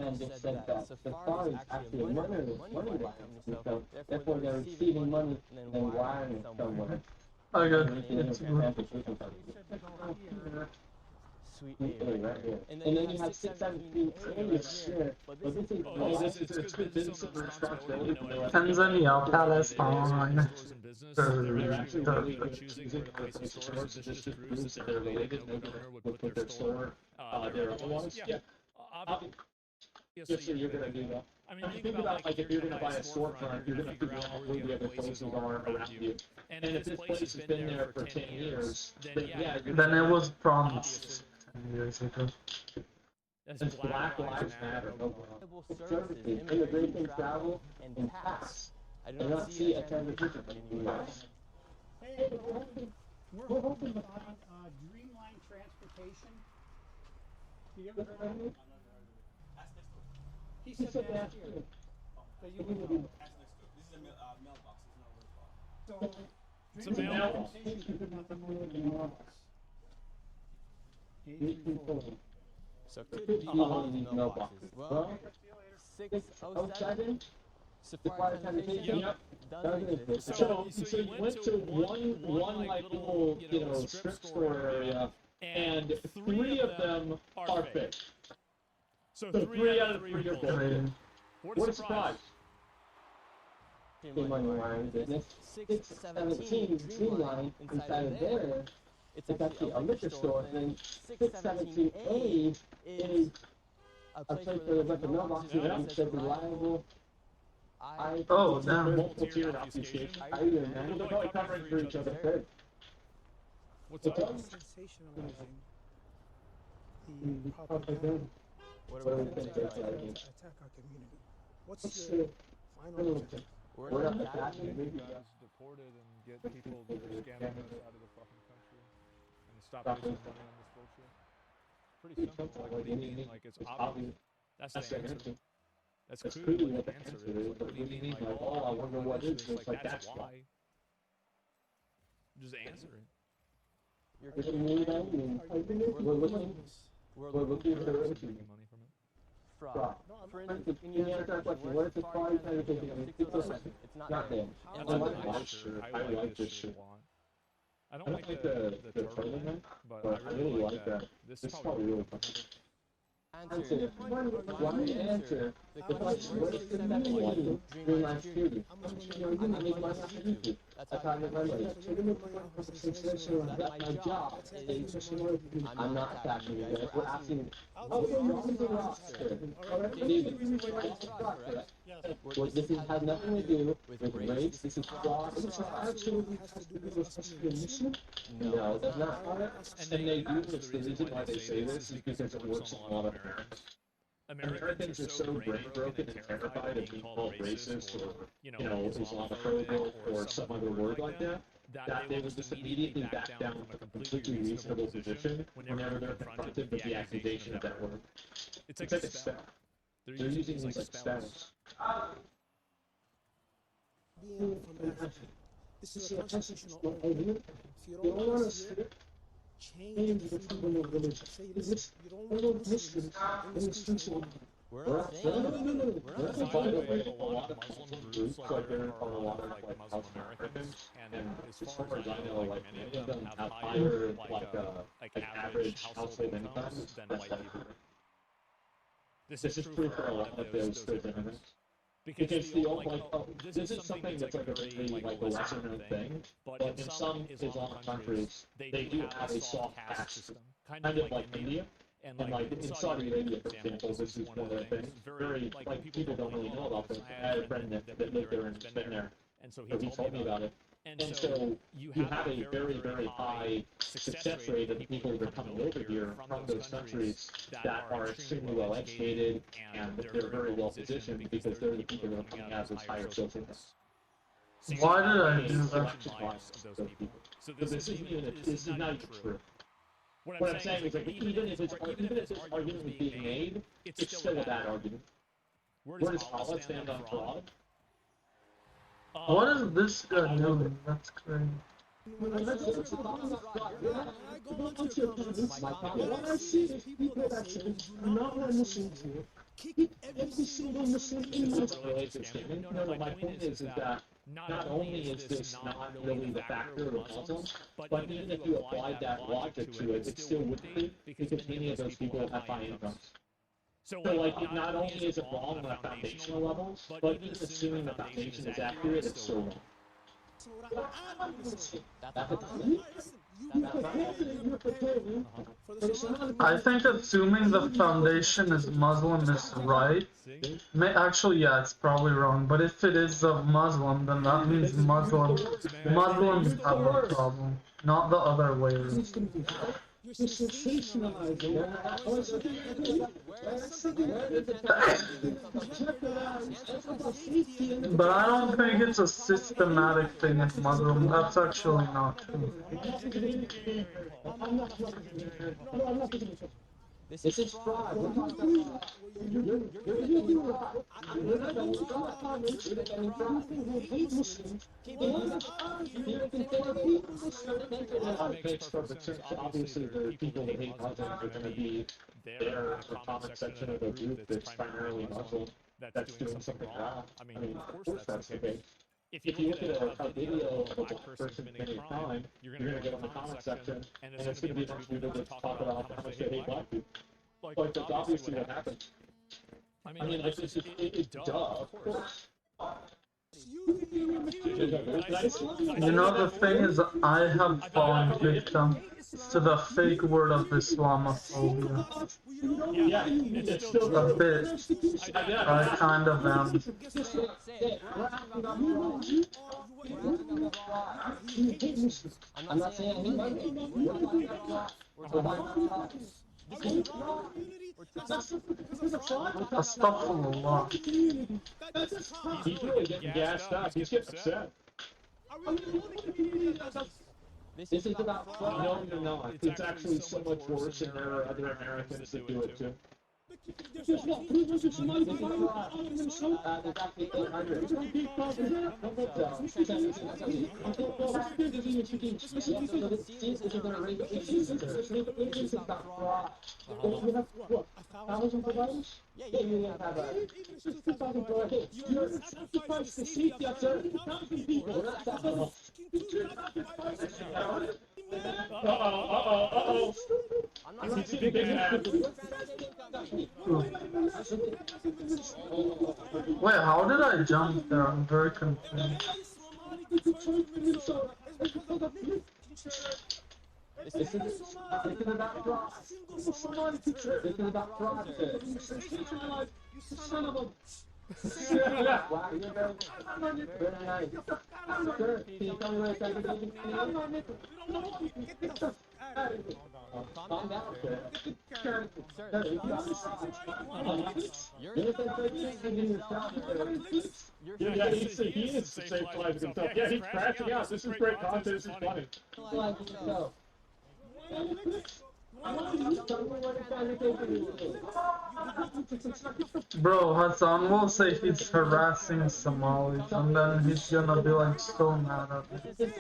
and just said that Safari is actually a money wire company, so therefore they're receiving money and wiring it somewhere. I got And it. Sweet A right here. And then you have 617A right here. But this is it's good business owner responsibility to know Tanzania, Palestine. stores and business. They're actually really good choosing where to place the stores. This just proves that they're related. No governor would put their store there otherwise. Yeah. Obviously, you're gonna do that. I mean, think about like if you're gonna buy a storefront, you're gonna figure out where the other places are around you. And if this place has been there for 10 years, then yeah, Then it was promised 10 years ago. That's Black Lives Matter. services, immigration, travel, and tax. I do not see a transition in the US. Hey, we're hoping to find Dreamline Transportation. You ever heard of it? He said last year that you would know. This is a mailbox. It's not a word. So, It's a mailbox. Transportation is nothing more than a mailbox. So could be all these mailboxes. Well, 607, Safari Transportation doesn't exist. So you went to one like little strip store area, and three of them are fake. So three out of the three are fake. What a surprise! Money wiring business. 617 Dreamline inside of there. It's actually a liquor store, and 617A is a place where there's like a mailbox and says reliable. Oh, damn. Multiple tier obfuscation. I even man. They're probably covering for each other. Good. What's up? Sensationalizing the propaganda What are we going to to do? attack our community. What's your final objective? We're not attacking. guys deported and get people that are scamming us out of the fucking country and stop wasting money on this bullshit. Pretty simple. Like, what do you mean? Like, it's obvious. That's the answer. That's clearly what the answer is. Like, what do you mean? Like, oh, I wonder what is this? Like, that's why. Just answer it. You're we're looking. We're looking for Making money from it. fraud. For instance, can you answer that question? What is the Safari Transportation? I mean, 607. It's not there. That's a nice shirt. I like this shirt a lot. I don't like the turtleneck, but I really like that. This is probably really comfortable. Answer. Why answer the question? What is the next one? Dreamline Studio. I make money off of YouTube. That's how I make my money. That's my job. I'm not attacking you guys. We're asking. Well, this has nothing to do with race. This is fraud. No, it does not. And they do this. The reason why they say this is because it works on a lot of Americans. Americans are so brain broken and terrified of being called racist or, Islamophobic or some other word like that, that they will just immediately back down from a completely reasonable position whenever they're confronted with the accusation of that word. It's like a spell. They're using these like spells. This is a constitutional argument. If you don't want to see it, change the freedom of religion. Say this. You don't want to see this. Institutional. We're not saying By the way, a lot of Muslim groups, like there are a lot of like Muslim Americans, and as far as I know, like many of them have higher like average household incomes than white people. This is true for a lot of those immigrants. Because the old this is something that's like a very like a lesser known thing, but in some Islamic countries they do have a soft caste system, kind of like India. And like in Saudi Arabia, for example, this is one of the things very like people don't really know about this. I had a friend that lived there and has been there, and so he told me about it. And so you have a very, very high success rate of people that are coming over here from those countries that are extremely well educated and they're very well positioned because they're the people that are coming out of those higher social class. Why did I do that? So this is not even true. What I'm saying is like even if this argument is being made, it's still a bad argument. Where does Allah stand on fraud? What is this guy doing? That's crazy. When I go into your comments, what I see is people that say, do not want to listen to it, kick every single Muslim in Is the this related to scamming? No, no, my point is that not only is this not really the factor of Muslims, but even if you applied that logic to it, it still wouldn't be, because many of those people have high incomes. So, like, not only is it wrong on a foundational level, but even assuming the foundation is accurate, it's still wrong. So what I'm gonna say, That's listen, you prepare me for the Somali I think assuming the foundation is Muslim is right. See? Actually, yeah, it's probably wrong. But if it is a Muslim, then that means Muslims have a problem, not the other way around. You're sensationalizing. But I don't think it's a systematic thing in Muslim. That's actually not true. This is fraud. That makes perfect sense. Obviously, the people that hate Muslims are going to be there in the comment section of a group that's primarily Muslim that's doing something wrong. I mean, of course that's the case. If you look at a video of a black person committing a crime, you're going to go in the comment section, and it's going to be a bunch of people that talk about how much they hate black people. Like, that's obviously what happens. I mean, like, it's duh, of course. You know, the thing is, I have fallen victim to the fake word of Islamophobia. Yeah, it's still A bit. I kind of am. I'm not saying I hate Muslims. Astaghfirullah. He's really getting gassed up. He's getting upset. This is about fraud. No, you're not. It's actually so much worse, and there are other Americans that do it too. There's actually 800. Thousand providers? Yeah, you have a 2,000 providers. You're sacrificing the safety of 30,000 people. We're not sacrificing. Uh-oh. I'm not He's a big man. Wait, how did I jump there? I'm very confused. This is about fraud. This is about fraud. You son of a... Wow, you're very nice. Sir, can you tell me where segregation is? Calm down, sir. Sir, you got you're segregating yourself. Yeah, he is sexualizing himself. Yeah, he's crashing out. This is great content. This is funny. Like yourself. Bro, Hassan will say he's harassing Somalis, and then he's gonna be like so mad at me.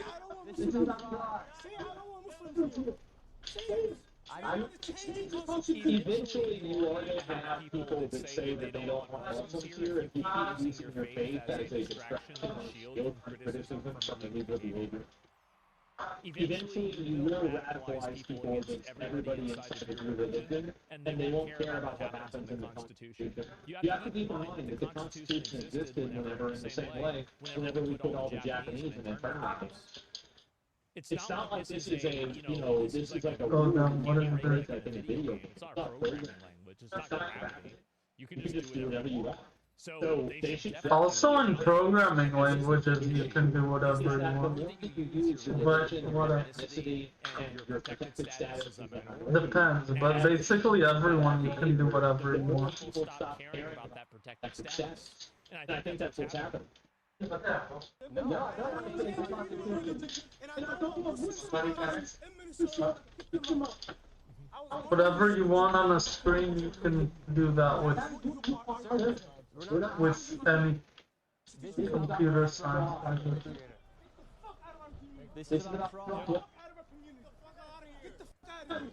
Eventually, you are going to have people that say that they don't want Muslims here, and you keep using your faith as a distraction and shield from criticism from illegal behavior. Eventually, you will radicalize people against everybody inside of your religion, and they won't care about what happens in the Constitution. You have to keep in mind that the Constitution existed whenever, in the same way, whenever we put all the Japanese in internment camps. It's not like this is a, this is like a Oh, damn, what is break this? like in a video game. It's not programming language. It's not gravity. You can just do whatever you want. So they should Also in programming languages, you can do whatever you want. But whatever. ethnicity and your protected status is Depends, but basically everyone you can do whatever you want. People stop caring about that protected status. And I think that's what's happened. Whatever you want on a screen, you can do that with any computer science language. This is about fraud. Tell me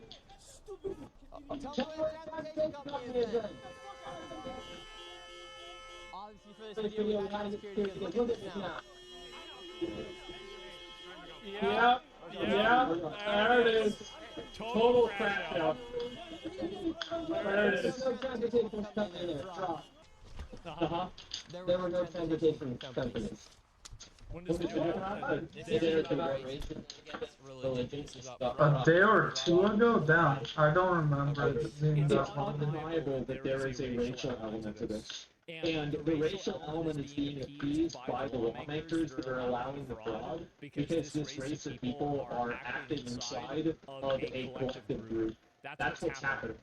where transportation company is in. Obviously, for this video, we had security. Look at this now. Yeah, yeah, there it is. Total crash out. There it is. Uh-huh. There were no transportation companies. When this video happened, A day or two ago? Damn, I don't remember it being It's that long. undeniable that there is a racial element to this. And the racial element is being appeased by the lawmakers that are allowing the fraud because this race of people are acting inside of a collective group. That's what's happening.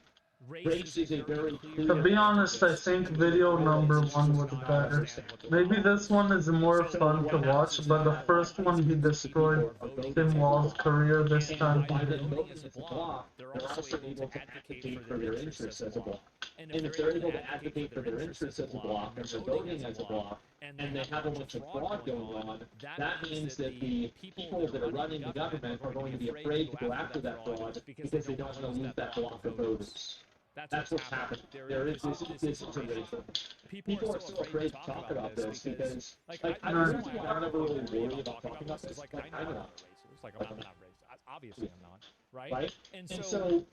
Race is a very clear... To be honest, I think video number 1 was better. Maybe this one is more fun to watch, but the first one he destroyed Tim Wall's career. This time he By didn't. voting as a bloc, they're also able to advocate for their interests as a bloc. And if they're able to advocate for their interests as a bloc, and they're voting as a bloc, and they have a bunch of fraud going on, that means that the people that are running the government are going to be afraid to go after that fraud because they don't want to lose that bloc of voters. That's what's happening. There is this is a racial. People are so afraid to talk about this because, I don't ever really worry about talking about this. Like, I'm not racist. Like, I'm not racist. Obviously, I'm not. Right? And so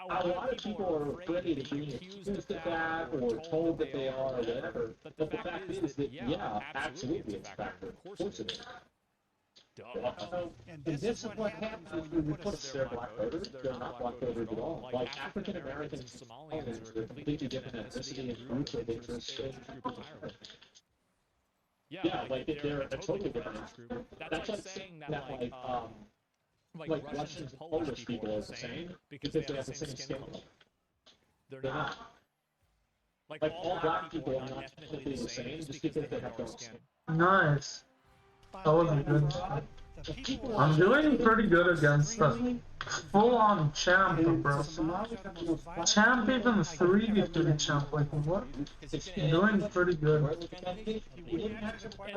a lot of people are afraid of being accused of that or told that they are or whatever. But the fact is that, yeah, absolutely it's a factor. Of course it is. And And this is what happens when you put their black voters. They're not black voters at all. Like African Americans and Somalians are a completely different ethnicity and group of interest in Ireland. Yeah, like they're a totally different group. That's like saying that like Russians and Polish people are the same because they have the same skin color. They're not. Like all black people are not technically the same just because they have dark skin. Nice. That was a good shot. I'm doing pretty good against the full-on champ, bro. Champ even 3v3 champ, like what? Doing pretty good.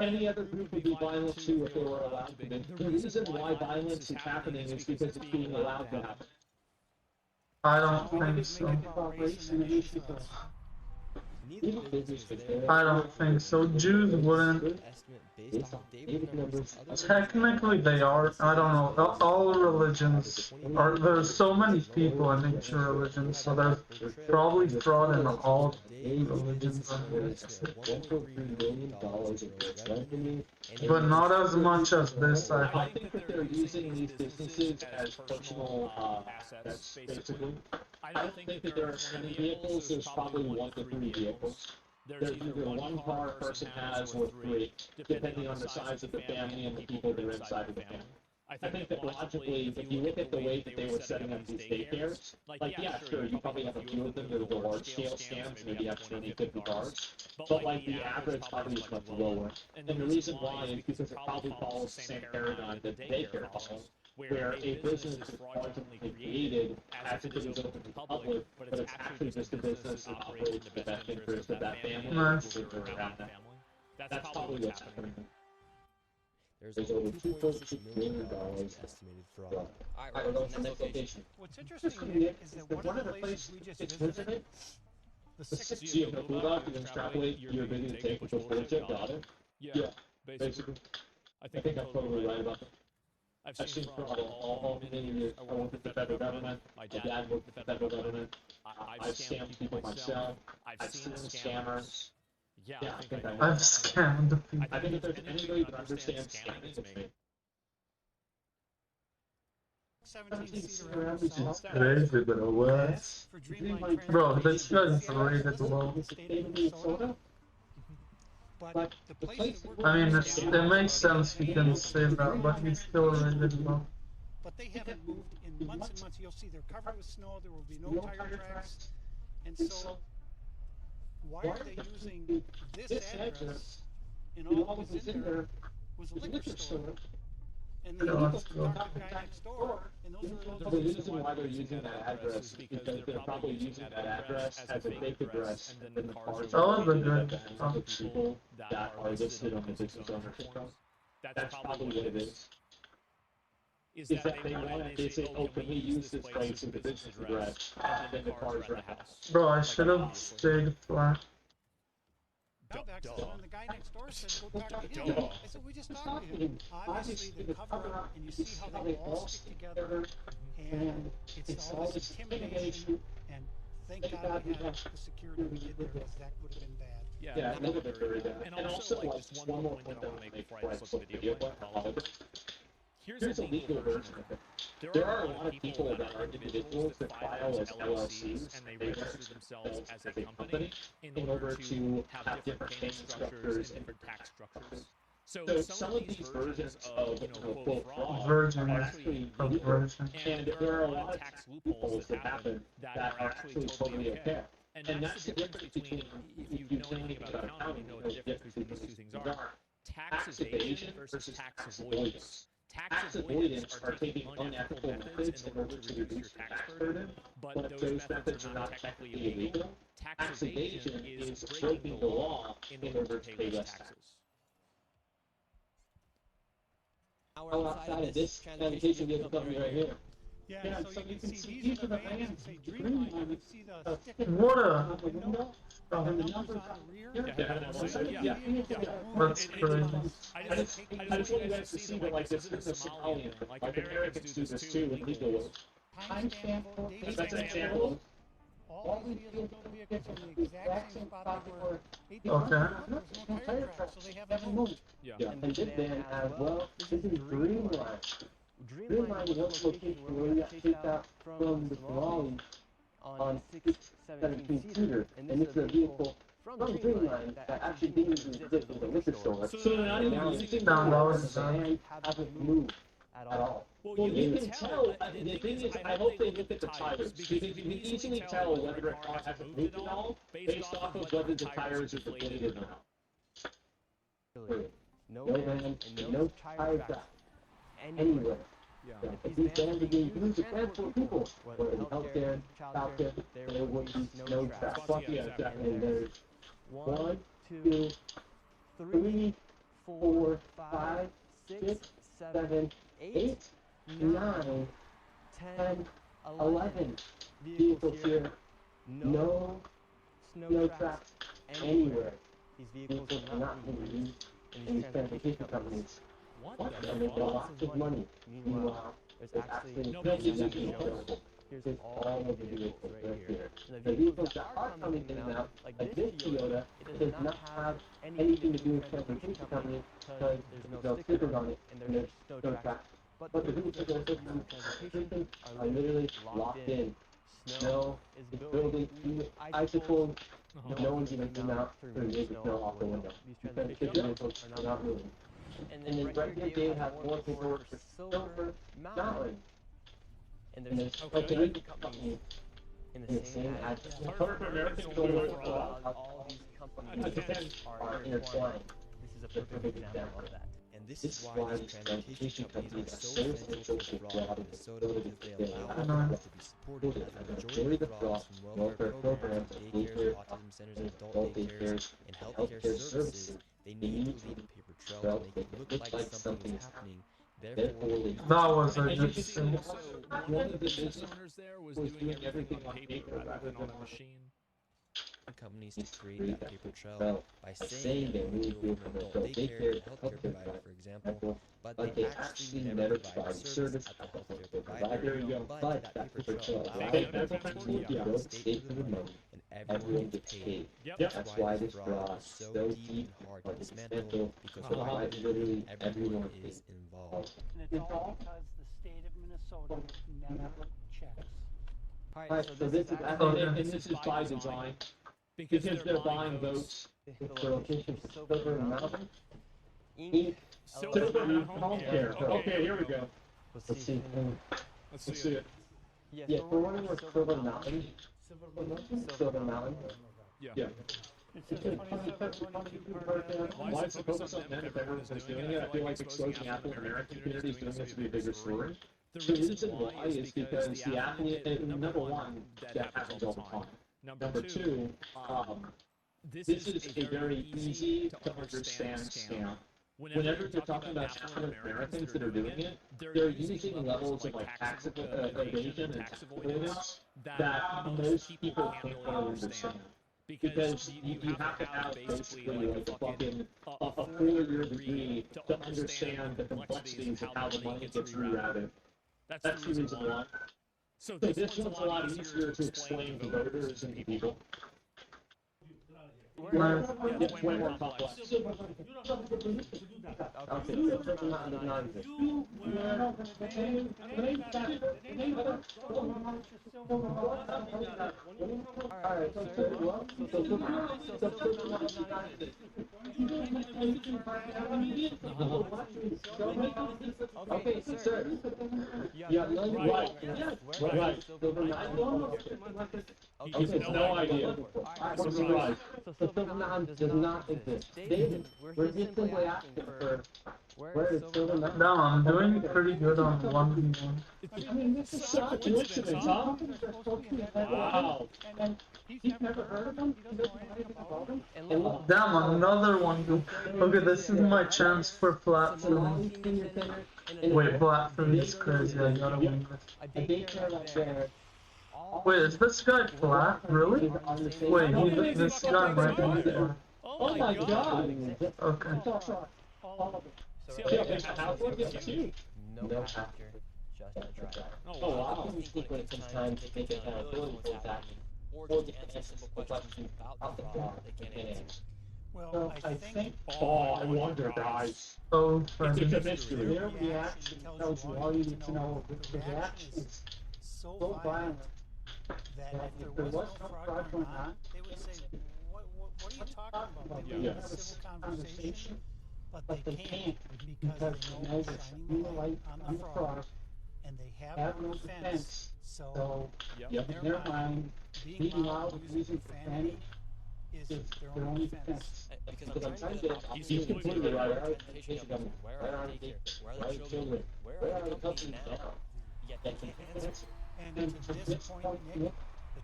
Any other group would be violent too if they were allowed to be. The reason why violence is happening is because it's being allowed to happen. I don't think so. I don't think so. Jews wouldn't. Technically they are. I don't know. All religions are. There's so many people in each religion, so there's probably fraud in all religions. But not as much as this, I I think. think that they're using these businesses as personal assets, basically. I don't think that there are many vehicles. There's probably 1 to 3 vehicles. There's either 1 car a person has or 3, depending on the size of the family and the people that are inside of the family. I think that logically, if you look at the way that they were setting up these daycares, like, yeah, sure, you probably have a few of them that are the large-scale scams, maybe have 20, 50 cars, but, like, the average probably is much lower. And the reason why is because it probably follows the same paradigm that daycare follows, where a business is fraudulently created as if it was open to the public, but it's actually just a business that operates in the best interest of that family and the people that are around them. That's probably what's happening. There's over $2.6 million estimated fraud. Alright, we're going to the next location. What's interesting is that one of the places we just visited, the The 6 See if you can extrapolate your ability to take before bullshit, got it? Yeah, basically. I think I'm totally right about that. I've seen fraud all many years. I worked with the federal government. My dad worked with the federal government. I've scammed people myself. I've seen scammers. Yeah, I think I've scammed people. I think if there's anybody that understands scamming, it's me. 17-seater Emerald Crazy, bro. What? for Dreamline Bro, this guy's rated low. in the state of Minnesota. But the place that we're I mean, going it makes sense you can say that, but he's still rated low. but they haven't moved in months and months. You'll see they're covered with snow. There will be no tire tracks. And so, why are they using this address? And all that was in there was a liquor store. And then Yeah, you let's go go. to the guy next door, and those are The those. reason why they're using that address is because they're probably using that address as a fake address, and then the cars That was a good of the people that are listed on the business ownership card. That's probably what it is. is that they want it, they say, oh, can we use this place as a business address, and then the cars are at the house. Bro, I Like, should have obviously. stayed flat. Valve access, Duh. and the guy next door said, go talk to Duh. him. I said, we just talked to him. Obviously, the cover up, and you see how they all stick together, and it's all this intimidation, and thank God we had the security we did there, because that would have been bad. Yeah, that would have been very bad. And also, like, just one more point that I want to make before I flip the video button. Here's a legal version of it. There are a lot of people that are individuals that file as LLCs, and they register themselves as a company in order to have different payment structures and different tax structures. So some of these versions of, quote, fraud Virgin are actually of legal. virgin. And there are a lot of tax loopholes that happen that are actually totally okay. And that's the difference between, if you know anything about accounting, you know what the difference between these two things are. Tax evasion versus tax avoidance. Tax avoidance are taking unethical methods in order to reduce your tax burden, but those methods are not technically illegal. Tax evasion is breaking the law in order to pay less taxes. Now outside of this transportation vehicle company right here. Yeah, so you can see these are the vans that say Dreamline, you can see the sticker What a... on the window, and the numbers on the rear. Yeah. That's crazy. I just want you guys to see that, like, this isn't a Somalian thing. Like, Americans do this too in legal ways. Timestamp, date That's an stamp, example. all these vehicles are in the exact same spot they were 18 Okay. months ago. There's no tire tracks, so they haven't moved. Yeah. And this van as well. This is Dreamline. Dreamline was one location where we got chased out from the Somali on 617 and this is a vehicle from Dreamline that actually didn't even exist as a liquor store. So they're not even Now, using No, that the was van hasn't moved at all. Well, you can tell. The thing is, I hope they look at the tires because you can easily tell whether a car hasn't moved at all based off of whether the tires are deflated or not. Really. No van and no tire tracks anywhere. Yeah. If these vans are being used to transport people, whether in healthcare, childcare, there would be no tracks. Yeah, exactly. And there's 1, 2, 3, 4, 5, 6, 7, 8, 9, 10, 11 vehicles here. No snow tracks anywhere. These vehicles are not being used in these transportation companies. What And the they fuck? get lots of money. Meanwhile, there's actually Nobody's no using vehicles. those. Here's all of the vehicles right here. And the vehicles that are coming in and out, like this Toyota, it does not have anything to do with transportation company because there's no stickers on it and there's no tracks. But the vehicles that are associated with transportation are literally locked in. Snow is building through icicles. No one's even come out to remove the snow off the window. These transportation vehicles are not moving. And then right here, Dave has more paperwork for Silver Mountain. And there's a Canadian company in the same address. Perfect American So Toyota. all these companies are intertwined. This is a perfect example of that. And this is why these transportation companies are so essential for fraud in Minnesota because they allow people to be supported as a majority of frauds from welfare programs, daycares, autism centers, and adult daycares, and healthcare services. They need to leave a paper trail to make it look like something is happening. Therefore, they That was And a you good can see thing. also, one of the business owners there was doing everything on paper rather than on a machine. companies to create that paper trail by saying they move you from adult daycare to healthcare provider, for example, but they actually never provide service at the healthcare provider. But that paper trail allows them to continue to go state to remote, and everyone gets paid. Yep. That's why this fraud is so deep and hard to dismantle because quite literally everyone is involved. And it's all because the state of Minnesota never checks. Alright, so this is And this is by design because they're buying votes. the location of Silver Mountain Inc. Silver Mountain Home Care. Okay, here we go. Let's see. Let's see it. Yeah, for one where Silver Mountain. Silver Mountain. Yeah. It says 2722 per day. Why is it focused on them if everyone's doing it? I feel like exposing African American communities doing this to be a bigger story. The reason why is because the African, number one, that happens all the time. Number two, this is a very easy to understand scam. whenever you're talking about African Americans that are doing it, they're using levels of like tax evasion and tax avoidance that most people can't really understand. Because you have to have basically like a fucking a 4-year degree to understand the complexities of how the money gets rerouted. That's the reason why. So this one's a lot easier to explain to voters and people. Nice. It's way more complex. Okay, okay, sir. Yeah, right. He has no idea. I'm surprised. So Silver Mountain does not exist. David, we're just simply asking for where is Silver Mountain? No, I'm doing pretty good on 1v1. This is such a coincidence, huh? Wow. And he's never heard of them. He doesn't know anything about them. And look, Damn, another one. Okay, this is my chance for platinum. Wait, platinum is crazy. I gotta win this. a daycare right there. Wait, is this guy flat? Really? Wait, this guy might be flat. Oh my god. Okay. Yeah, there's a house like this too. No factor, just a driver. Oh wow. I think when it comes time to take accountability for what's happening, or to answer simple questions about the fraud they can't answer. Well, I think Oh, I wonder, guys. Oh, It's funny. a mystery. their reaction tells you all you need to know. The reaction is so violent that if there was no fraud going on, they would say, what are you talking about? They would have a civil conversation, but they can't because they know they're shining the light on the fraud, and they have no defense. So, Yep. in their mind, being loud, using profanity is their only defense. Because I'm trying to get He's completely right. where are the daycare? Where are the children? Where are the companies now? Yet they can't answer. And to this point, Nick,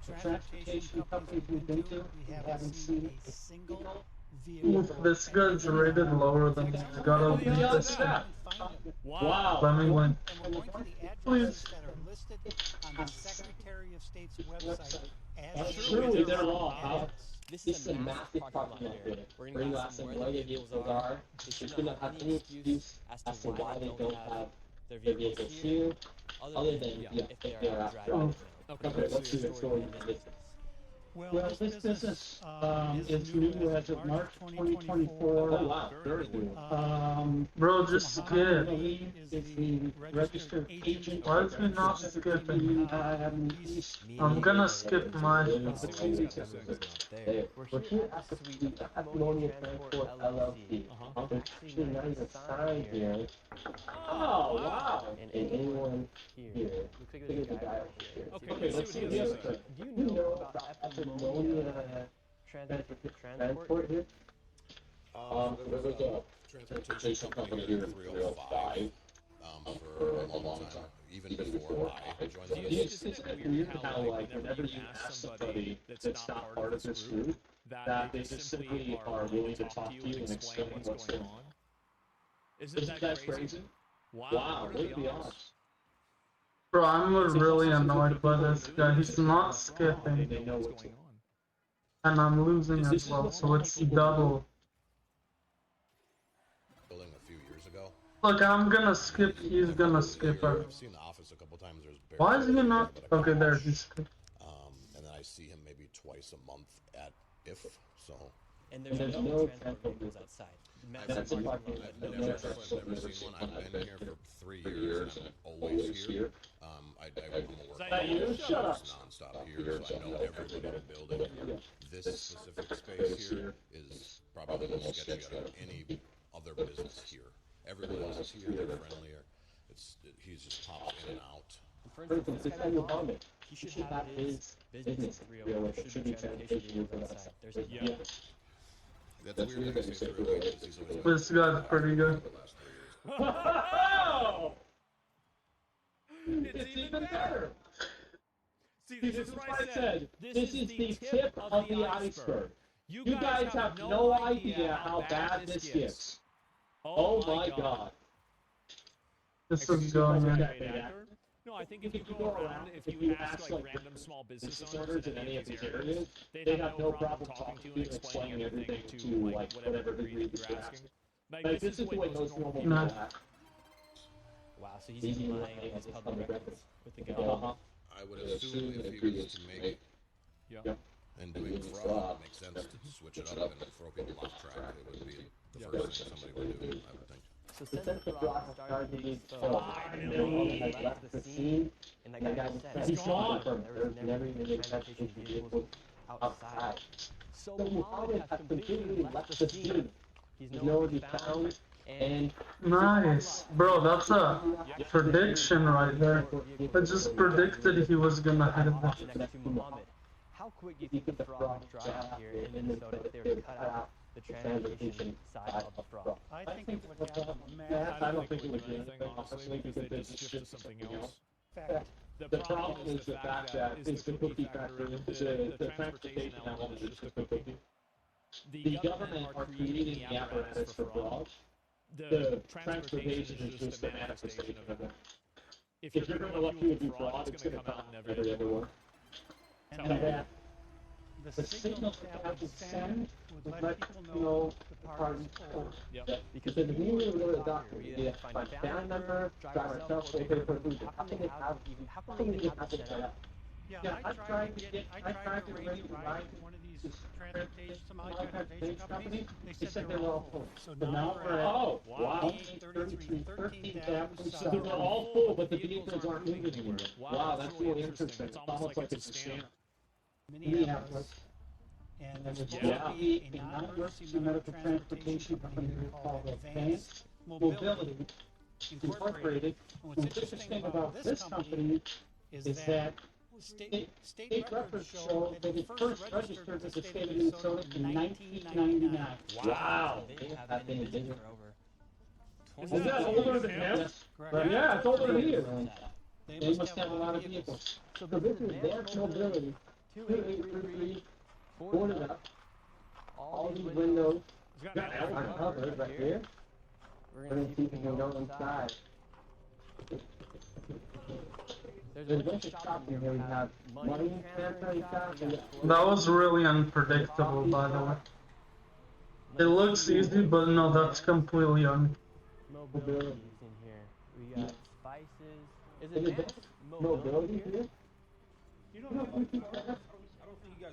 the transportation companies we've been to, we haven't seen a single vehicle. If this guy's rated lower than me, I gotta beat this guy. Wow. Let me win. And we're going to the addresses that are listed on the Secretary of State's website as Surely they're wrong, huh? This is a massive parking lot here. We're going to ask them where the vehicles are. They should not have any excuse as to why they don't have their vehicles here, other than if they are driving. Okay, let's see the story. Well, this business is new as of March 2024. Oh wow, very good. Bro, just skip. Is the registered agent. Why is he not skipping? I'm gonna skip mine. We're here at Sweet Apollonia Transport LLC. There's actually not even a sign here. Oh wow. And anyone here. Looks like there's a guy right here. Okay, let's see what he has to say. Do you know about Apollonia Transport here? There was a transportation company here in 305 for a long time, even before I joined the It's business. just weird how like whenever you ask somebody that's not part of this group, that they just simply are willing to talk to you and explain what's going on. Isn't that crazy? Wow, what are the odds? Bro, I'm really annoyed by this guy. He's not skipping. They know what's going And I'm losing as well, so it's double. Building a few years ago. Look, I'm gonna skip, he's gonna skip. I've seen the office a couple times. There's Why is he barely not? anybody Okay, there, comes. he's skipped. And then I see him maybe twice a month at IF. So And there's no transport vehicles outside. Massive I've parking lot. never seen one. I've been here for 3 years and I'm always here. I work that you? Shut up. nonstop here, so I know everybody in the building. This specific space here is probably the most sketchy out of any other business here. Everyone else is here, they're friendlier. He's just popped in and out. For instance, this guy Mohammed, he should have his business 301. There should be transportation vehicles outside. There's That's weird that you say 308 because he's always This guy's pretty good. the last 3 years. Oh! It's even better. See, this is what I said. This is the tip of the iceberg. You guys have no idea how bad this gets. Oh my god. This is Excuse going me, in. paid actor? No, I think if you go around, if you ask like random small business owners in any of these areas, they'd have no problem talking to you and explaining everything to like whatever degree that you're asking. Like this is the way most normal people Nice. act. Wow, so he's even lying his public records with the gun. I would assume if he was to make Yeah. and doing fraud, it makes sense to switch it up and throw people off track. It would be the first thing somebody would do, I would think. So since the fraud started being exposed, he left the scene, and like I said, He's gone. there was never even transportation vehicles outside. So Muhammad has completely left the scene. He's nowhere to be found, and Nice. Bro, that's a prediction right there. I just predicted he was gonna hit that. next to Muhammad. How quick do you think the fraud would dry out here in Minnesota if they were to cut out the transportation side of the fraud? I think it would have a I massive don't think it would do anything, honestly, because they just shift to something else. effect. The problem is the fact that is the cookie factor. The transportation element is just a cookie. The government are creating the apparatus for fraud. The transportation is just a manifestation of it. If you're going to let people do fraud, it's going to come out in every other work. And Tell me. that the signals that would send would let people know the pardon's over. Yep. Because if we were to go to the doctor, we have to find a family member, drive ourselves, or pay for food. How can they even have this set up? Yeah, I tried to arrange a ride to one of these transportation companies. They said they were all full. So now we're at Oh, wow. 13th Avenue So they're South. all full, but the vehicles aren't moving anywhere. Wow, that's really interesting. It's almost like it's a scam. Minneapolis. And there's supposed to be a non-emergency medical transportation company called Advanced Mobility Incorporated. And what's interesting about this company is that state records show that it first registered with the state of Minnesota in 1999. Wow. They have been in business for over Is that older than him? Correct. Yeah, it's older than he is. They must have a lot of vehicles. So this is Advanced Mobility, 2833, boarded up, all these windows He's got an are elbow. covered right here. We're gonna see if we can go inside. There's a bunch of shops in here. We have money transfer shops. That was really unpredictable, by the way. It looks easy, but no, that's completely Mobilities in here. We got spices. Is it Advanced Mobility here? You know, I don't think you guys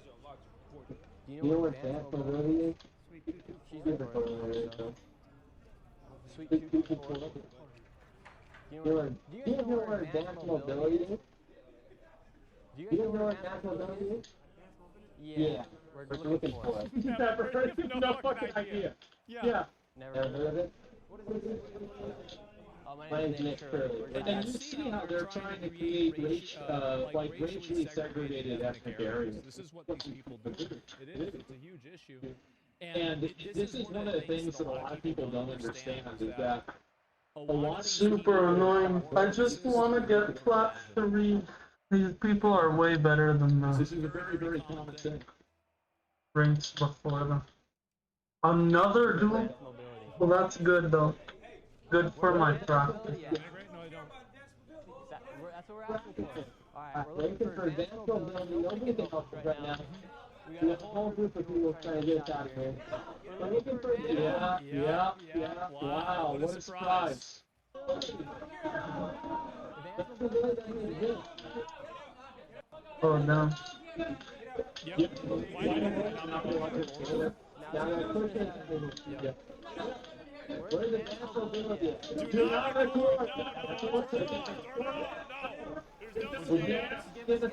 are allowed to record it. Do you know what Advanced Mobility is? She's Sweet recording it, so. Sweet 224. Do you guys know where Advanced Mobility is? Do you guys know where Advanced Mobility is? Yeah, we're looking for it. Never heard of it. No fucking idea. Yeah. Never heard of it? Oh, my name's Nick Curley. And you see how they're trying to create like racially segregated ethnic areas. This is what these people do. It is. It's a huge issue. And this is one of the things that a lot of people don't understand is that a lot of super annoying. I just want to get plat 3. These people are way better than this the is a very, very common thing. ranks before them. Another duel? Advanced Mobility. Well, that's good though. Good for my practice. Yeah. No, I don't. That's what we're asking for. Alright, We're looking for Advanced Mobility. Nobody can help us right now. We have a whole group of people trying to get us out of here. We're looking for Yeah. Wow, what a surprise. Advanced Mobility doesn't exist. Oh no. Yep. Why don't we not be like this? Now they're pushing us. Yeah. Where's Advanced Mobility? Do not record. Give us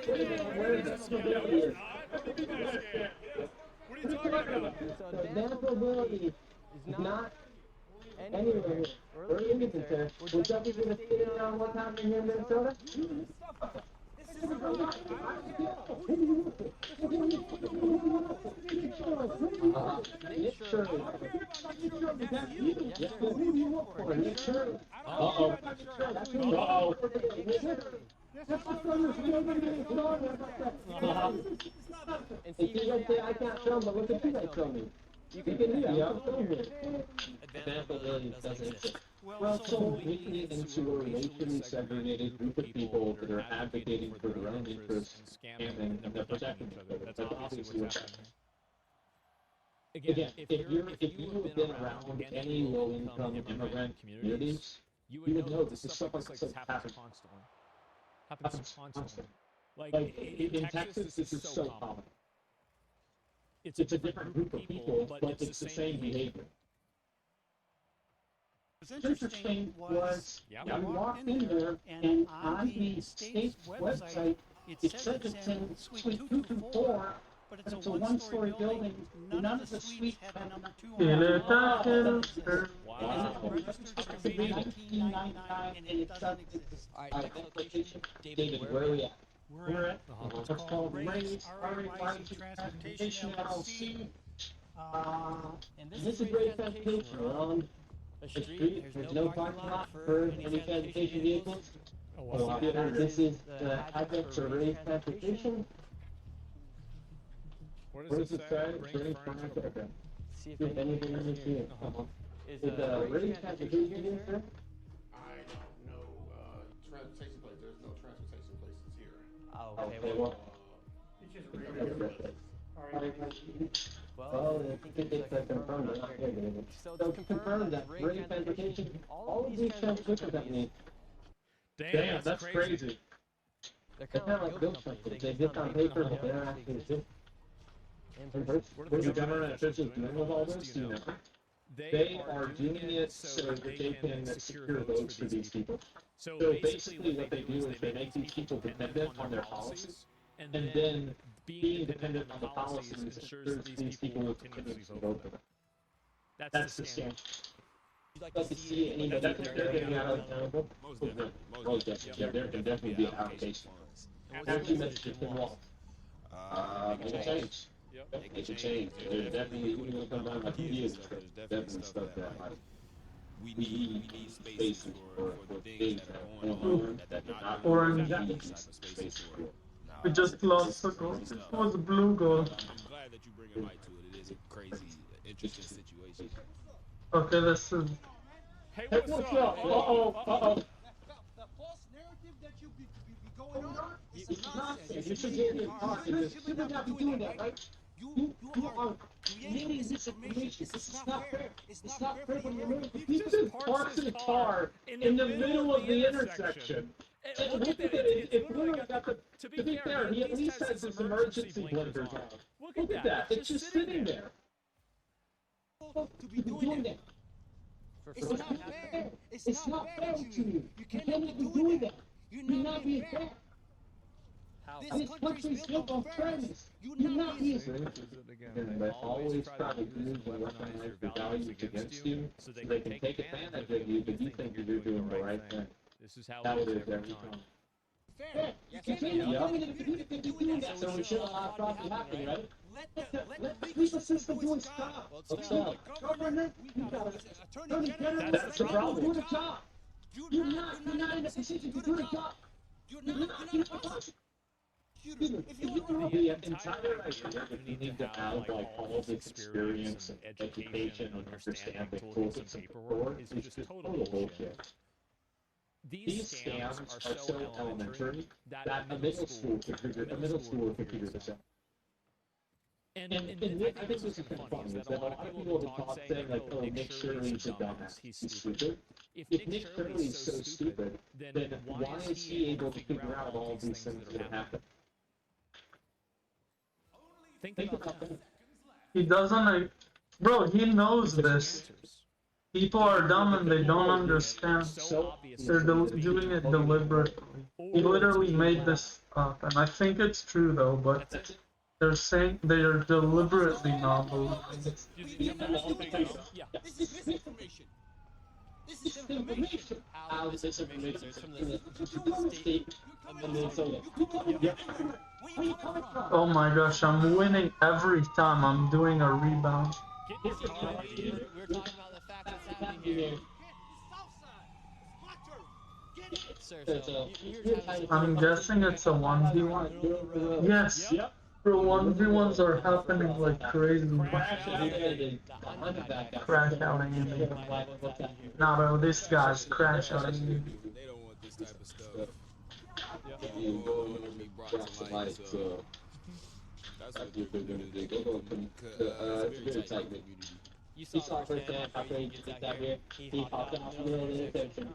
where Advanced Mobility is. What are you talking about? So Advanced Mobility is not anywhere. We're looking there. Would you be going to sit down one time in here in Minnesota? Nick Shirley. Nick Shirley. Uh-oh. Uh-oh. And see, you guys say I can't film, but look at you guys filming. You can do that. Yeah, Advanced mobility doesn't exist. Well, so making it into a racially segregated group of people that are advocating for their own interests and they're protecting each other. That's obviously what's happening. Again, if you have been around any low-income immigrant communities, you would know this is stuff like this happens constantly. Happens constantly. Like in Texas, this is so common. It's a different group of people, but it's the same behavior. What's interesting was we walked in there, and on the state's website, it says it's in suite 224, but it's a one-story building. None of the suites have a number 2 on it. Wow. It's a 1999, and it doesn't exist. Alright, next location. David, where are we at? We're at It's called Ray's RAYC Transportation LLC. And This is Ray's Transportation. We're on a the street. There's no parking lot for any transportation vehicles. Oh, wow. This is the address for Ray's Transportation. What Where does does it it say? say? Bring Ray's furniture. Transportation. See if If anything in this here. Is Is Ray's Transportation here, sir? I don't know, transportation place, there's no transportation places here. Oh, okay. Okay, Well, Well, I think it's confirmed, they're not here, David. so So it's confirmed that Ray's Transportation, all of these transportation companies, Damn, that's crazy. They're they're kind of like guild companies. They exist on paper, but they don't actually exist in person. What are the government officials doing with all this? You know? They are doing it so that they can secure votes for these people. So basically what they do is they make these people dependent on their policies, and then being dependent on the policies ensures that these people will continuously vote for them. That's the scam. You'd like Like to see anybody that they're getting out of accountable? Most definitely. Yeah, there can definitely be an allocation. There's too much different law. Make a change. Make a change. There's definitely, even when it comes down to like ideas, there's definitely stuff that like, we need spaces for the things that are going on that are not Orange. space for. We just lost a goal. It was a blue goal. I'm glad that you bring a light to it. It is a crazy, interesting situation. Okay, this is. Hey, Hey, what's what's up? up? Uh-oh. The false narrative that you be going on is It's nonsense. nonsense. You should hear me talking. You should not be doing that, right? You are creating this information. This is not fair. It's not fair when you're moving. He just parks his car in the middle of the intersection. And look at that. It's literally got the. To be fair, he at least has his emergency blinkers on. Look at that. It's just sitting there. To be doing that. It's not fair. It's not fair to you. You cannot be doing that. You're not being fair. This country is built on fairness. You're not being fair. And they always try to use and weaponize your values against you so they can take advantage of you, but you think you're doing the right thing. This is how That it is is every every time. time. Fair. You can't be doing it if you're doing that. So we should allow fraud to happen, right? Let the legal system do its job. Okay. Government, we got an attorney general. That's the problem. Do the job. You're not in a position to do the job. You're not a prosecutor. If you want to The entire idea that you need to have like all of this experience and education and understand the tools and paperwork is just total bullshit. These scams are so elementary that a middle school could figure this out. And I think this is kind of funny, is that a lot of people have talked saying like, oh, Nick Shirley's a dumbass, he's stupid. If Nick Shirley is so stupid, then why is he able to figure out all of these things that happen? Think about that. He doesn't. Bro, he knows this. People are dumb and they don't understand. They're doing it deliberately. He literally made this up, and I think it's true though, but they're saying they are deliberately not believing it. This is misinformation. This is information. How is this information from the state of Minnesota? Where you coming from? Oh my gosh, I'm winning every time I'm doing a rebound. we're talking about the fact that's happening here. Sir, so you're I'm guessing it's a 1v1. Yes. Yep. Bro, 1v1s are happening like crazy. Crash outing Andy. Nah, bro, this guy's crash outing Andy. They don't want this type of stuff. Yeah. They want to be brought to light, so that's what they're gonna do. They're gonna it's a very tight community. You saw firsthand after he gets out here, he hopped off the intersection.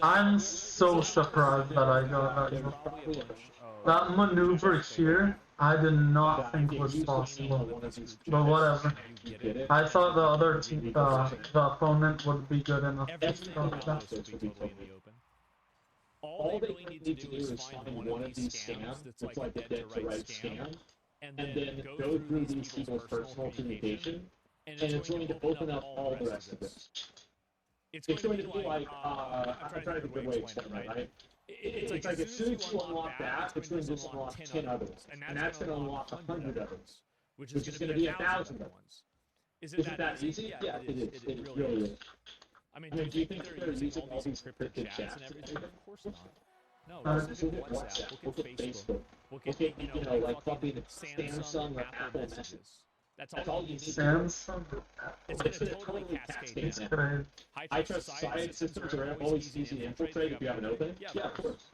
I'm so surprised that I got that. Probably a bunch of That maneuver here, I did not think was possible. But whatever. I thought the other team, the opponent would be good enough to stop that. will be totally in the open. All they really need to do is find one of these scams that's like a dead to right scam, and then go through these people's personal communication, and it's going to open up all the rest of this. It's going to be like, I'm trying to think of a way to explain it, right? It's like as soon as you unlock that, it's going to just unlock 10 others, and that's going to unlock 100 others, which is going to be 1,000 ones. Is it that easy? Yeah, it is. It really is. I mean, do you think they're using all these encrypted chats and everything? Of course not. No, this is WhatsApp. Look at Facebook. Look at, you know, like fucking Samsung or Apple messages. That's all you need. Samsung? It's going to totally cascade down. Great. High trust society systems are always easy to infiltrate if you have an open. Yeah, of course.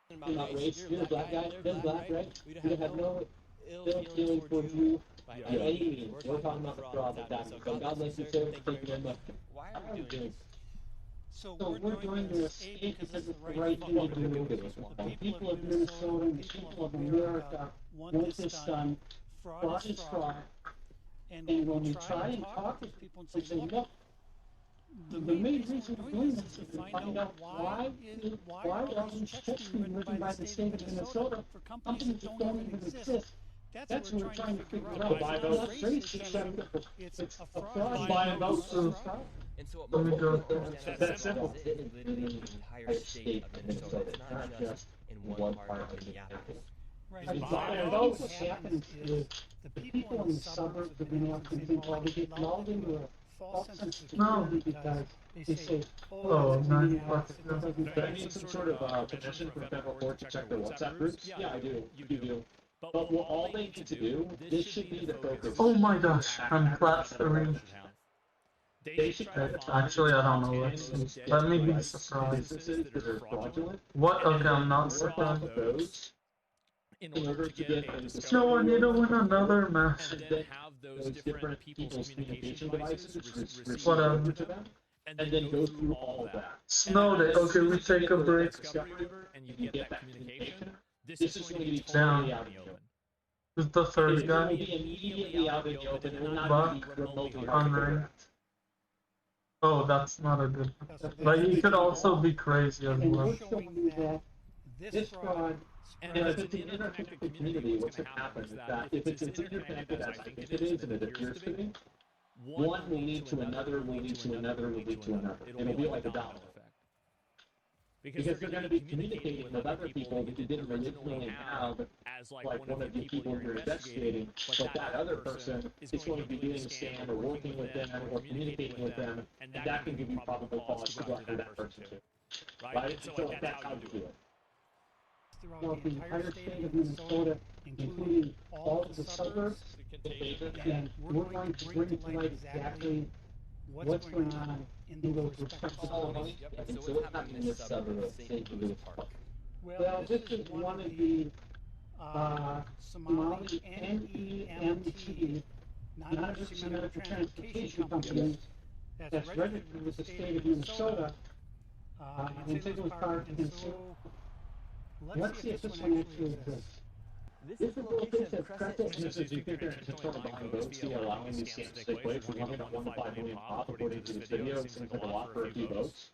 About race, you're a black guy, you're black, right? We don't have no ill feelings towards you by any means. We're talking about the fraud that's happening. So God bless you, sir. Thank you very much. Why are we doing this? So we're doing this A because it's the right thing to do. The people of Minnesota and the people of America want this done. Fraud is fraud. And when we try and talk with people and say, look, the main reason we're doing this is to find out why are these checks being written by the state of Minnesota for companies that don't even exist. That's what we're trying to figure out. It's a fraud. Buy a vote. And so Let me go. That's simple. In literally the entire state of Minnesota. It's not just in one part of Minneapolis. Right. And what happens is the people in the suburbs of Minneapolis and St. Paul, they get lulled into a false sense of security because they say, Oh, it's nice. Minneapolis. Do I need some sort of permission from federal court to check their WhatsApp groups? Yeah, I do. You do. But what all they need to do, this should be the focus. Oh my gosh, I'm class 3. Actually, I don't know. Let me be surprised. Businesses that are fraudulent. What? Okay, I'm not surprised. Those in order to get a No, I need to win another match. and then have those different people's communication devices Whatever. to them, and then go through all of that. Snow day. Okay, we take a break. And you get that communication. This is going to be Down. totally out in the open. Who's the third It will guy? be immediately out in the open. It will not be remotely Unranked. Oh, that's not a good. But he could also be crazy as And well. we're showing you that this fraud And if it's an interconnected community, what's going to happen is that if it's as interconnected as I think it is and it appears to be, one will lead to another, will lead to another, will lead to another. It'll be like a domino effect. Because they're going to be communicating with other people that you didn't originally have as like one of the people you're investigating, but that other person is going to be doing a scam or working with them or communicating with them, and that can give you probable cause to go after that person too. Right? So that's how you do it. throughout the entire state of Minnesota, including all of the suburbs. And we're going to bring to light exactly what's going on in those respective cities. And so what's happening in the suburb of St. Louis Park? Well, this is one of the Somali NEMT, non-emergency medical transportation companies, that's registered with the state of Minnesota, in St. Louis Park, and so let's see if this one actually exists. This is the location of Crescent. This is you think they're intentionally buying votes via allowing these scams to take place. We're talking about 1 to 5 million pop according to this video. It seems like a lot for a few votes.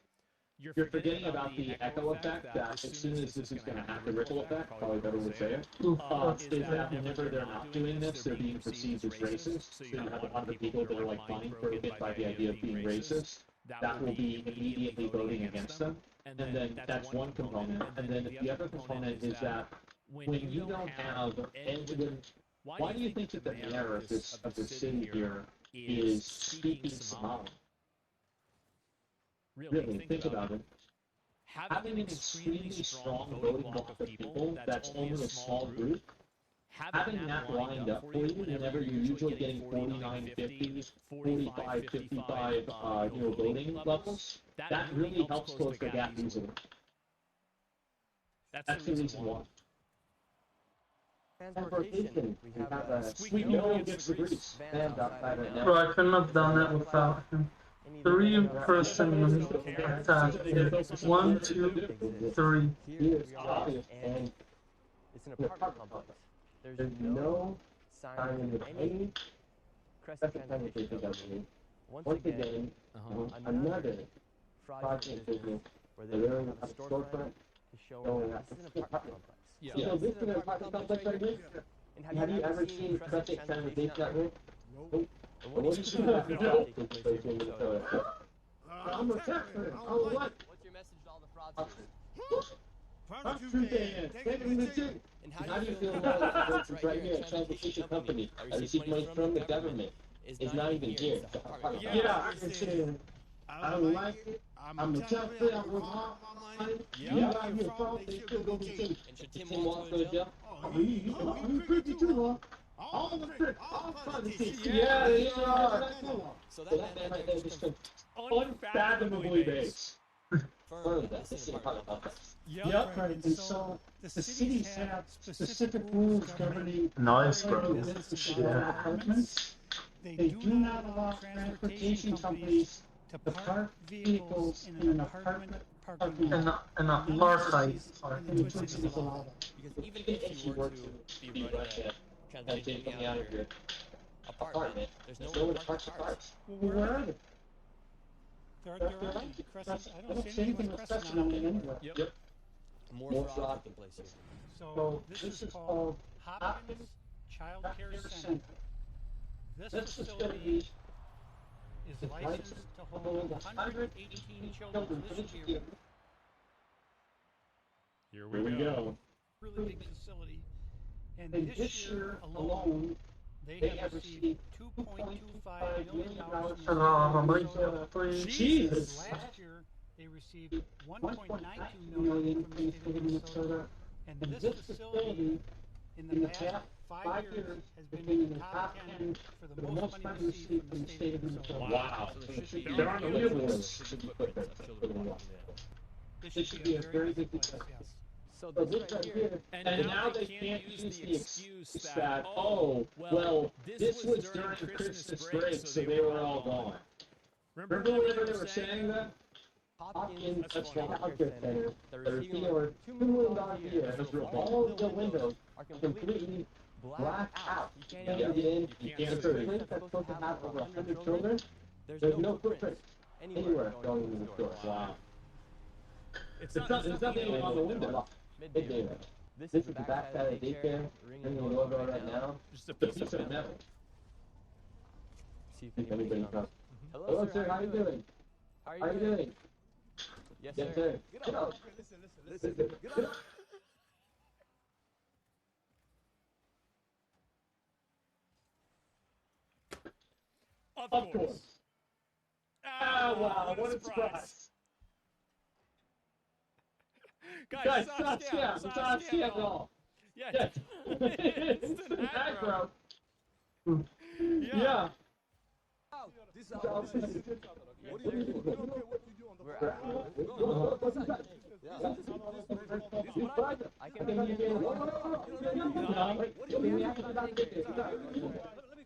You're forgetting about the echo effect that as soon as this is going to have the ripple effect, probably better would say it, is that whenever they're not doing this, they're being perceived as racist. So you have a lot of people that are like buying it by the idea of being racist. That will be immediately voting against them. And then that's one component. And then the other component is that when you don't have, why do you think that the mayor of this city here is speaking Somali? Really, think about it. having an extremely strong voting block of people that's only a small group, having that lined up for you whenever you're usually getting 49, 50, 45, 55, voting levels, that really helps close the gap easily. That's the reason why. Transportation. We have a Squeak no gets the grease. van outside right now. Bro, I couldn't have done it without him. 3-person attack here. 1, 2, 3. Here we are, and it's an apartment complex. There's no sign of any Crescent Transportation Company. Once again, another fraudulent business where they don't have a storefront to show that this is an apartment complex. Yeah. So this is an apartment complex right here. And have you ever seen Crescent Transportation Network? Nope. And what do you think about fraud taking place here in Minnesota? I'm a Texan. I don't like it. What's your message to all the fraudsters? And how do you feel about the workers right here at Transportation Company? I receive money from the government. It's not even here. It's an apartment complex. Yeah, I can say I don't like it. I'm a Texan. I work hard for my money. You out here fraud, they should go to jail. And should Tim Walz go to jail? Oh, we pretty too, huh? All the trick, all politics. Yeah, they are. So that man right there just Unfathomably base. confirmed that this is an apartment complex. Yep, Right, and so the cities have specific rules governing Nice, bro. Yeah. Apartments. They do not allow transportation companies to park vehicles in an apartment parking lot. And a apartheid. In the Twin Cities allow that. Because even if you were to be running a transportation company out of your apartment, there's no one to park your cars. Well, where are they? There are Crescent, I don't see anything with Crescent on it anywhere. Yep. More fraud taking place here. So this is called Hopkins Child Care Center. This facility is licensed to hold 118 children this year. Here we go. Really big facility. And this year alone, they have received $2.25 million from Minnesota. Jesus. Last year, they received $1.92 million from the state of Minnesota. And this facility, in the past 5 years, has been in the top 10 for the most money received from the state of Minnesota. Wow. So there should be There are no billboards. This should be a very big place, yes. So this right here, And now they can't use the excuse that, oh, well, this was during Christmas break, so they were all gone. Remember whenever they were saying that? Hopkins That's Child funny. Care Center, they're receiving over $2 million a year. All of the windows are completely blacked out. You can't even get in. You can't It's a see. place that's supposed to have over 100 children. There's no footprint anywhere going in the store. Wow. It's nothing on the window. Midday. This is the backside of the daycare. Ringing the doorbell right now. Just a piece of metal. See if anybody comes. Hello, sir. How you doing? How are you doing? Yes, sir. Get up. Listen. Get up. Of course. Ah, wow, what a surprise. Guys, stop scam, all. Yeah, It's an aggro. Yeah. This is our business. What do you do? We don't care what you do on the phone. I can be here. Can we ask about it?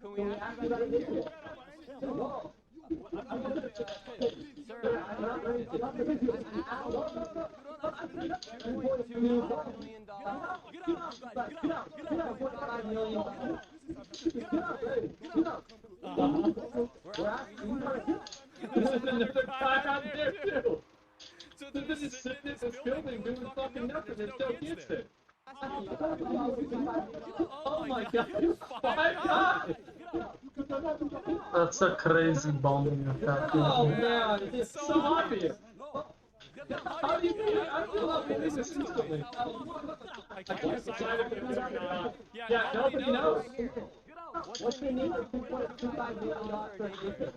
Can we ask about it? Sir, I'm not ready to talk about it. $2.2 million. $5 million. We're asking Another guy out there too. So they're just sitting in this building doing fucking nothing and still gets it. Oh my god, 5 guys! That's a crazy bombing attack. Oh man, it's so obvious. How do you believe this instantly? I can't decide if it's or not. Yeah, nobody knows. What's your name for $2.25 million for a daycare?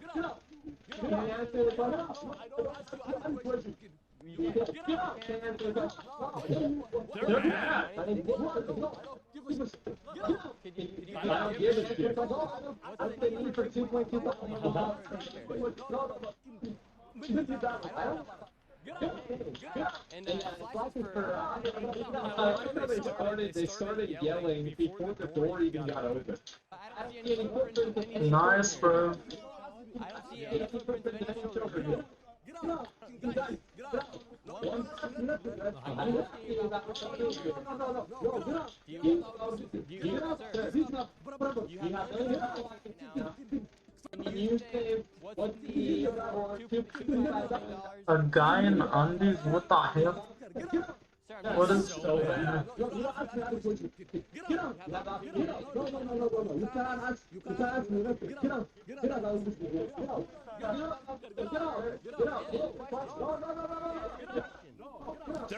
Can you answer the question? They're mad. I don't give a shit. What's the need for 2.2 and flashes for They started yelling before the door even got open. I don't see any footprints of any Nice, bro. I don't see any footprints of any children. A guy in undies? What the hell? What is so bad?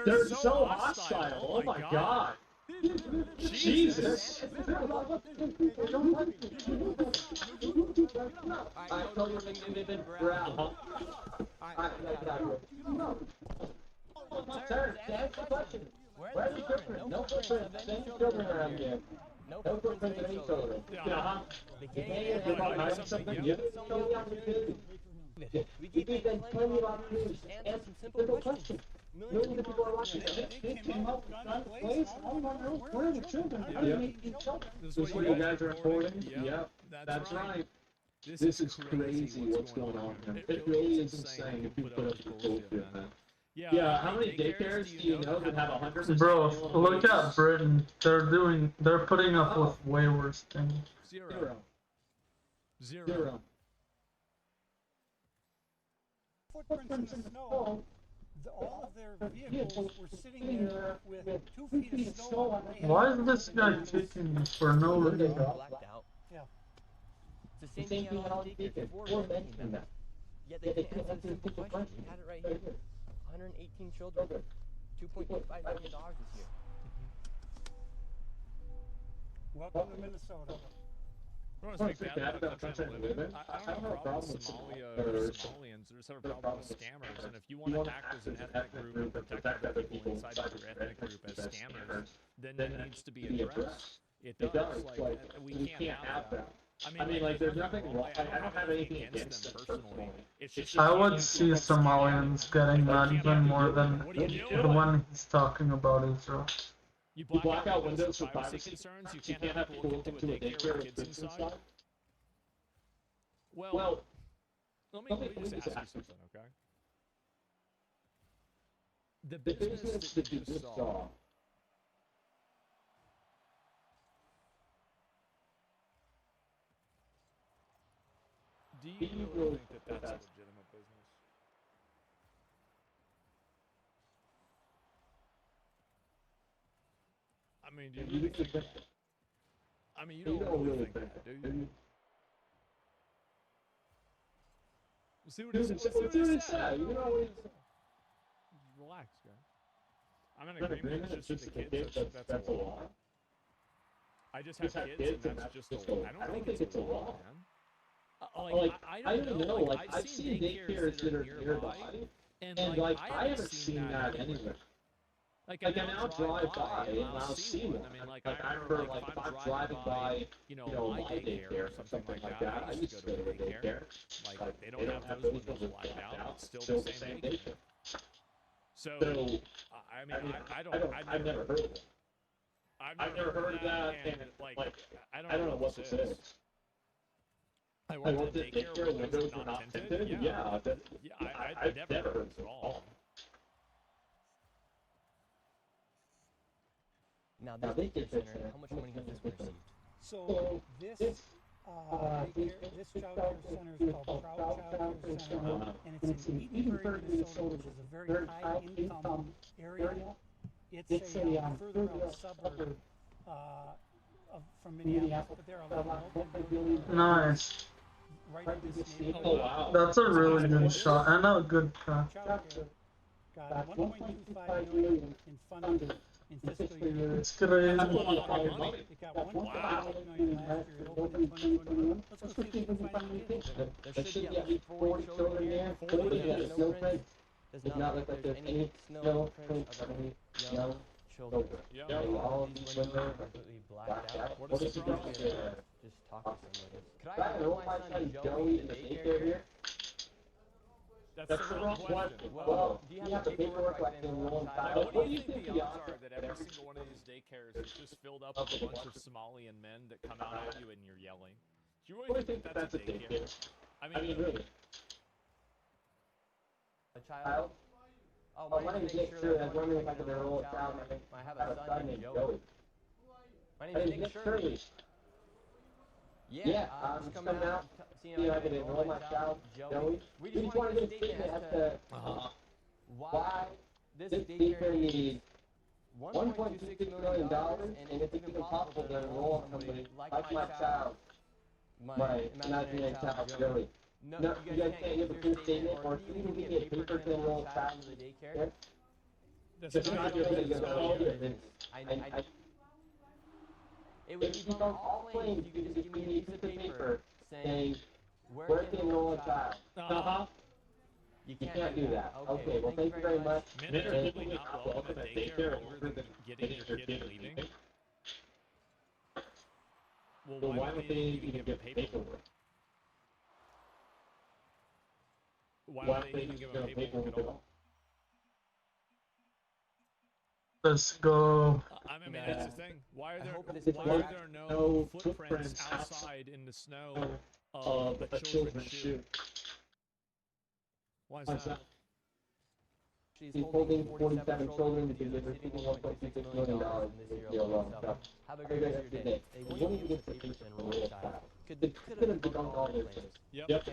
They're so hostile. Oh my god. Jesus. Sir, ask the question. Where's the children? No footprints of any children around here. No footprints of any children. They can't get something. We gave them plenty of opportunities to answer some simple questions. Millions of people are watching. They came up with guns blazing. I don't know where are the children? How do you meet each other? This is what you guys are reporting? Yep, that's right. This is crazy what's going on here. It really is insane if you put up with bullshit, man. Yeah, how many daycares do you know that have 100%? Bro, look at Britain. They're putting up with way worse things. Zero. Footprints in the snow. All of their vehicles were sitting there with 2 feet of snow on them. Why is this guy taking me for no reason? Blacked out. Yeah. It's the same thing on all daycares before mentioning that. Yet they can't answer the simple question. We had it right here. 118 children. $2.25 million this year. Welcome to Minnesota. I don't want to speak bad about the country I live in. I don't have a problem with Somalia or Somalians. I just have a problem with scammers. And if you want to act as an ethnic group and protect other people inside of your ethnic group as scammers, then that needs to be addressed. It does. Like, we can't have that. I mean, like, there's nothing wrong. I don't have anything against them personally. It's just I would see Somalians getting mad even more than the one he's talking about Israel. You block out windows for privacy concerns. You can't have people look into a daycare with kids inside. Well, let me just ask you something, okay? The business that you just saw. Do you really think that that's a legitimate business? I mean, do you really think that? I mean, you don't really think that, do you? See what he said? You know what he said. Relax, guys. I'm in agreement. It's just the kids. That's a law. I just have kids, and that's just a law. I don't think it's a law, man. I don't know. Like, I've seen daycares that are nearby, and like, I haven't seen that anywhere. Like, I now drive by and I'll see one. I mean, like, I remember, like, if I'm driving by, you know, my daycare or something like that, I used to go to a daycare. Like, they don't have those windows blacked out. It's still the same daycare. So, I mean, I've never heard of it. I've never heard of that, and, like, I don't know what this is. I worked at daycare, windows were not tinted. Yeah, I've never heard of it at all. Now this daycare center, how much money has this one received? So this daycare, this child care center is called Proud Child Care Center, and it's in Eatonburg, Minnesota, which is a very high income area. It's a further out suburb from Minneapolis, but there are a lot of buildings Nice. right in this neighborhood. Oh, wow. That's a really good shot and a good catch. Child care got $1.25 million in funding in fiscal year. It's crazy. It got $1.5 million last year. It opened in 2021. Let's go see if we can find any kids. There should be at least 40 children here, 40 that have no friends. does not look like there's any snow prints of any young children. Yeah. All of these windows are completely blacked out. What is the problem? Just talk to somebody. Could I enroll my son Joey in the daycare here? That's the wrong question. Well, do you have the paperwork like to enroll Like, child? what do you think the odds are that every single one of these daycares is just filled up with a bunch of Somalian men that come out at you and you're yelling? Do you really think that that's a daycare? I mean, really. A child? Oh, my name is Nick Shirley. I was wondering if I could enroll a child. I have a son named Joey. My name is Nick Shirley. Yeah, just coming out, seeing if I could enroll my child, Joey. We just want to get a statement as to why this daycare needs $1.26 million, and if it's even possible to enroll somebody like my child, my imaginary child, Joey. No, you guys can't give a clear statement, or if you even get paper to enroll a child into the daycare. That's not your business. It would be on all planes if you could just give me a piece of paper saying where can enroll a child. You can't do that. Okay, well thank you very much. Men are typically not welcome at daycare longer than getting your kid and leaving. Well, why would they even give them paperwork? Why would they even give them paperwork at all? Let's go. I mean, that's the thing. Why are there no footprints outside in the snow of a children's shoe? Why is that? She's holding 47 children because they're receiving $1.6 million in this year alone. So, have a great rest of your day. They wouldn't even get the papers to enroll a child. Could have debunked all the claims. Yep.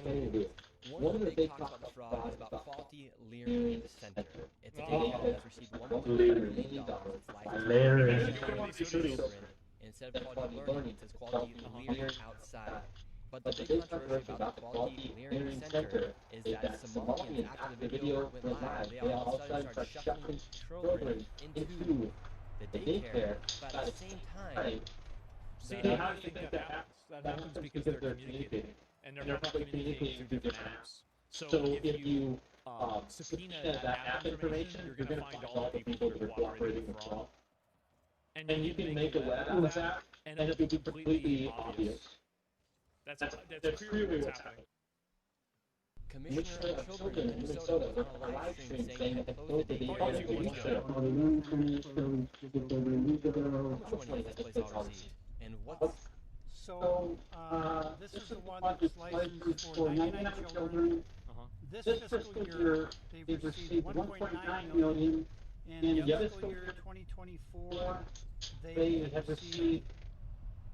One of the big talks about the fraud is about Faulty Learning Center. It's a daycare that has received $1.5 million its license. Instead of quality learning, it says quality learning outside. But the big controversy about the Quality Learning Center is that Somalians, after the video went live, they all of a sudden started shuffling children into the daycare, but at the same time, See, how do you think that happens? That happens because they're communicating. And they're probably communicating through different apps. So if you subpoena that app information, you're going to find all the people who are cooperating with fraud. And you can make a web app, and it'll be completely obvious. That's clearly what's happening. Commissioner of Children in Minnesota was on a live stream saying that closed the daycare. How much money has this place all received? And what's... So, this is the one that's licensed for 99 children. This fiscal year, they've received 1.9 million. And fiscal year 2024, they have received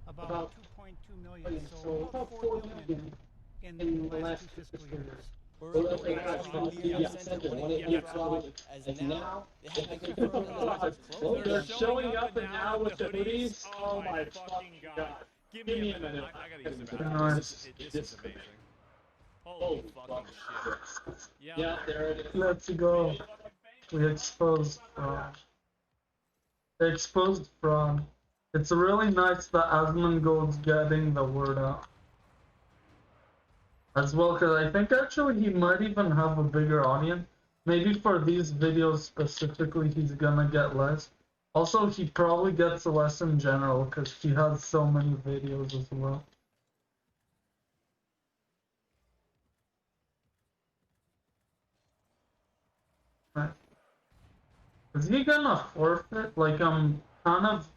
about 2.2 million. So about 4 million in the last two fiscal years. They're showing up and now with the hoodies. Oh my fucking god. Give me a minute. I gotta use the bathroom. This is amazing. Holy fucking shit. Yeah, there it is. Let's go. We exposed fraud. Exposed fraud. It's really nice that Asmongold's getting the word out. As well, because I think actually he might even have a bigger audience. Maybe for these videos specifically he's gonna get less. Also, he probably gets less in general because he has so many videos as well. Right. Is he gonna forfeit? Like, I'm kind of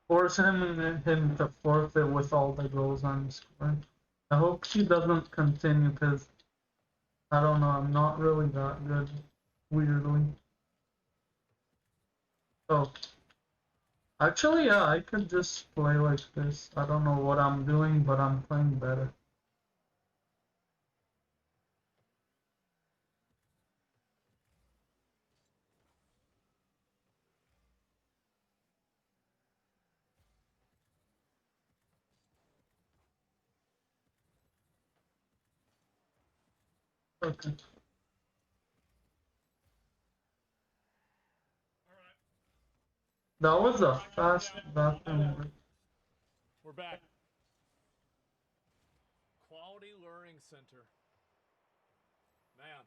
forcing him to forfeit with all the goals I'm scoring. I hope he doesn't continue because, I don't know, I'm not really that good, weirdly. Oh. Actually, yeah, I could just play like this. I don't know what I'm doing, but I'm playing better. Okay. That was a fast bathroom. We're back. Quality Learning Center. Man,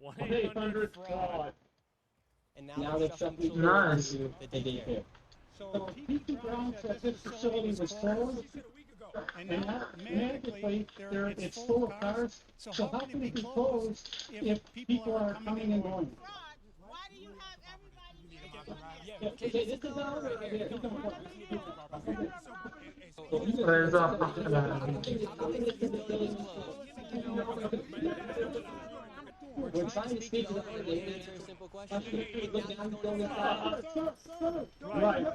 1-800-FRAUD. And now they're shuffling children Nice. into the daycare. So P.Q. Brown said this facility was closed, and now magically it's full of cars. So how can it be closed if people are coming and going? Why do you have everybody? Yeah, okay, this is our right here. There's a We're trying to speak to the lady and answer a simple question. Look down, going inside. Right.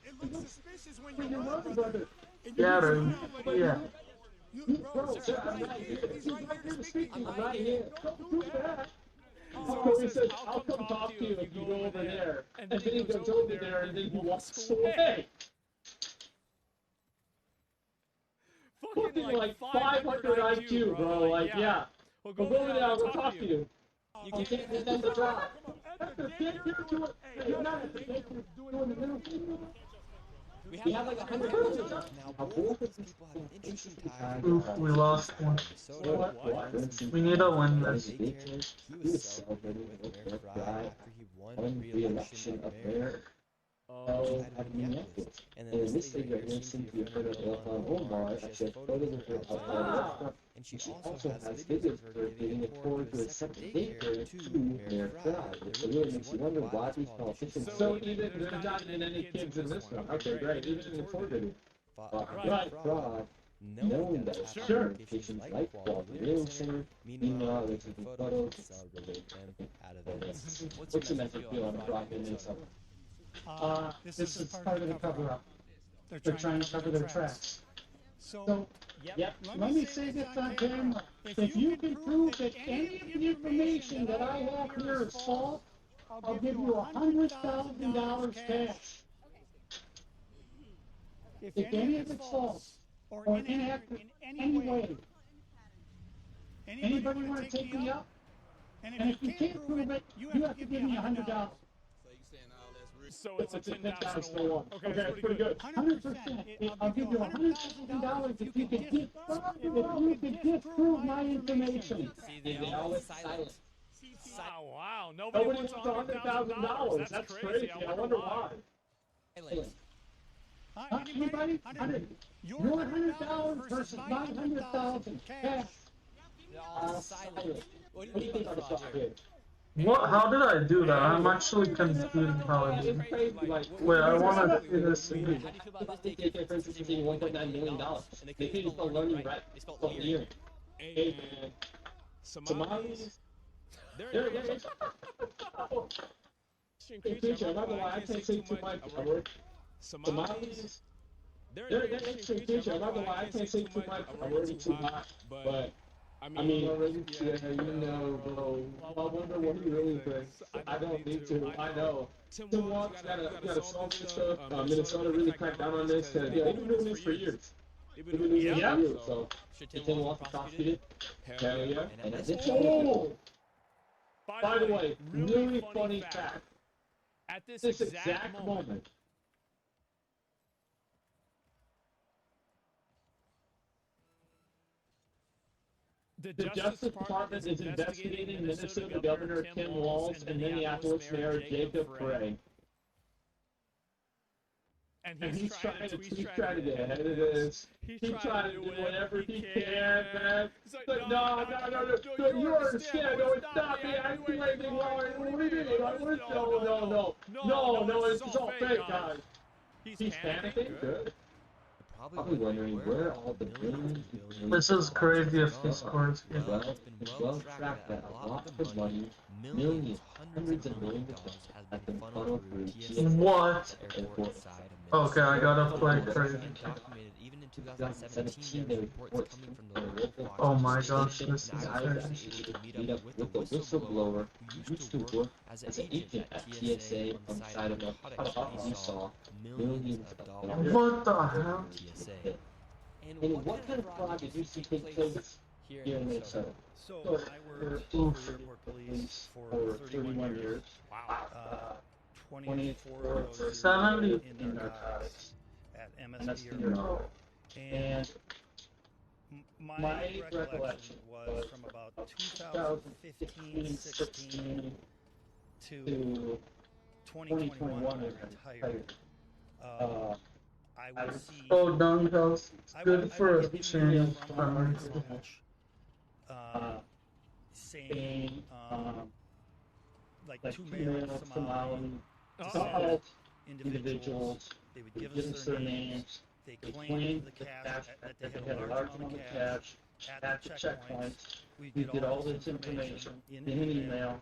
It looks suspicious when you're running, brother. Yeah, dude. Yeah. I'm right here. So he says, I'll come talk to you if you go over there. And then he goes over there and then he walks away. Fucking like 500 IQ, bro. Like, yeah. We'll Go over there, I'll talk to you. You can't defend the drive. We have like 100 coaches. Now, both of these people have an interesting tie. Oof, we lost one. We need to win this. He was celebrating with Mayor Fry after he won re-election of mayor. And then this lady right here seems to be a friend of Ilhan Omar. She has photos of her outside, and she also has videos of her giving a tour to a separate daycare to Mayor Fry. It really makes you wonder why these politicians. So even there's not been any kids in this one. Okay, great. Even in the tour video. Right. Fraud. Knowing that applications like Quality Real Center, meanwhile they're taking photos to celebrate them at events. What's your message feel on the fraud and insult? This is part of the cover-up. They're trying to cover their tracks. So, Yep. let me say this on camera. If you can prove that any of the information that I have here is false, I'll give you $100,000 cash. If any of it's false or inaccurate in any way, anybody want to take me up? And if you can't prove it, you have to give me $100. So it's a 10,000 to 1. Okay, Okay, that's pretty good. 100%. I'll give you $100,000 if you can disprove my information. See, they always silent. Oh, wow. Nobody wants $100,000. That's crazy. I wonder why. Silent. Anybody? Your $100 versus my $100,000 cash. They're all silent. What do you think of fraud here? What? How did I do that? I'm actually confused how I did. Wait, I want to see this again. How do you feel about this daycare, for instance, receiving $1.9 million? And they couldn't spell learning right. They spelled year. And Somalis, they're I'm not gonna lie, I can't say too much. Somalis, They're interesting creature. I'm not gonna lie, I can't say too much. I'm already too hot, but I mean, already, yeah, you know, bro. I wonder what he really thinks. I don't need to. I know. Tim Walz gotta solve this stuff. Minnesota really cracked down on this. They've been doing this for years. They've been doing this for years. So, Should Tim Walz be prosecuted? Hell yeah. And that's it. Oh! By the way, really funny fact. at this This exact moment, the Justice Department is investigating Minnesota Governor Tim Walz and Minneapolis Mayor Jacob Frey. And he's trying to get ahead of this. He's trying to do whatever he can, man. It's like, no, you understand. No, it's not me. I didn't do anything wrong. What do you mean? No, it's all fake, guys. He's panicking? Good. Probably wondering where all the billions. This is crazy if he scores. Well, it's been well tracked that a lot of money, millions, hundreds of millions of dollars has been funneled through TSA What? airport side of Okay, I gotta play crazy. and documented even in 2017 there were reports coming from the local Fox Oh my station gosh, that this is Niagara was crazy. able to meet up with the whistleblower who used to work as an agent at TSA on the side of narcotics. He saw millions of dollars What the hell? TSA. And what kind of fraud did you see take place here in Minnesota? So I worked for airport police for 31 years. wow. 24 of those 70. years in narcotics at MSP. No. And My recollection was from about 2015-16 to 2021 when I retired. I would see. Oh, Dunghouse. Good for a change change. from scratch. Saying like two male Somali descendant individuals. They would give us their names. They claimed the cash that they had a large amount of cash at the checkpoints. We'd get all this information in an email,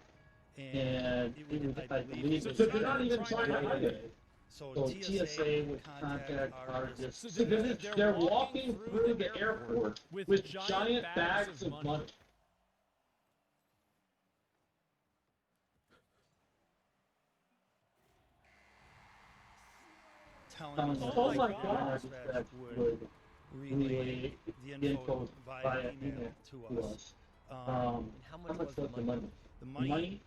and I believe So they're not even trying to hide it. So TSA would contact our So they're walking through the airport with giant bags of money. telling us Oh my that God. that would relay the info via email to us. And how much was the money? The money,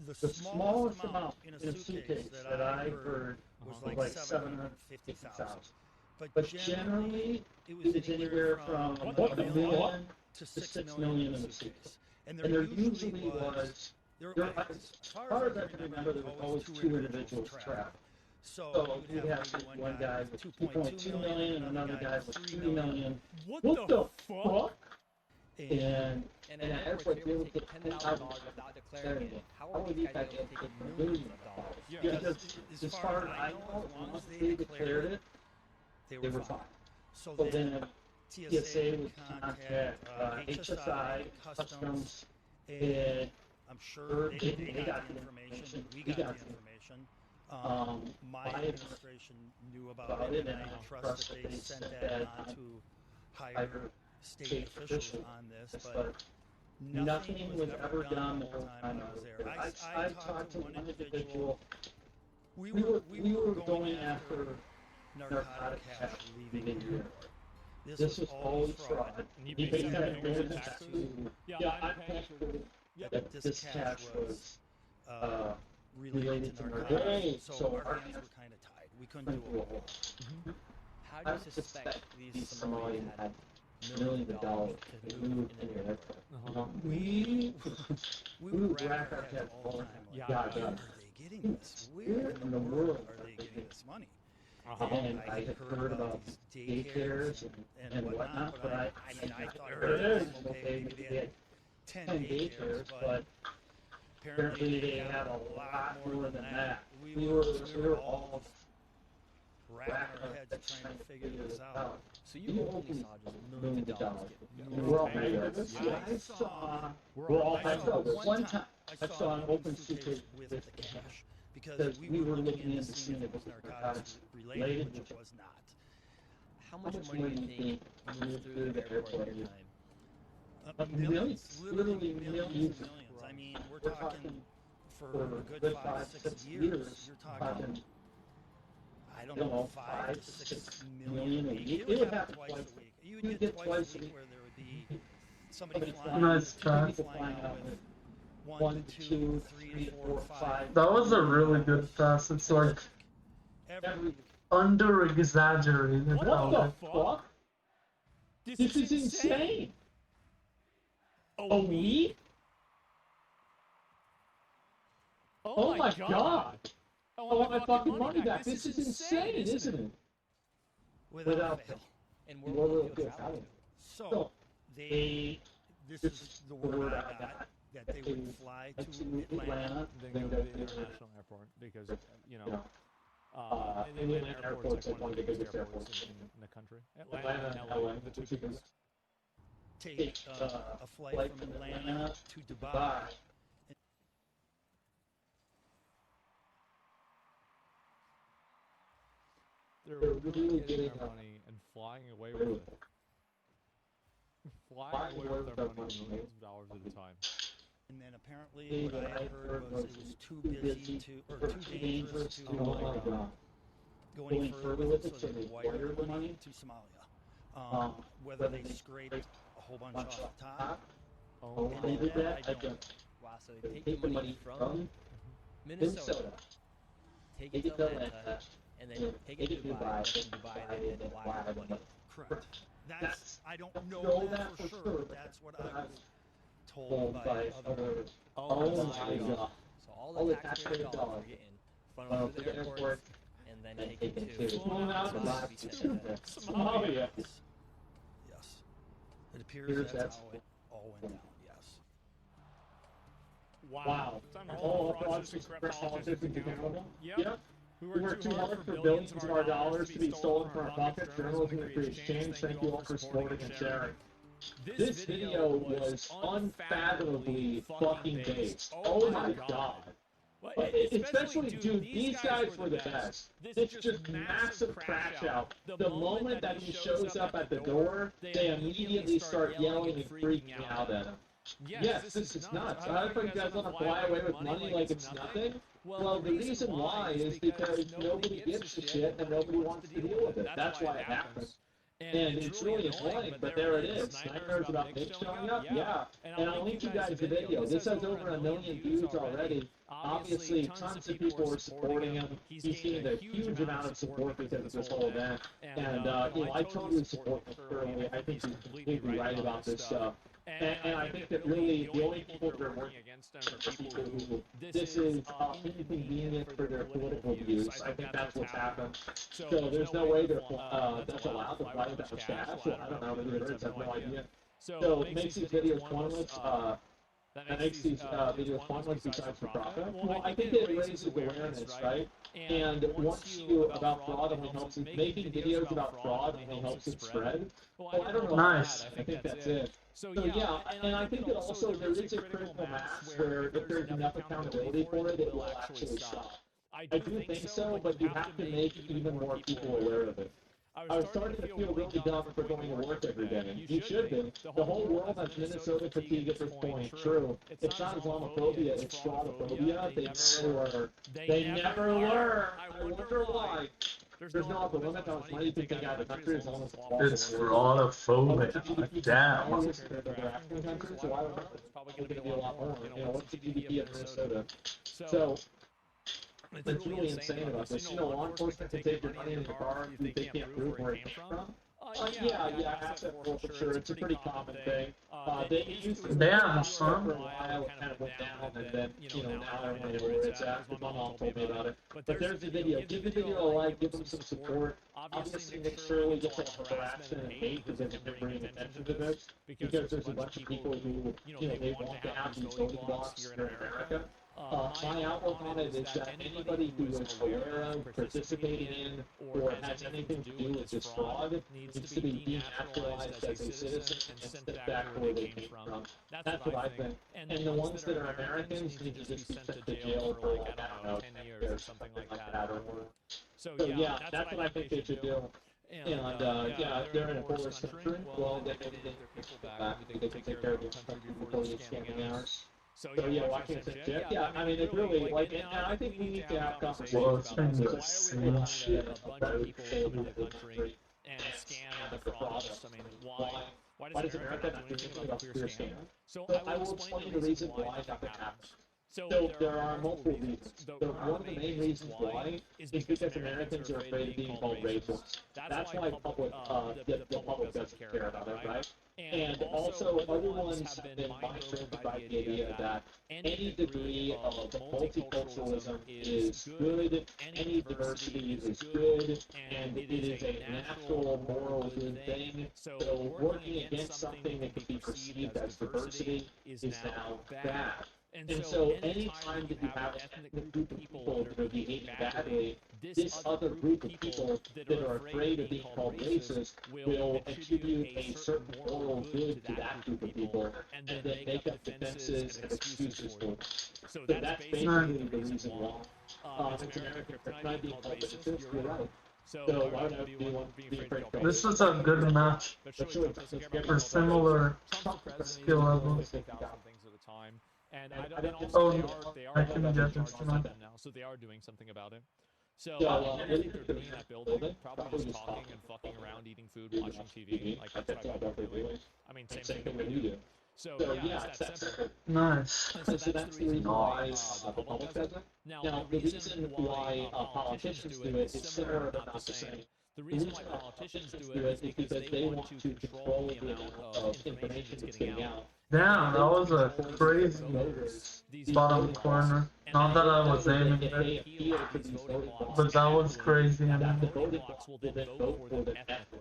the smallest amount in a suitcase that I heard was like 750,000. But generally, it was anywhere from $1 million to $6 million in a suitcase. And there usually was, as far as I can remember, there was always two individuals trapped. So you'd have one guy with 2.2 million and another guy with 3 million. What the fuck? And And at airports, you're able to take $10,000 without declaring it. How are these guys able to take millions of dollars? because as far as I know, as long as they declared it, they were fine. So then TSA would contact HSI, Customs, and I'm sure they got the information. We got the information. My administration knew about it, and I trust that they sent that on to higher state officials on this, but nothing was ever done the whole time I was there. I talked to one individual. We were going after narcotic cash leaving the airport. This was always fraud. And you He paid paid that that in taxes? Yeah, I'm paying for it. That this cash was related to narcotics, so our hands were kind of tied. We couldn't do a whole lot. How do you suspect these Somalis had millions of dollars to move in the airport? We would rack our heads all the time. Like, Yeah. are they getting this? Where in the world are they getting this money? And I had heard about these daycares and whatnot, but I mean, I thought, okay, maybe they had 10 daycares, but apparently they had a lot more than that. We were all racking our heads trying to figure this out. So you only saw just millions of dollars get We're all I saw one time. I saw an open suitcase with the cash because we were looking into seeing if it was narcotics related, which it was not. How much money do you think moved through the airport every time? Millions, literally millions and millions. I mean, we're talking for a good 5-6 years. You're talking, I don't know, 5 to 6 million a week. It would happen twice a week. You would get twice a week where there would be somebody flying, Nice try. people flying out with 1, 2, 3, 4, 5. That was a really good pass. It's like Every under exaggerated. What the fuck? This is insane. A week? Oh my god! I want my fucking money back. This is insane, isn't it? Without fail. And where will it go travel? So, this is the word I got, that they would fly to Atlanta. Then go to the international airport because, you know, Atlanta airport's like one of the biggest airports in the country. Atlanta and LA, the two biggest. Take a flight from Atlanta to Dubai. They're really getting their money and flying away with it. Flying away with their money millions of dollars at a time. And then apparently what I heard was it was too busy or too dangerous to go any further with it, so they wired the money to Somalia. Whether they scraped a whole bunch off the top, Oh, and they did that, I don't know. Wow, so they take the money from Minnesota, take it to Atlanta, and then take it to Dubai, and from Dubai they then wire the money Correct. That's I don't know that for sure. But that's what I was told by other. Oh my god. So all the taxpayer dollars are getting funneled to the airport and then taken to Somalia. Yes. It appears that's how it all went down. Yes. Wow. Time to All hold fraudsters fraudsters press politicians accountable. Yep. We work too hard for billions of our dollars to be stolen from our pockets. Journalism and free exchange. Thank you all for supporting and sharing. This video was unfathomably fucking based. Oh my god. Especially, dude, these guys were the best. It's just massive crash out. The moment that he shows up at the door, they immediately start yelling and freaking out at him. Yes, this is nuts. I don't think you guys want to fly away with money like it's nothing. Well, the reason why is because nobody gives a shit and nobody wants to deal with it. That's why it happens. And it's really annoying, but there it is. Nightmares about Nick showing up? Yeah. And I'll link you guys the video. This has over 1 million views already. Obviously, tons of people are supporting him. He's gained a huge amount of support because of this whole event. And, you know, I totally support him thoroughly. I think he's completely right about this stuff. And I think that really the only people that are working against him are people who this is inconvenient for their political views. I think that's what's happened. So there's no way that's allowed to fly without cash. I don't know. The Brits have no idea. So it makes these videos pointless. That makes these videos pointless besides for profit. Well, I think it raises awareness, right? And once you about fraud only helps it, making videos about fraud only helps it spread. Well, I don't know. Nice. I think that's it. So yeah, and I think that also there is a critical mass where if there's enough accountability for it, it will actually stop. I do think so, but you have to make even more people aware of it. I was starting to feel really dumb for going to work every day. You should be. The whole world has Minnesota fatigue at this point. True. It's not Islamophobia, it's Fraudophobia. They never learn. I wonder why. There's no upper limit on how much money you can take out of the country as long as it's fraudophobic. Damn. It's probably going to be a lot more. You know, what's the GDP of Minnesota? So, it's really insane about this. You know, law enforcement can take your money in the car if they can't prove where it came from. Yeah, asset forfeiture. It's a pretty common thing. They used to damn, son. For a while, it kind of went down, and then, you know, now everyone knows where it's at. My mom told me about it. But there's the video. Give the video a like, give them some support. Obviously, Nick Shirley gets a lot of harassment and hate because they've been bringing attention to this. Because there's a bunch of people who, you know, they want to have these voting blocks here in America. My outlook on it is that anybody who is aware of, participating in, or has anything to do with this fraud needs to be denaturalized as a citizen and sent back where they came from. That's what I think. And the ones that are Americans need to just be sent to jail for, like, I don't know, 10 years or something like that. Or more. So yeah, that's what I think they should do. And yeah, if they're in a poorest country, well, then maybe they get people back. Maybe they can take care of their country before they scamming ours. So yeah, why can't they check? Yeah, I mean, it really, like, and I think we need to have conversations about this. Why are we allowing a bunch of people come into the country and scam and defraud us? I mean, why does America not do anything about queer scam? So I will explain the reason why nothing happens. So there are multiple reasons. One of the main reasons why is because Americans are afraid of being called racist. That's why the public doesn't care about it, right? And also, other ones have been mind-broken by the idea that any degree of multiculturalism is good, any diversity is good, and it is a natural, moral, good thing. So working against something that can be perceived as diversity is now bad. And so any time that you have an ethnic group of people that are behaving badly, this other group of people that are afraid of being called racist will attribute a certain moral good to that group of people and then make up defenses and excuses for it. So that's basically the reason why. It's America for not being called racist, you're right. So why would I be afraid of this is a good match for similar skill levels. And I can get this tonight. Now, so they are doing something about it. So I think they're in that building, probably just talking and fucking around, eating food, watching TV. Like that's what I'm doing. I mean, same thing we do. So yeah, it's that simple. Nice. So that's the reason why the public does it. Now the reason why politicians do it is similar but not the same. The reason why politicians do it is because they want to control the amount of information that's getting out. Damn, that was a crazy bottom corner. Not that I was aiming it, but that was crazy. I That the mean. voting blocks will then vote for them ethnically.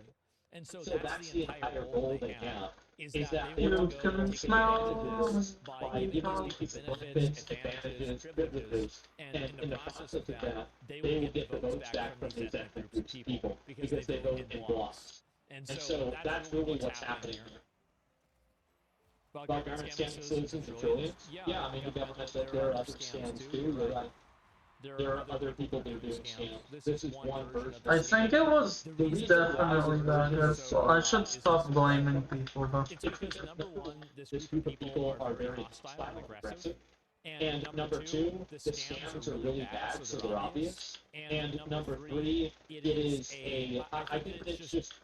And so that's the entire goal they have, is that they You want to go can take smell advantage of this by giving these people benefits, advantages, privileges, and in the process of that, they will get the votes back from these ethnic groups of people because they vote in blocks. And so that's really what's happening here. About government scamming citizens and trillions? Yeah, I mean, the government, there are other scams too. There are other people that are doing scams. This is one version. I think it was definitely that. Yes. I should stop blaming people though. It's because number one, this group of people are very hostile and aggressive. And number two, the scams are really bad, so they're obvious. And number three, it is I think it's just,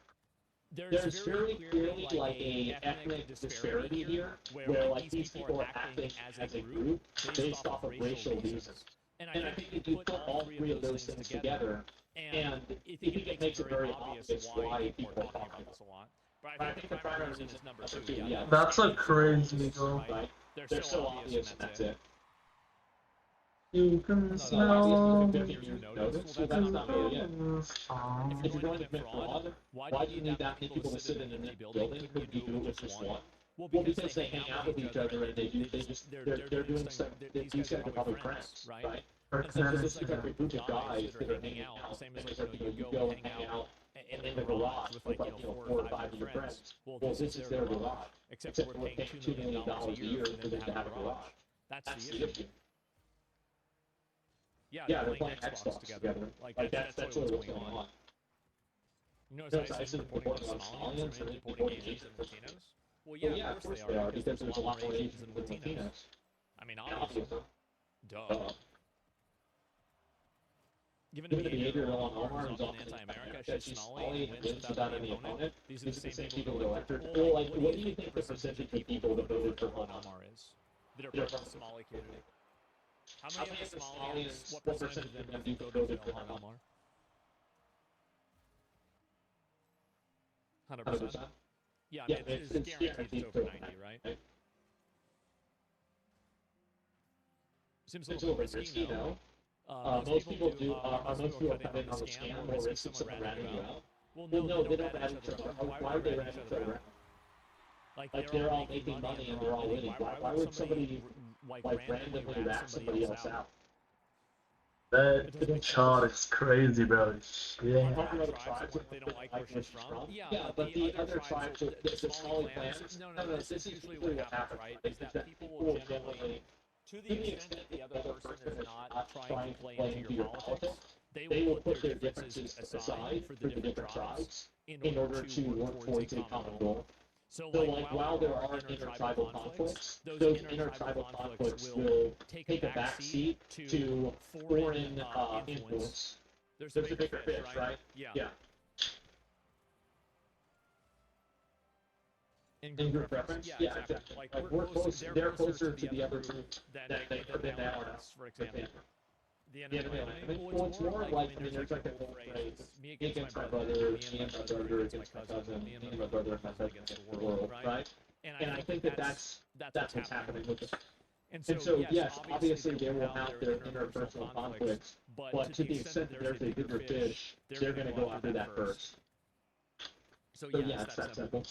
there's very clearly like a ethnic disparity here, where like these people are acting as a group based off of racial reasons. And I think if you put all three of those things together, and I think it makes it very obvious why people are talking about this a lot. But I think the primary reason is number two. Yeah, That's a crazy goal. right? They're so obvious, and that's it. You can smell. If you notice, well, that's not me yet. If you're going to commit fraud, why do you need that many people to sit in an empty building? Couldn't you do it with just one? Well, because they hang out with each other and they're doing stuff. These guys are probably friends, right? And so this is like a group of guys that are hanging out, the same as like you go and hang out in the garage with like 4 or 5 of your friends. Well, this is their garage, except we're paying $2 million a year for them to have a garage. That's the issue. Yeah, they're playing Xbox together. Like that's what's going on. You notice I said reporting on Somalians or importing Asians and Latinos? Well, yeah, of course they are, because there's a lot more Asians and Latinos. I mean, obviously. Duh. Given the behavior of Ilhan Omar, who's often anti-America, she's Somali and wins without any opponent. These are the same people who elected her. Well, like, what do you think the percentage of people that voted for Ilhan Omar is? That are from the Somali community? How many of the Somalians, what percentage of them have voted for Ilhan Omar? 100%? Yeah, I mean, it's guaranteed it's over 90, right? Seems a little risky, no? Most people do, most people are coming on the scam or risk someone ratting you out. Well, no, they don't rat each other out. Why would they rat each other out? Like, they're all making money and they're all winning. Why would somebody, like, randomly rat somebody else out? That chart is crazy, bro. Yeah. They don't like where she's from. Yeah, but the other tribes, the Somali clans, no, this is usually what happens, right? Is that people will generally, to the extent that the other person is not trying to play into your politics, they will put their differences aside for the different tribes in order to work towards a common goal. So, like, while there are intertribal conflicts, those intertribal conflicts will take a back seat to foreign influence. There's a bigger fish, right? Yeah. In group preference? Yeah, exactly. Like, they're closer to the other group than they are us, for example. The enemy. Well, it's more like, I mean, there's like a whole phrase, me against my brother, me and my brother against my cousin, me and my brother against the world, right? And I think that's what's happening with this. And so, yes, obviously they will have their interpersonal conflicts, but to the extent that there's a bigger fish, they're going to go after that first. So yeah, it's that simple.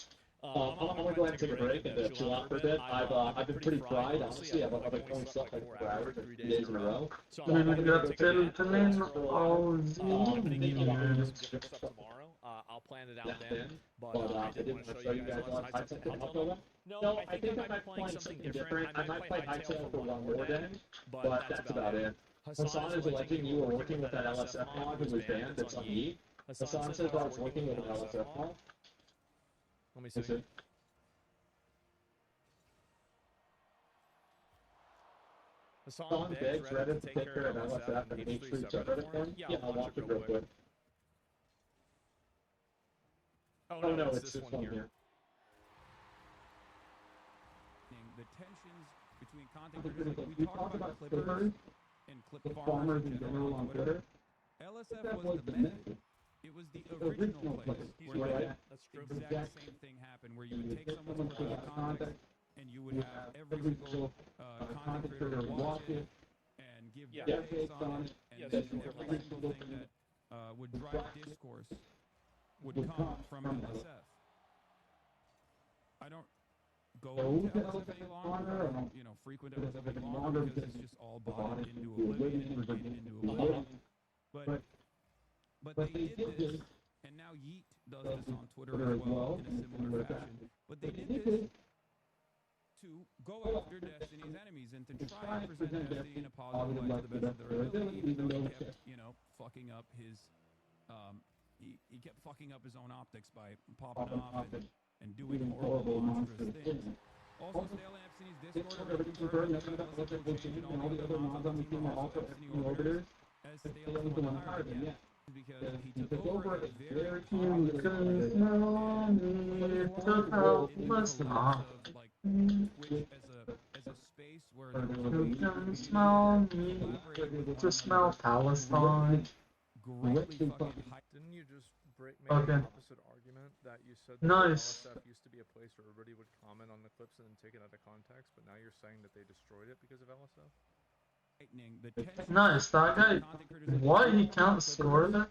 I'm gonna go ahead and take a break and chill out for a bit. I've been pretty fried, honestly. I've been playing stuff like 4 hours, 3 days in a row. So I'm gonna take a nap. I'll plan it out then. But I didn't want to show you guys how to. No, I think I might be playing something different. I might play Hightail for one more day, but that's about it. Hassan is alleging you were working with that LSF mod who was banned. That's on me. Hassan says I was working with an LSF mod. Let me see. Hassan begs Reddit to take care of LSF and H3 subreddit for him? Yeah, I'll watch it real quick. Oh no, it's this one here. The tensions between content creators, we talked about clippers and clip farmers in general on Twitter. LSF was the method. It was the original place where the exact same thing happened, where you would take someone's work of content and you would have every single content creator watch it and give their takes on it, and then every single thing that would drive discourse would come from LSF. I don't go to LSF any longer, or, you know, frequent LSF any longer because it's just all bought into oblivion and we're getting into oblivion. But they did this, and now Yeet does this on Twitter as well in a similar fashion. But they did this to go after Destiny's enemies and to try and present Destiny in a positive light to the best of their ability, even though he kept, you know, fucking up his, he kept fucking up his own optics by popping off and doing horrible, monstrous things. Also, Stale and Epstein's Discord are looking for nothing else that will change, and all the other mods on the team are also Epstein orbiters, as Stale is the one that hired him, because he took over a very You can smell me, to help us not. which as a space where You can smell me, to smell Palestine. greatly fucking Didn't you just make Okay. an opposite argument that you said that Nice. LSF used to be a place where everybody would comment on the clips and then take it out of context, but now you're saying that they destroyed it because of LSF? Nice, that guy. Why he can't score there?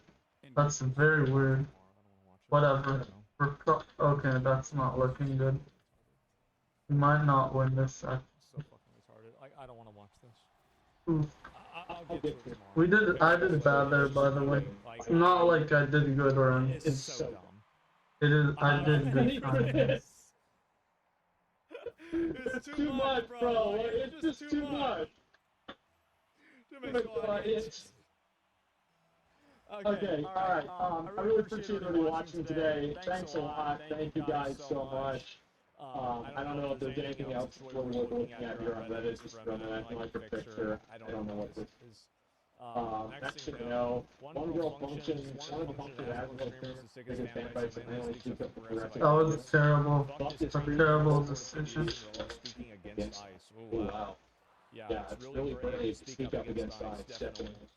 That's very weird. Whatever. Okay, that's not looking good. We might not win this set. So fucking retarded. I don't want to watch this. Oof. I'll get to it tomorrow. I did bad there, by the way. It's not like I did good or anything. It's so dumb. It is, I did good. It's too much, bro. It's just too much. Okay, alright. I really appreciate everybody watching today. Thanks a lot. Thank you guys so much. I don't know if there's anything else we're looking at here on Reddit. Just running anything like a picture. I don't know what this is. Next thing you know, One Girl Functions, one of the functions that hasn't been biggest fan base and really speaks up for progressive. That was terrible. A terrible decision. Speaking against ICE. Oh, wow. Yeah, it's really brave to speak up against ICE, definitely.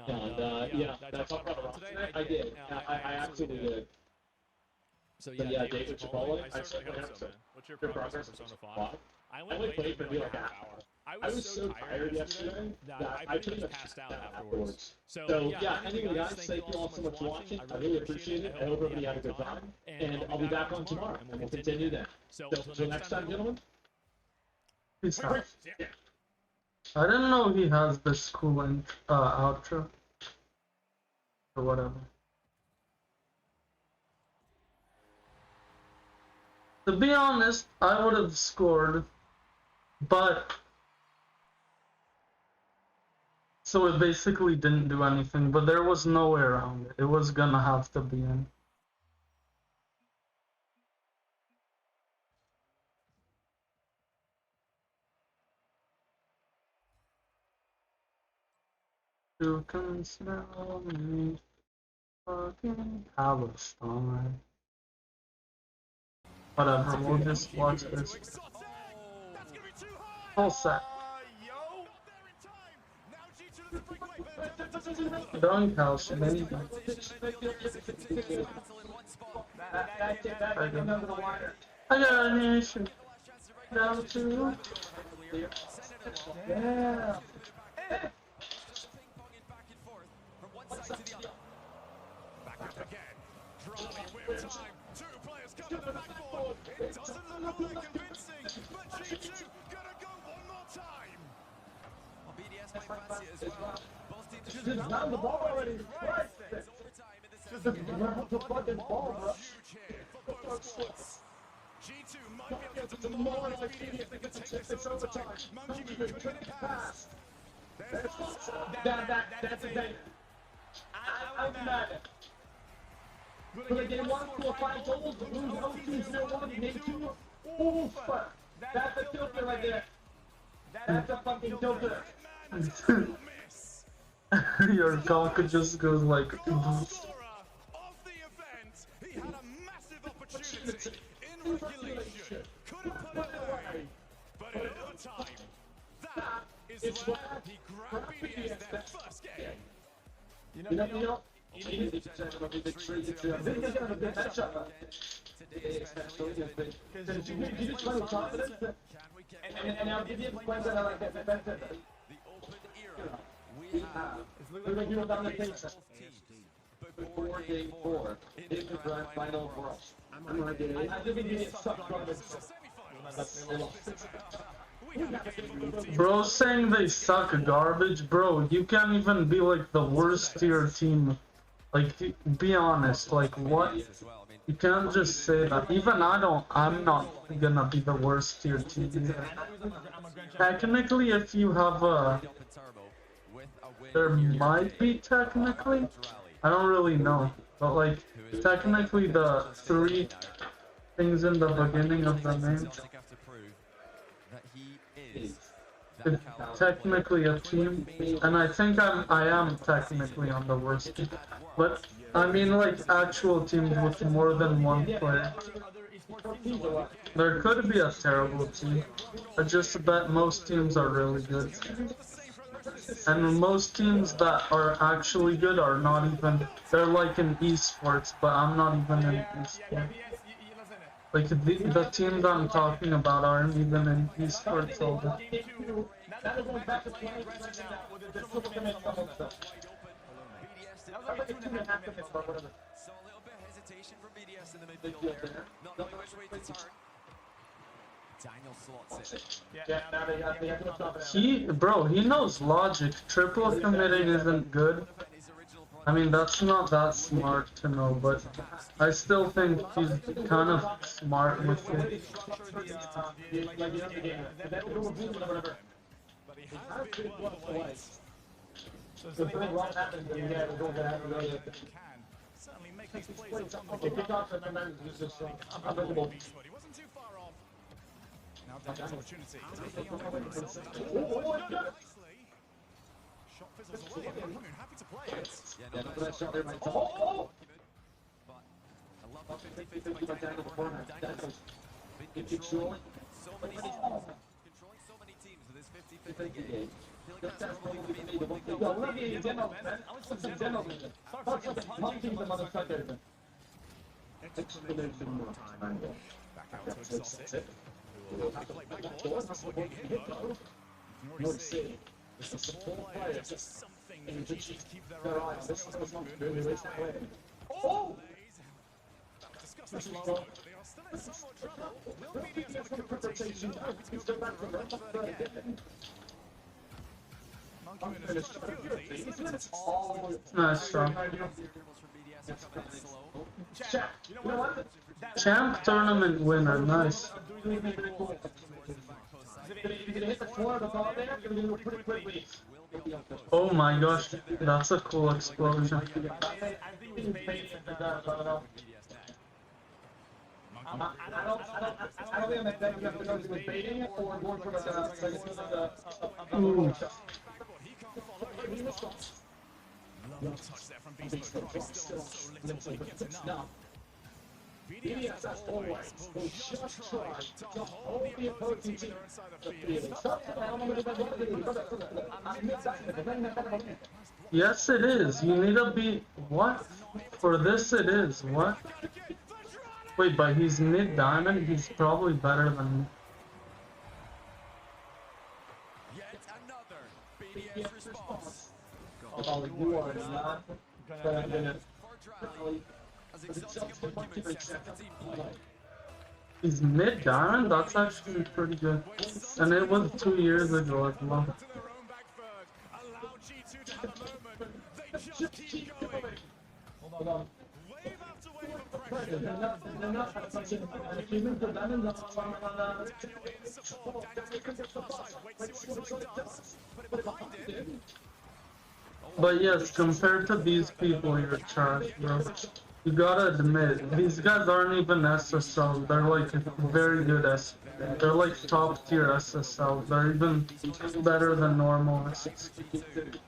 And, yeah, that's all about today. I did. I absolutely did. So yeah, David Chipotle, I certainly hope so, man. What's your progress on Persona 5? I only played for maybe like a half hour. I was so tired yesterday that I pretty much passed out afterwards. So yeah, anyway guys, thank you all so much for watching. I really appreciate it. I hope everybody had a good time. And I'll be back on tomorrow, and we'll continue then. So until next time, gentlemen. Peace out. I didn't know he has this cool outro. Or whatever. To be honest, I would have scored, but so it basically didn't do anything, but there was no way around it. It was gonna have to be in. You can smell me, fucking Palestine. Whatever, we'll just watch this. Full set. Don't tell shit anything. I got an issue. Down to. Yeah. Back up again. Dropping with time. Two players come to the backboard. It doesn't look like convincing, but G2 gonna go one more time. Well, BDS might fancy it as well. Both teams Just down the ball already. Christ. Just grab the fucking ball, bro. Huge here for both squads. G2 might be able to demolish BDS if they can take this overtime. Monkey Moon couldn't get it past. That's exactly. I was mad. But they want to 5 goals, lose 0-2-0-1, make 2. Oof! That's a tilter right there. That's a fucking tilter. Your Gonka just goes like. Of the event, he had a massive opportunity in regulation. Couldn't put it away. But in overtime, that is where he grabbed BDS their first game. You know, immediately check what the tree is. This is gonna be a good matchup. Today especially, because you just run with confidence, and I'll give you a point that I like that. That's the open era we have. We're gonna do it down the page. Before game 4, in the grand final rush. I'm gonna get it. I think we need suck garbage. Bro saying they suck garbage, bro, you can't even be like the worst tier team. Like, be honest, like what? You can't just say that. Even I'm not gonna be the worst tier team. Technically, if you have there might be technically, I don't really know, but like, technically the 3 things in the beginning of the name, it's technically a team, and I think I am technically on the worst team, but I mean like actual teams with more than one player. There could be a terrible team, but just that most teams are really good. And most teams that are actually good are not even, they're like in esports, but I'm not even in esports. Like the teams I'm talking about aren't even in esports all the time. So a little bit of hesitation from BDS in the midfield there. Not knowing which way to turn. Daniel slots it. He knows logic. Triple committing isn't good. I mean, that's not that smart to know, but I still think he's kind of smart with it. Certainly make these plays on the unbelievable. He wasn't too far off. Now Daniel's opportunity. Shot fizzles away. Moon happy to play it. Yeah, no, that shot there might but I love the 50-50 by Daniel beforehand. Daniel's been controlling so many teams with his 50-50 game. I feel like that's probably going to be the one thing that will be explanation more time. Back out to Exotic. Who will play back ball. That's not getting hit though. You can already see it's a small player, just something that the Chiefs keep their eyes on. Oh! Disgusting slow. They are still in somewhat trouble. Will BDS with a quick rotation? No, he's going to run third again. Monkey has got a few of these. It's all Nice strong. Champ tournament winner, nice. Oh my gosh, that's a cool explosion. Ooh. Lovely touch there from Beast Mode. Still so little, but he gets enough. BDS as always will just try to hold the opposing team inside the field. Yes, it is. You need to be... What? For this it is. What? Wait, but he's mid-diamond? He's probably better than me. Yet another BDS response. Oh, you are not gonna... He's mid-diamond? That's actually pretty good. And it was 2 years ago as well. Hold on. But yes, compared to these people, you're trash, bro. You gotta admit, these guys aren't even SSL. They're like very good SSL. They're like top tier SSL. They're even better than normal SSL.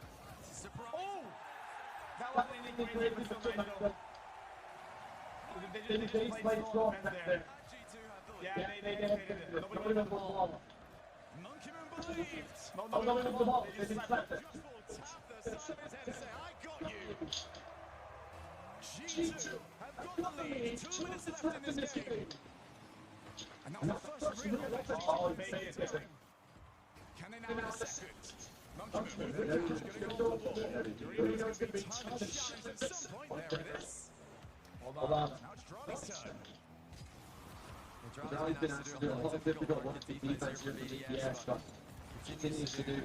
G2 have got the lead. 2 minutes left in this game. And that's the first real offensive. Can they now have a second? Monkey move. He's going to go for the ball. Doritos going to be time and challenge at some point. There it is. Hold on. Now it's Drali's turn. Drali's been asked to do a lot of difficult work in defense here for BDS, but continues to do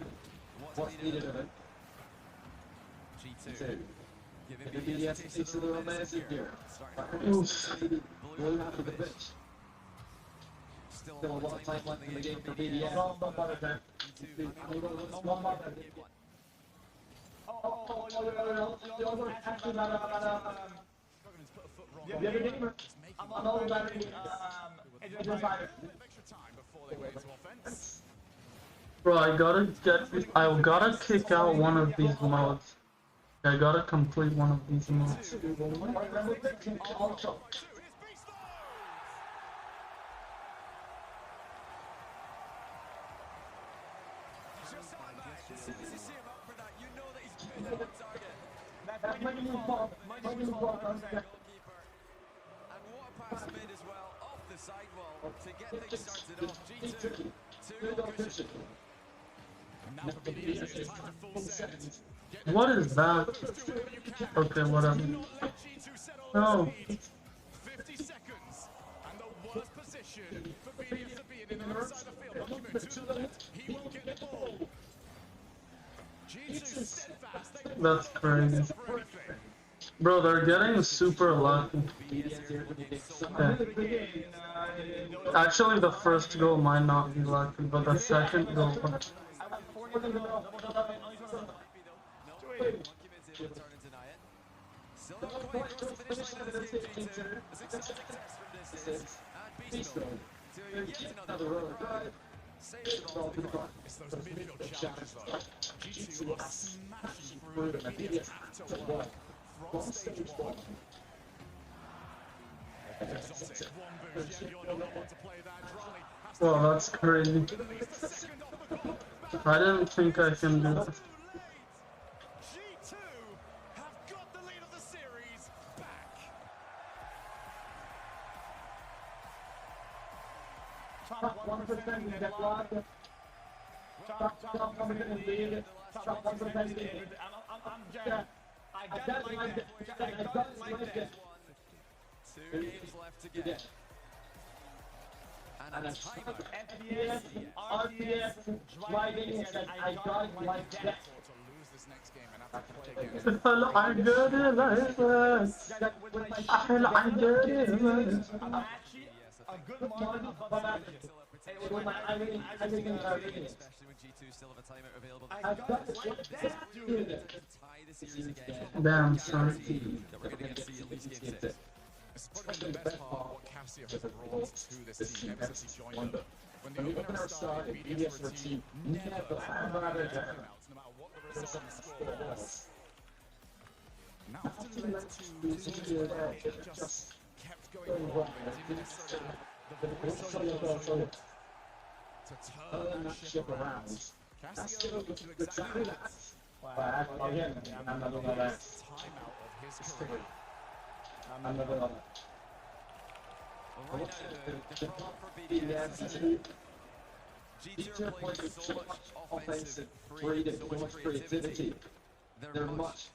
what's needed of him. G2. Giving BDS a piece of the romantic here. Blue half of the pitch. Still a lot of time left in the game for BDS. Bro, I gotta kick out one of these modes. I gotta complete one of these modes. Pass made as well, off the sidewall to get things started off. G2, 2-goal cushion. And now for BDS, it's time for full set. What is that? Okay, whatever. No. 50 seconds, and the worst position for BDS to be in the right side of the field. Monkey move to the left, he won't get the ball. G2 steadfast. That's crazy. Bro, they're getting super lucky. Yeah. Actually, the first goal might not be lucky, but the second goal. It's those midfield challenges though. G2 are smashing through them. BDS have to work from stage 1. Exotic, one boost, yeah, you're not want to play that. Drali has to Well, that's crazy. I didn't think I can do that. G2 have got the lead of the series back. Top 1% in the block. Top coming in the lead. Top 1% in the lead. I got it like that. 2 games left to get. And a timer. FPS, RPS, driving, and I got it like that. To lose this next game and have to play against I got it like that. I got it like that. I'm actually a good margin of advantage. Especially when G2 still have a timer available. I got it like that, dude. To tie the series again. Damn, son. That we're going to see at least game 6. It's probably the best part of what Casio has brought to this team ever since he joined them. When the opener started, BDS were a team never had timeouts, no matter what the result and score was. Now, often led to teams where it just kept going wrong. They didn't necessarily have the voice to turn that ship around. Casio will do exactly that. Again, I'm not going to let timeout of his career. I'm not gonna. Well, right now, the problem for BDS is G2 are playing so much offensive freedom, so much creativity. They're much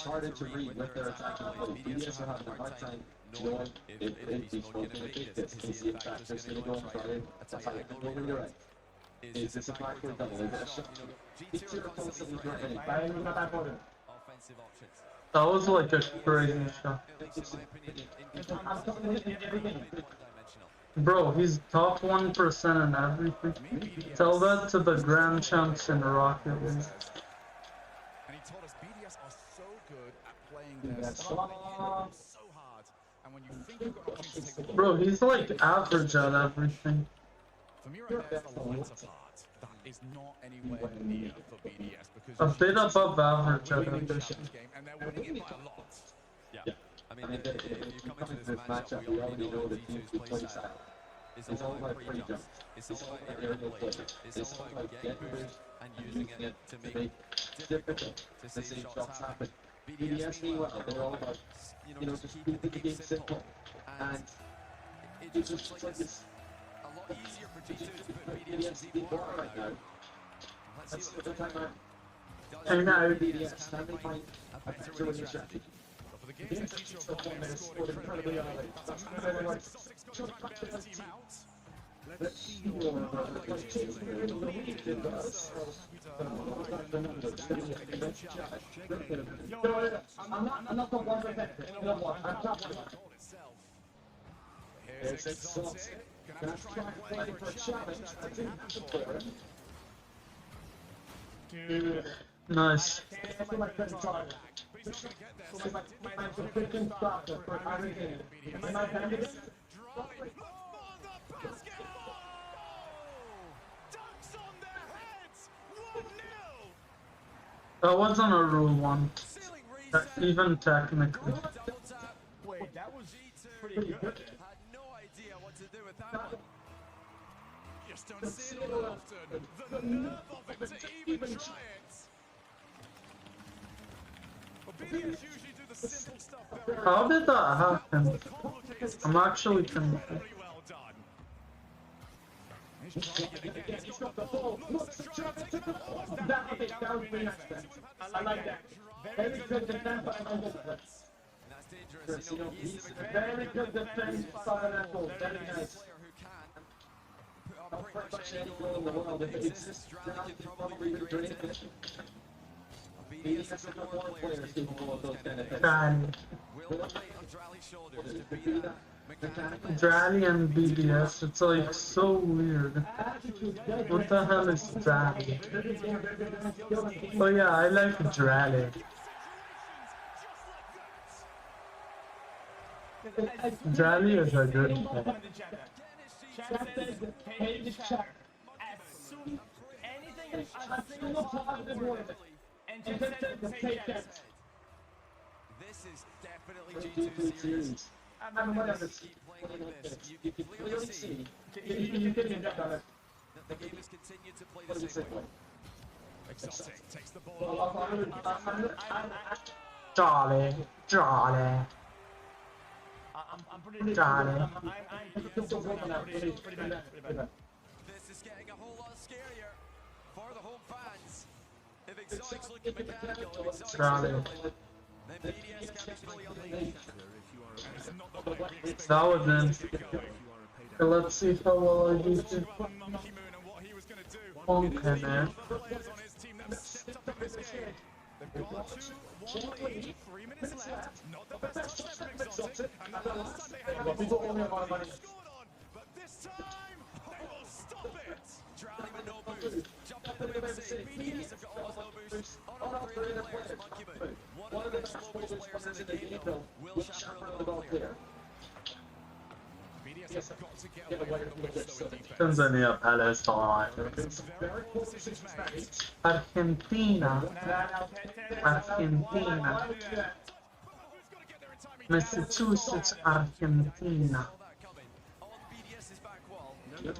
harder to read with their attacking plays. BDS are having a hard time knowing if he's going to make this. Is he in fact just going to go and try a tight angle redirect? Is this a backward double? Is it a shot? G2 are constantly trying offensive options. That was like a crazy shot. Bro, he's top 1% in everything. Tell that to the Grand Champs in Rocket League. And he told us BDS are so good at playing their style, so hard. And when you think you've got an opportunity to take the ball, Bro, he's like average at everything. for me right there, it's the latter part that is not anywhere near for BDS because A bit above average at winning everything. challenge game and they're winning it by a lot. Yeah. I mean, if you come into this matchup, we already know that G2's play style. It's all about pre-jumps. It's all about aerial play. It's all about getting pushed and using it to make it difficult to see shots happen. BDS meanwhile, they're all about, just keeping the game simple. And it just looks like it's a lot easier for G2 to put BDS in deep water right now. Let's see what the timer does. BDS can they find a better winning strategy? For the games that G2 have won, they've scored incredibly early. That's a massive win. Celtics got to back their team out. Let's see what G2 are going to lead in this. I'm not the one protector. You know what? I'm not one. Here's Exotic. Gonna have to try and play for a challenge. That didn't happen for him. Nice. That wasn't a rule one. Even technically. Wait, that was pretty good. Had no idea what to do with that one. Just don't see it all often. The nerve of it to even try it. Well, BDS usually do the simple stuff very well. How did that happen? I'm actually confused. Very well done. He's trying it again. He's got the ball. Looks to try to take the ball. That was really nice. I like that. Very good defense. That's dangerous. He's Very good defense. Very nice. Pretty much any goal in the world that exists, Drally can probably recreate it. BDS has got more players capable of those kind of things. Will the weight on Drally's shoulders to be that mechanical? Drally and BDS, it's like so weird. What the hell is Drally? Oh yeah, I like Drally. Drally is a good one. Chat says page chat as soon anything a single positive word and chat says take that. This is definitely G2 series. I'm whatever. Keep playing like this. You can clearly see You can get on it. that the game has continued to play the same way. Exotic takes the ball. Jolly. I'm pretty Johnny. I'm pretty bad. This is getting a whole lot scarier for the home fans. If Exotic's looking mechanical, if Exotic's looking then BDS can be fully unleashed. That was in. Let's see how well I do it. Okay, man. They've gone to 1 lead, 3 minutes left. Not the best touch from Exotic. And the last time they had it, they scored on. But this time, they will stop it. Drally with no boost. Jump up the wing save. BDS have got almost no boost. On all three of the players, Monkey Moon. One of the best global players in the game, though. Will chaperone the ball clear. BDS have got to get away from the West, though, in defense. Tanzania, Palestine. Very poor decisions made. Argentina. Massachusetts, Argentina. On BDS's back wall. I mean,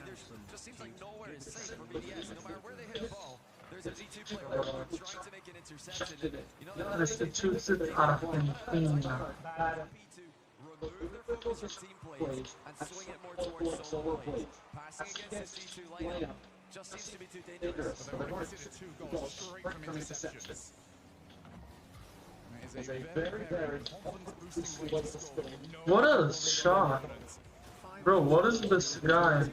there's just seems like nowhere is safe for BDS. No matter where they hit the ball, there's a G2 player trying to make an interception. Massachusetts, Argentina. Remove their focus from team plays and swing it more towards solo plays. Passing against this G2 lineup just seems to be too dangerous. They've already considered 2 goals straight from interceptions. It is a very confidence-boosting way to score. What a shot. Bro, what is this guy? Will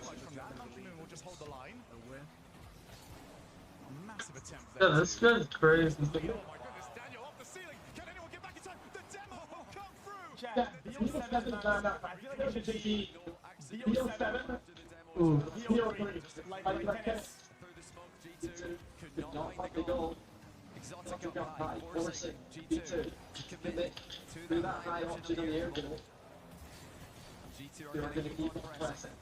just hold the line. Massive attempt Yeah, there. this guy's crazy. Oh my goodness, Daniel off the ceiling. Can anyone get back in time? The demo will come through. Chat, BO7 I feel like it should be BO7 Ooh. BO3 like tennis. Through the smoke, G2 could not find the goal. Exotic up high, forcing G2 to commit to that high option on the air goal. G2 are going to keep on pressing.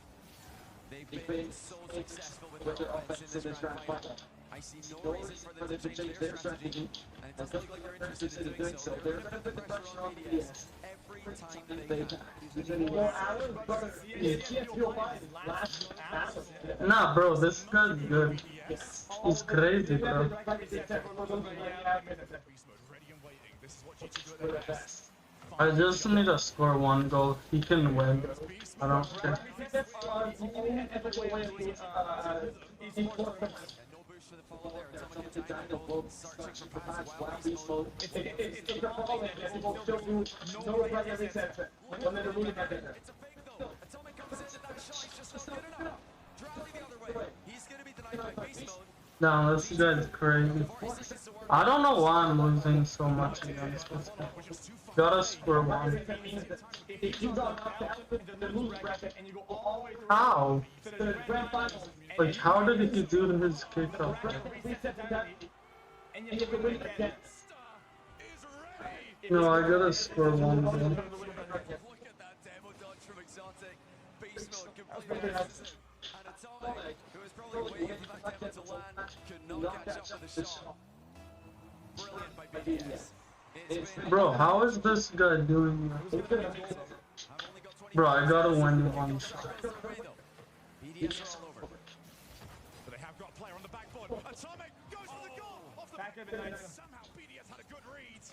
They've been so successful with their offense in this grand final. I see no reason for them to change their strategy, and it doesn't look like they're interested in doing so. They're going to put the pressure on BDS every time that they can. Nah, bro, this guy's good. He's crazy, bro. Beast mode ready and This is what G2 do at their best. I just need to score 1 goal. He can win. I don't care. Damn, this guy's crazy. I don't know why I'm losing so much against this guy. Gotta score 1. How? Like, how did he do his kickoff? No, I gotta score 1 goal. Look at that demo dodge from Exotic. Beast mode completely missed. And Atomic, who was probably waiting for that demo to land, could not catch up with the shot. Brilliant by BDS. Bro, how is this guy doing that? Bro, I gotta win 1 shot. BDS all over. But they have got a player on the backboard. Atomic goes for the goal off the backboard. Somehow BDS had a good read.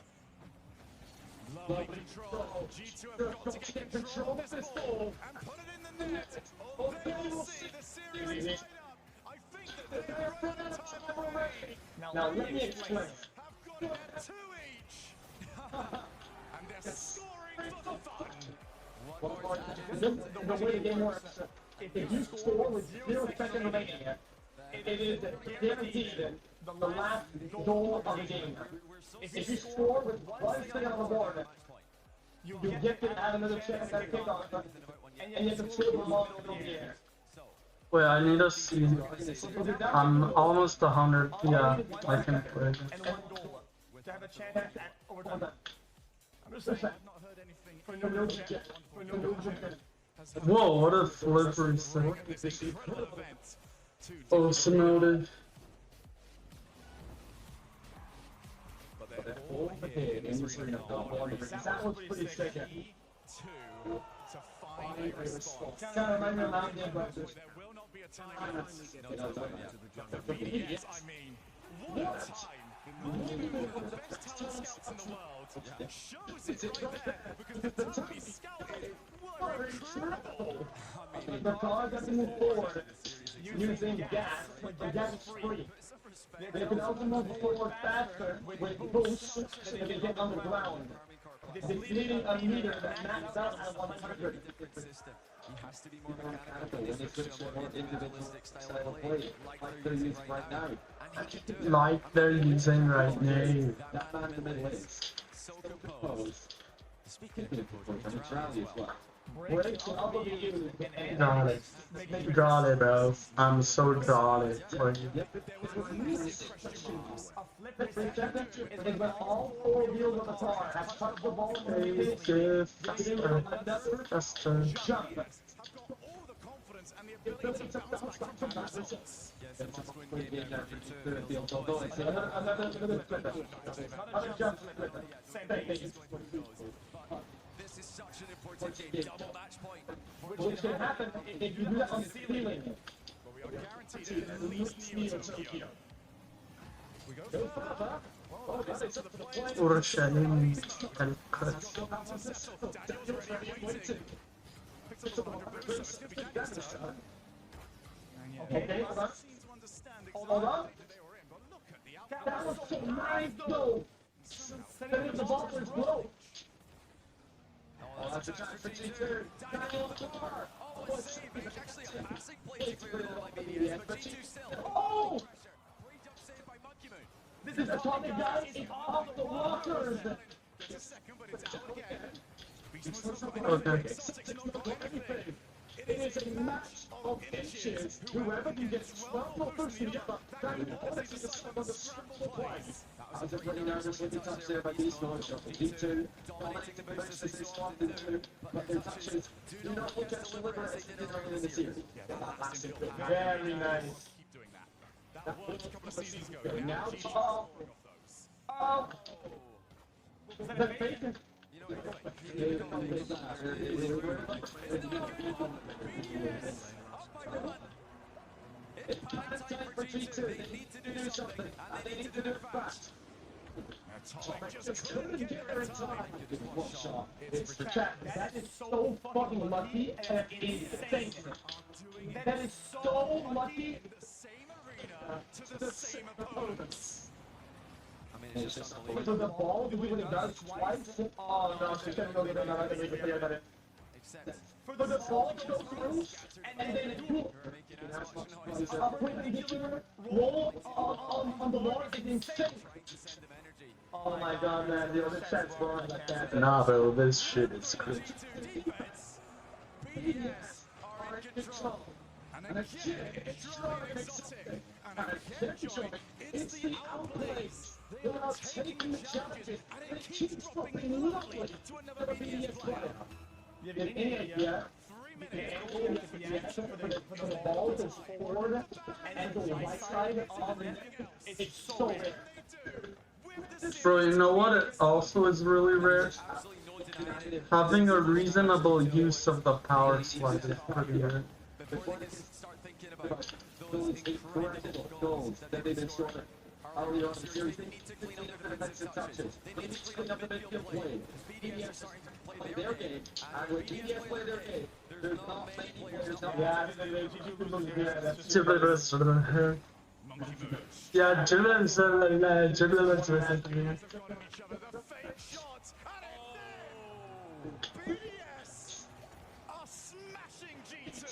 Lovely control. G2 have got to get control of this ball and put it in the net. Oh, they will see the series is tied up. I think that they're running out of time already. Now let me explain. Have got it at 2 each. And they're scoring for the fun. One more time. The way the game works, if you score with 0 seconds remaining, it is guaranteed the last goal of the game. If you score with 1 second on the board, you get to have another chance at a kickoff, and you have to score the ball in the game. Wait, I need to see. I'm almost 100. Yeah, I can play. To have a chance at overtime. I'm just saying, I've not heard anything for no object. Whoa, what a slippery stick. Automotive. But they're all here in this arena. That was pretty sick. To find a response. There will not be a time. The BDS, I mean, what a time. One of the best talent scouts in the world shows it right there because the time he scouted were incredible. I mean, The car doesn't move forward using gas, the gas is free. They can also move forward faster with boosts so they can get on the ground. This leading a meter that maxed out at 100. He has to be more mechanical. He needs to show a more individualistic style of play, like they're using right now. And he can do it. Like they're using right now. That man in the middle is so composed. Speaking of composure, it's rally as well. Jolly, bro. I'm so jolly for you. All 4 wheels of the car have touched the ball. Faster. And the ability to bounce back from bad results. Yes, it must win game now this is such an important game, double match point. Which can happen if you do that on ceiling. But we are guaranteed at least Neo Tokyo. We go further. Oh, this is the play. Urushalim and cut. Daniel's already waiting. Picks up the 100 boost, so it's going to be Daniel's turn. Okay, hold on. Seems to understand Hold on. exactly that they were in, but look at the outcome. That was so nice, though. Sending the ball was low. Oh, that's a chance for G2. Daniel on the corner. Oh, what a save. Actually, a passing play to clear that by BDS, but G2 still. Oh! Pre-jump save by Monkey Moon. This is Atomic guy is off the walkers. Gets a second, but it's out again. Okay. It is a match of inches. Whoever can get 12 first can get the scramble twice. I was pretty nervous with the touch there by Beast Mode. D2 dominating the boost as they so often do, but their touches do not look as deliberate as they did earlier in the series. Very nice. Keep doing that. That worked a couple of seasons ago. Now, G2 scoring off those. oh, was that a fake? It's panic time for G2. They need to do something, and they need to do it fast. Just couldn't get there in time. One shot. It's for chat. That is so fucking lucky and insane. That is so lucky. The same arena to the same opponents. I mean, it's just So unbelievable. the ball, do what it does twice. Oh no, she's gonna go get another. Except For the ball to go through, and then do a perpendicular roll on the wall is insane. Oh my god, man, the other chat's wrong like that. Nah, bro, this shit is crazy. BDS are in control. And again, it's drawing exotic. And again, joint, it's the outplays. They are taking the challenges, and it keeps dropping lovely to another BDS player. You have any idea? 3 minutes for the ball to forward and the right side it's so rare. Bro, you know what it also is really rare? Having a reasonable use of the power slide is pretty rare. Before they start thinking about those incredible goals that they've been scoring early on in the series, they need to clean up their defensive touches. They need to clean up the midfield play. BDS are starting to play their game, and when BDS play their game, there's not many players out there. Yeah, Julian said, Julian BDS are smashing G2.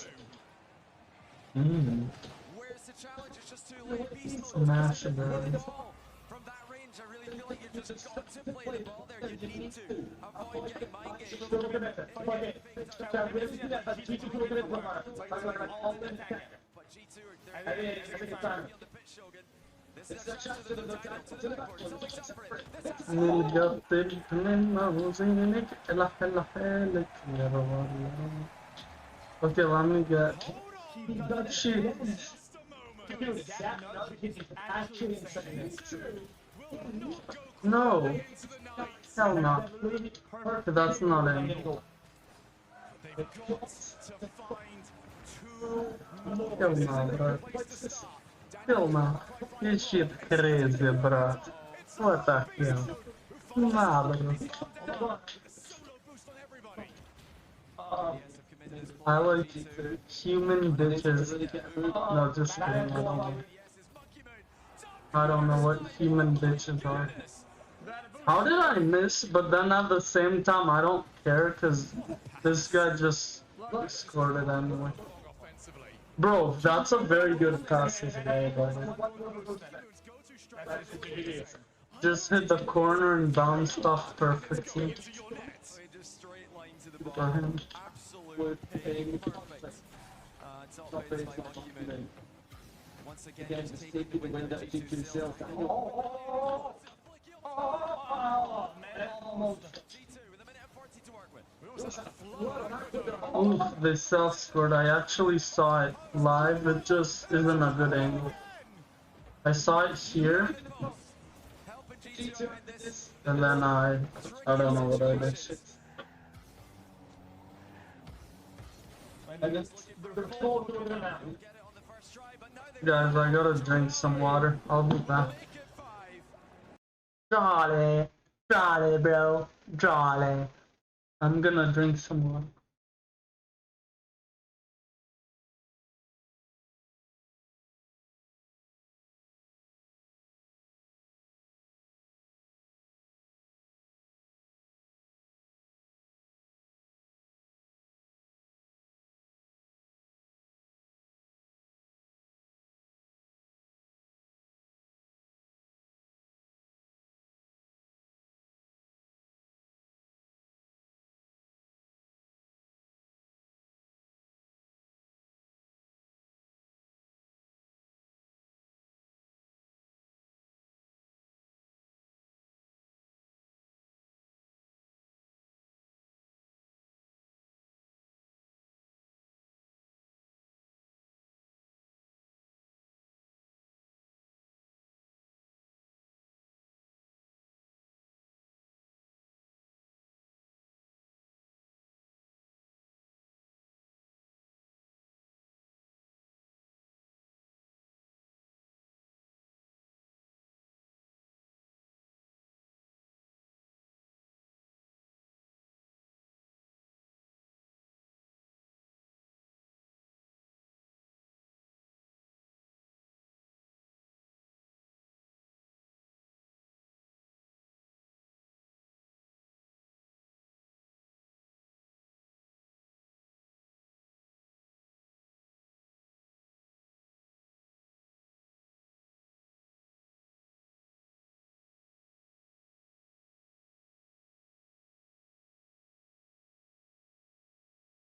Where's the challenge? It's just too late. Beast Mode Smash doesn't it, play the bro. ball. From that range, I really feel like you just got to play the ball there. You need to avoid getting mind games. But G2 are on the pitch, Shogun. This is a chance to the title to the backboard. So make up for it. This has to Okay, let me get shit. Dude, that nudge is actually insane. No, hell no. That's not it. They've got to find two Hell no, bro. Hell no. This shit crazy, bro. What the hell? Nah, bro. I like human bitches. No, just kidding. I don't know what human bitches are. How did I miss? But then at the same time, I don't care because this guy just scored it anyway. Bro, that's a very good pass as well, by the way. Just hit the corner and bounced off perfectly for him. Top base by Monument. Once again, just taking the wind out of G2 sails. G2 with a minute and 40 to work with. Oof, they self-scored. I actually saw it live. It just isn't a good angle. I saw it here. And then I don't know what I did. Guys, I gotta drink some water. I'll be back. Jolly, jolly, bro, jolly. I'm gonna drink some water.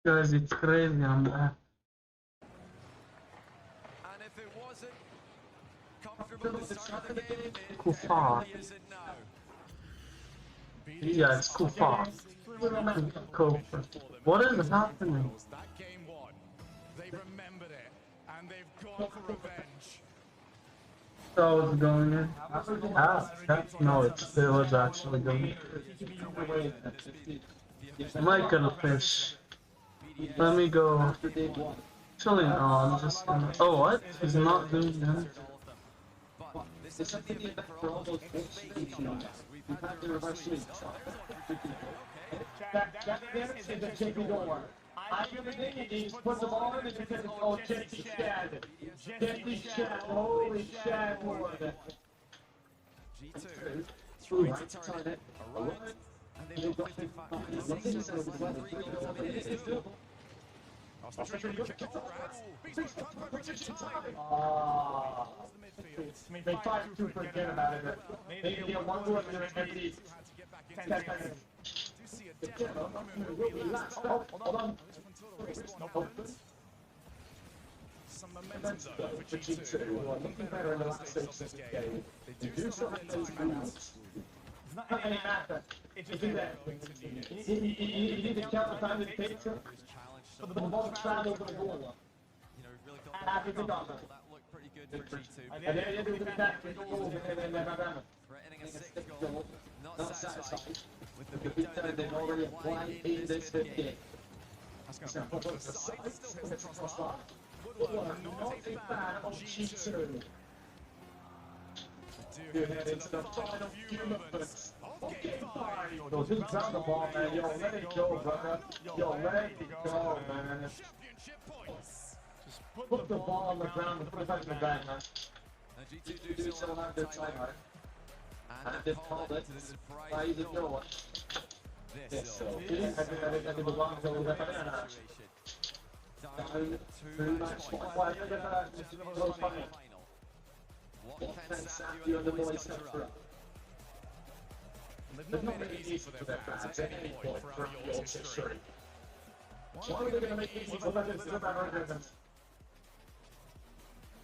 Guys, it's crazy, I'm back. And if it wasn't comfortable at the start of the game, it Kufar. really isn't now. Yeah, it's Kufar. Kufar. What is happening? That game won. They remembered it, and they've gone for revenge. So it's going in. No, it's still is actually going in. Michael Fish. Let me go. Actually, no, I'm just gonna. Oh, what? He's not doing that. But this isn't the event for all those fake numbers. We've had the reverse sweeps. I give it in, he puts the ball in, and he says, oh, Jesse Shad. Jesse Shad, holy Shad Lord. G2 trying to turn it around, and they've got 56 and 3 goals. I mean, it is doable. They tried to forget about it. Maybe get one more than every 10 seconds. Hold on. Some momentum though for G2. Looking better in the last stage of this game. They do still have their timeouts. It's not any matter. It's just that. You need to count the time it takes for the ball to travel to the goal. You know, really got that looked pretty good for G2. And then they did that for goals and then Threatening a 6th goal, not satisfied with the beatdown they've already applied in this fifth game. That's going to put the side, still hits across the bar. Woodward, not a fan of G2. Do head into the final few moments of game 5. Yo, just grab the ball, man. Yo, let it go, brother. Yo, let it go, man. Championship points. Just put the ball on the ground and put it back in the bag, man. And G2 do still have their timeout. And they've called it to the surprise of no one. This is a situation. Down 2 match points. What can Sapio and the boys have for us? They've not made it easy for their fans at any point throughout York's history. Why are they going to make it easy for legends to live out legends?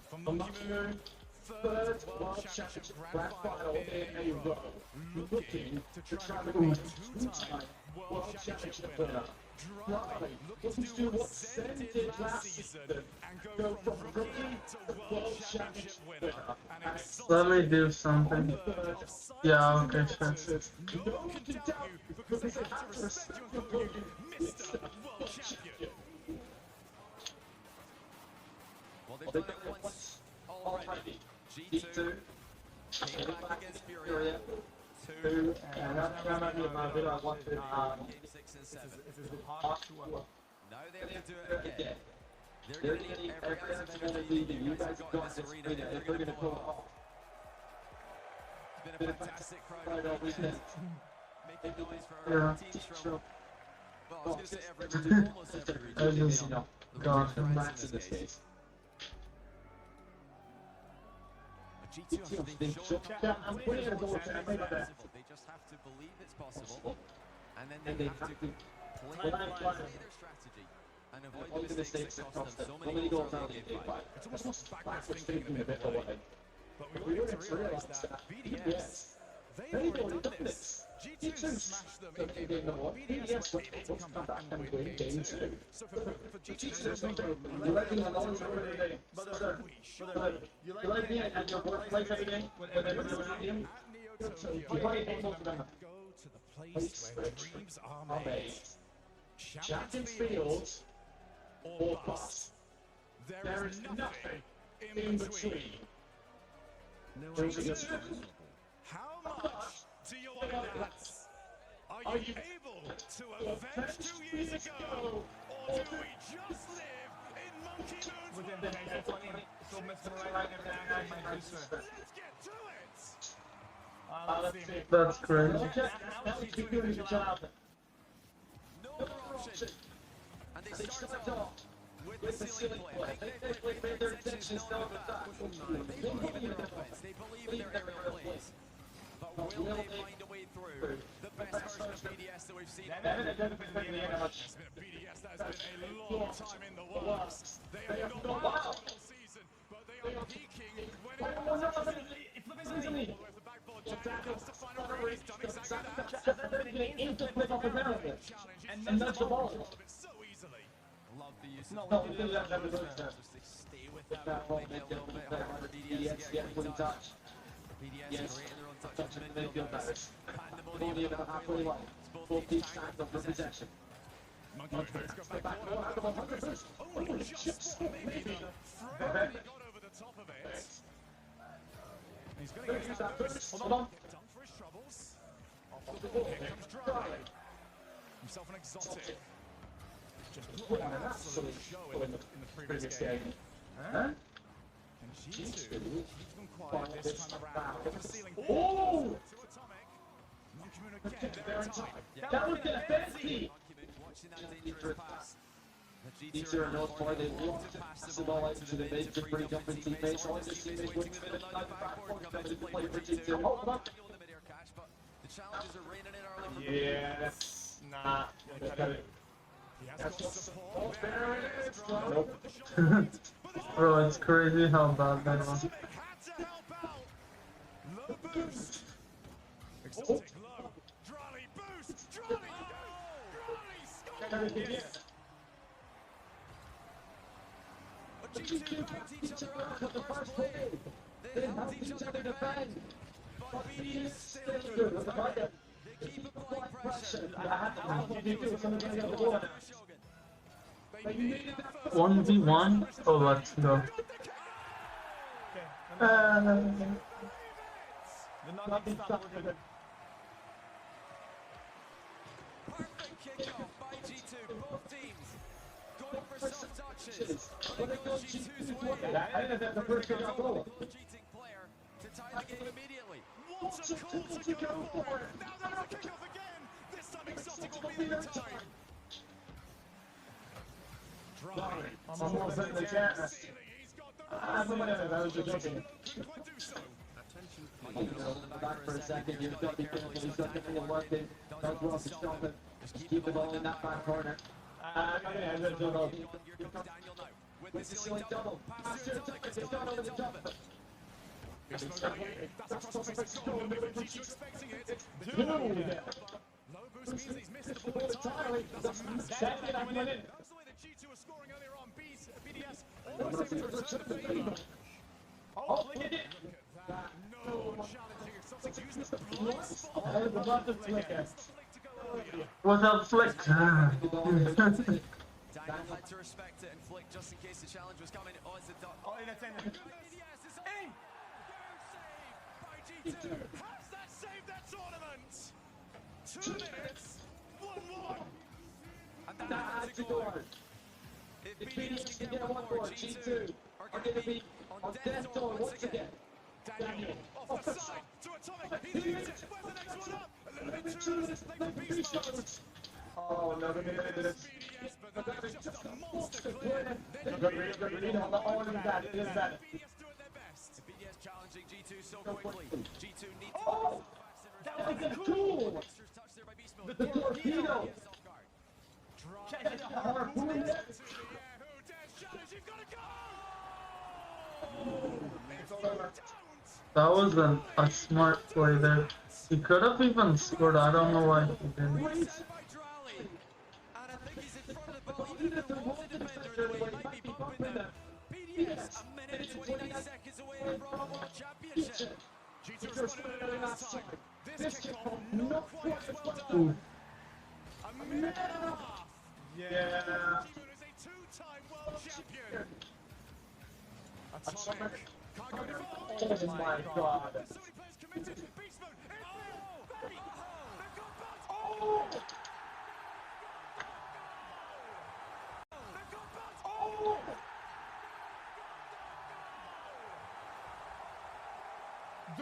From Monkey Moon, third World Championship Grand Final in a row, looking to try to become a two-time World Championship winner. Driving, looking to do what Zen did last season and go from rookie to World Championship winner. Let me do something. Yeah, okay, sure. No one can doubt you because they have to respect you and call you Mr. World Champion. Well, they've done it once already. G2 came back against Furia. 2 and that's going to be a bit I wanted. Game 6 and 7. Now they have to do it again. They're going to need every ounce of energy that you guys have got in this arena. They're going to pull it off. It's been a fantastic crowd all weekend. Making noise for our teams from, well, I was going to say every region, almost every region. God, Max in this case. G2 they just have to believe it's possible, and then they have to play their strategy and avoid the mistakes that cost them so many goals out of game 5. It's almost backwards thinking a bit away. But we already realised that BDS, they've already done this. G2 smashed them in game 1. BDS were able to come back and win game 2. So for G2, You like being alone every day? Brother, you like being at your workplace every day with everybody around you? You play football together. go to the place where dreams are made. Champions Field or bust. There is nothing in between. How much do you want that? Are you able to avenge 2 years ago, or do we just live in Monkey Moon's Within the next 20, so Mr. Right Let's get to it! let's see. That's crazy. Now we keep doing each other. No other option. And they start off with the ceiling play. They their intentions not with that. They believe in their offense. They believe in their aerial plays. But will they find a way through? The best version of BDS that we've seen. It's been a BDS that has been a long time in the works. They have not won all season, but they are peaking when it comes to the backboard. Jack has to find a way. He's done exactly that. And that's the ball. So easily. Love the use of just to stay with that ball, make it a little bit harder for BDS to get clean touch. BDS creating their own touch in the midfield. Pandemonium about halfway line. Both teams stacked up for possession. Monkey Face got back oh, just maybe the thread he got over the top of it. He's going to use that boost. Hold on. Done for his troubles. Off the ball. Here comes Dry. Himself an exotic. Just put an absolute show in the previous game. And G2 keeps them quiet this time around. Off the ceiling. Oh! To Atomic. Monkey Moon again. They're in time. That was defensive! Watching that dangerous pass. The G2 are known for they love to pass the ball out to the mid to free up and teammates. All the teammates waiting in the middle of the backboard come in to play for G2. Hold on. The challenges are raining in early. Yeah, that's not gonna Bro, it's crazy how bad they are. Low boost. Exotic low. Drally boost. Drally go. Drally score. But G2 helped each other out in the first play. They helped each other defend. But BDS still good. They keep applying pressure. 1v1? Oh, let's go. Perfect kickoff by G2. Both teams going for some touches. But it goes G2's way. The first cheating player to tie the game immediately. What a call to go for! Now there's a kickoff again! This time Exotic will be the time! Dry. I'm almost in the chat. That was a joking. Back for a second, you've got to be careful, he's got to be working. Don't drop the stop it. Just keep the ball in that back corner. Here comes Daniel now. With the ceiling double. Pass to Atomic, it's gone over the top of it. That's across the face of goal, G2 expecting it. Low boost means he's missed the ball entirely. That's a massive play coming in. That's the way that G2 was scoring earlier on. BDS almost able to return the favour. Oh, look at that. No challenging. Exotic used the blind spot. Without flick. Daniel had to respect it and flick just in case the challenge was coming. Oh, it's a duck. Oh, that's in there. Yes, it's a save by G2. Has that saved that tournament? 2 minutes, 1-1. And that's a goal. If BDS can get one more, G2 are going to be on death door once again. Daniel off the side to Atomic. He leads it. Where's the next one up? A little bit too late for Beast Mode. Oh, no, BDS, but that is just a monster clear. Then BDS doing their best. BDS challenging G2 so quickly. G2 needs to oh, that was a cool. Dexter's touch there by Beast Mode. The torpedo. Check it out. Harpoon to the air. Who dares challenge? You've got to go. That was a smart play there. He could have even scored, I don't know why he didn't. And I think he's in front of the ball, even if there was a defender in the way, he might be bumping them. BDS, a minute and 29 seconds away from a world championship. G2 responded to it last time. This kickoff, not quite as well done. A minute and a half. Yeah. Moon is a 2-time world champion. Atomic. Can't go Oh my god. There's so many players committed. Beast Mode. They've got butts. Oh! They've got butts. Oh!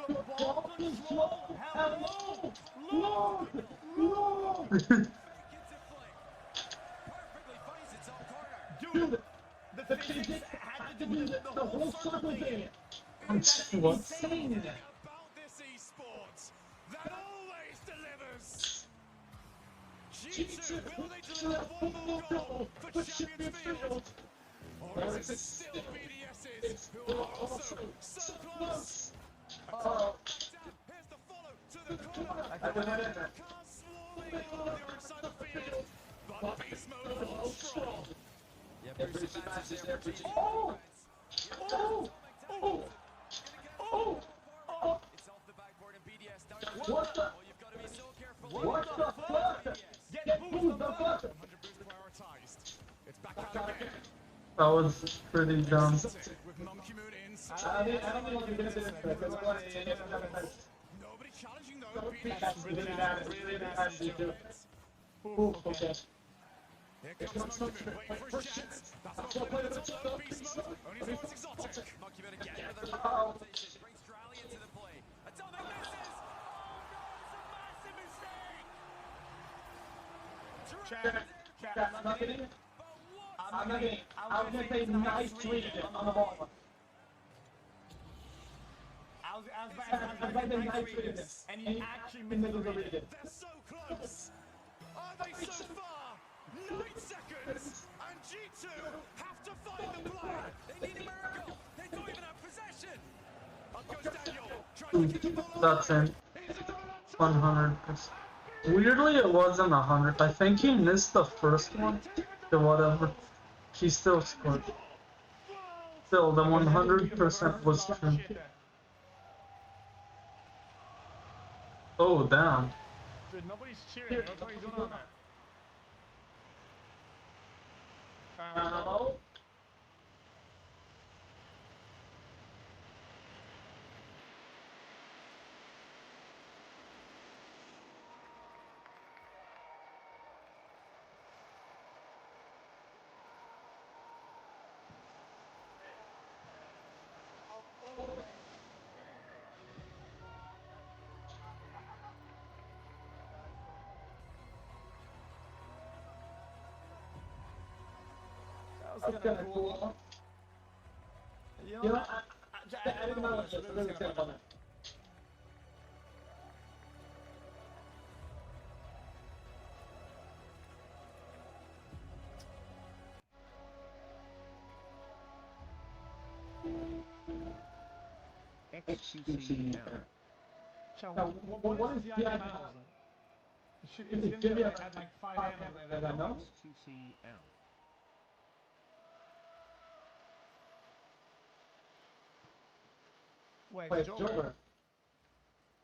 The ball control. Hello! Look! Look! Perfectly finds its own corner. Dude, the thing had to do the whole circle thing. That's What? insane. About this esports that always delivers. G2, will they deliver one more goal for Champions Field? Or is it still BDS's who are also so close? Here's the follow to the corner. Can't swirling on the other side of the field, but beast mode holds strong. Yeah, Bruce advances there for G2. It's off the backboard and BDS down. What the? Oh, you've got to be so careful. What the fuck? Get boost the fuck. 100 boost prioritized. It's back out again. That was pretty dumb. With Monkey Moon inside. Nobody challenging though. BDS really bad. Okay. Here comes Monkey Moon, waiting for his chance. That's not played at the top. Beast mode, only as long as exotic. Monkey Moon again with a rotation. Brings Drally into the play. Atomic misses. I'm not getting it. I'm not getting it. I was gonna say nice read on the ball. I was about to nice read this, and you actually missed the read. They're so close. Are they so far? 9 seconds, and G2 have to find the player. They need a miracle. They don't even have possession. Up goes Daniel. Tries to get the ball. That's it. 100%. Weirdly, it wasn't 100. I think he missed the first one. The whatever. He still scored. Still, the 100% was true. Oh, damn. Dude, nobody's cheering. What are you doing on that? Hello? That's kinda cool. You know, I didn't know what was going on. XQC now. So, What is the IML? It's gonna be at like 5 AM that I know. XQCL. Wait, Joker.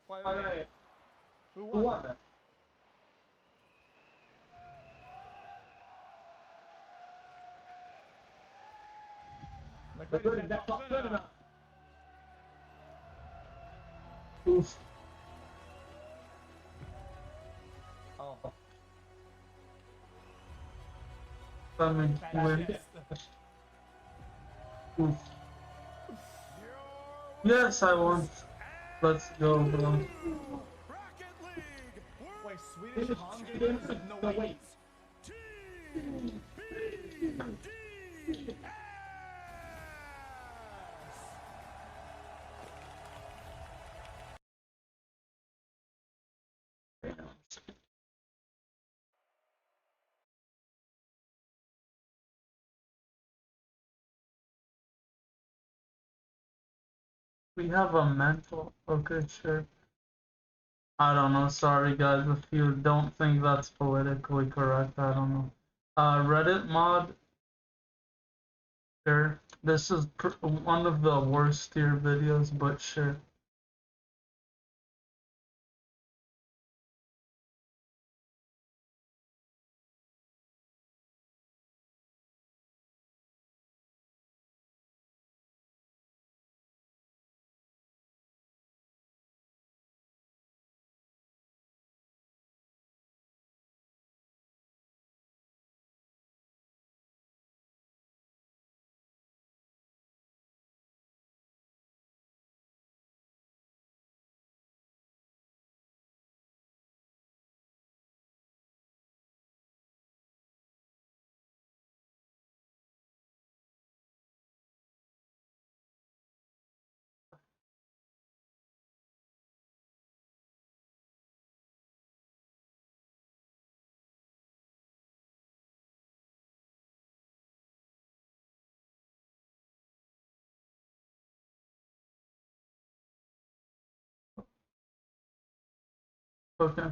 Wait. Who won that? Like, that top center. Oof. Oh. I mean, win. Oof. Yes, I won. Let's go, bro. Wait, Swedish Hunger Games? No, wait. We have a mental. Okay, sure. I don't know. Sorry, guys. If you don't think that's politically correct, I don't know. Reddit mod. Sure. This is one of the worst tier videos, but sure. Okay.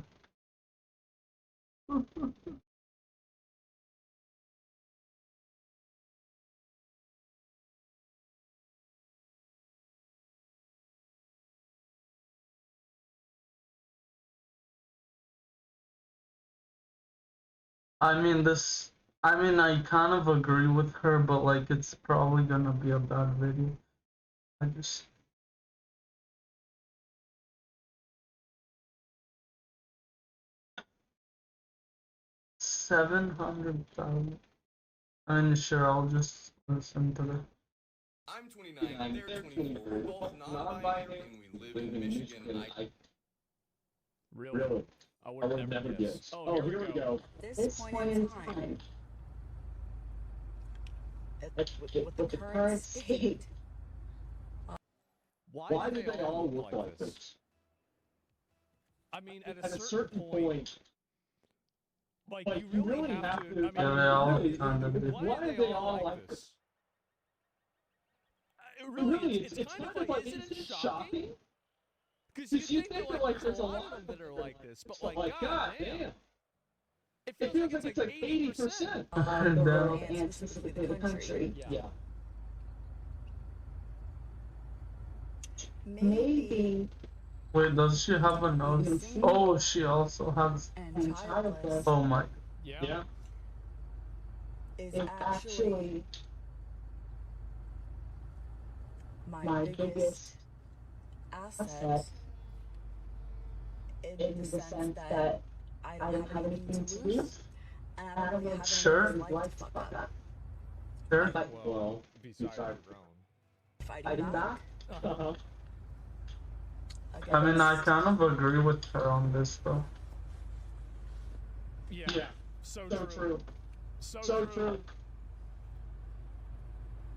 I mean, I kind of agree with her, but like, it's probably gonna be a bad video. I just. $700,000. I mean, sure, I'll just listen to the. I'm 29, they're 24, we're both non-binary, and we live in Michigan. Really? I would never guess. Oh, here we go. This point in time, with the current state, Why do they all look like this? I mean, at a certain point, like, you really have to. I mean, Yeah, they all kind of did. why do they all like this? Really, it's kind of like, isn't it shocking? Because you think that, like, there's a lot of them that are like this, but like, god damn. It feels like it's like 80%. the world and specifically the country. Yeah. Maybe Wait, does she have a nose? Oh, she also has. and childless Oh my. Yeah. is actually my biggest asset in the sense that I don't have anything to lose, and I don't really have Sure. any life to fuck up. Sure. Well, besides your own. Fighting back. I mean, I kind of agree with her on this, though. Yeah. So true. So true.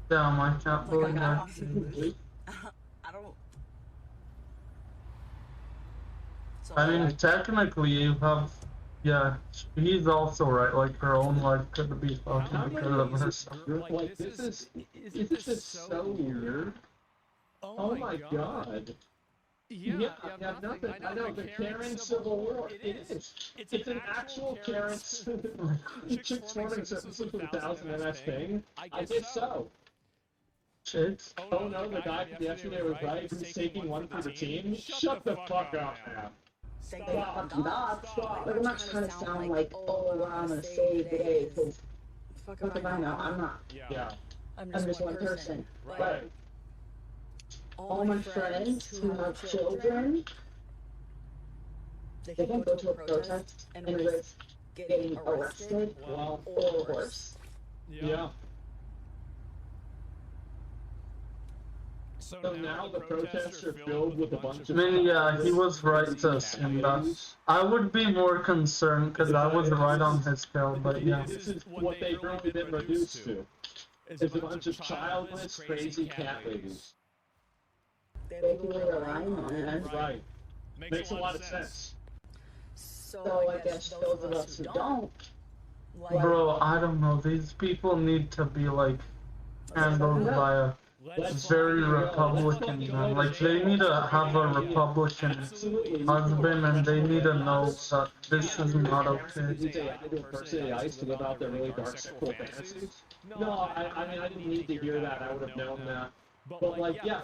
Damn, I can't Like, believe I that. don't. I don't. So, I mean, technically, you have. Yeah, he's also right. Like, her own life could be fucking because of herself. Like, this is so weird. Oh my god. Yeah, nothing. I know, the Karen Civil War. It is. It's an actual Karen Chicks forming sentences with 1,000 MS thing. I guess so. Chicks? Oh no, the guy from yesterday was right. Who's taking one for the team? Shut the fuck up, man. Stop. Like, I'm not trying to sound like, oh, well, I'm gonna save the day, because fuck if I know, I'm not. Yeah. I'm just one person. Right. All my friends who have children, they can go to a protest and risk getting arrested Well, or worse. yeah. So now the protests are filled with a bunch I of. mean, yeah, he was right to assume that. I would be more concerned because I was right on his scale, but yeah. This is what they've really been reduced to. It's a bunch of childless, crazy cat ladies. They're really relying on it. Right. Makes a lot of sense. So I guess those of us who don't, like, Bro, I don't know. These people need to be like handled by a very Republican man. Like, they need to have a Republican husband, and they need to know that this is not okay. Did you say I did personally ice to live out their really dark sexual fantasies? No, I mean, I didn't need to hear that. I would have known that. But like, yeah.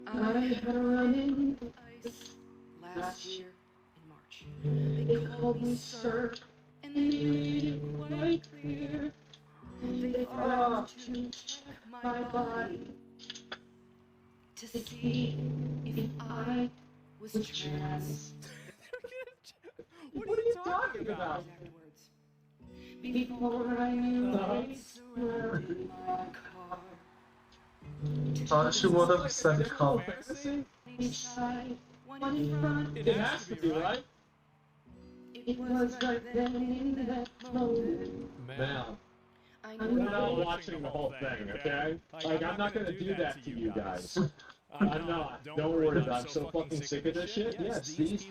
I had a run-in with ICE last year in March. They called me sir, and they made it quite clear. They offered to check my body to see if I was trans. What are you talking about? Before I knew they surrounded my car. She would have said call. Inside, one in front. It has to be, right? It was right then in that moment. Man. I We're not watching the whole thing, okay? Like, I'm not gonna do that to you guys. I'm not. Don't worry about it. I'm so fucking sick of this shit. Yes, these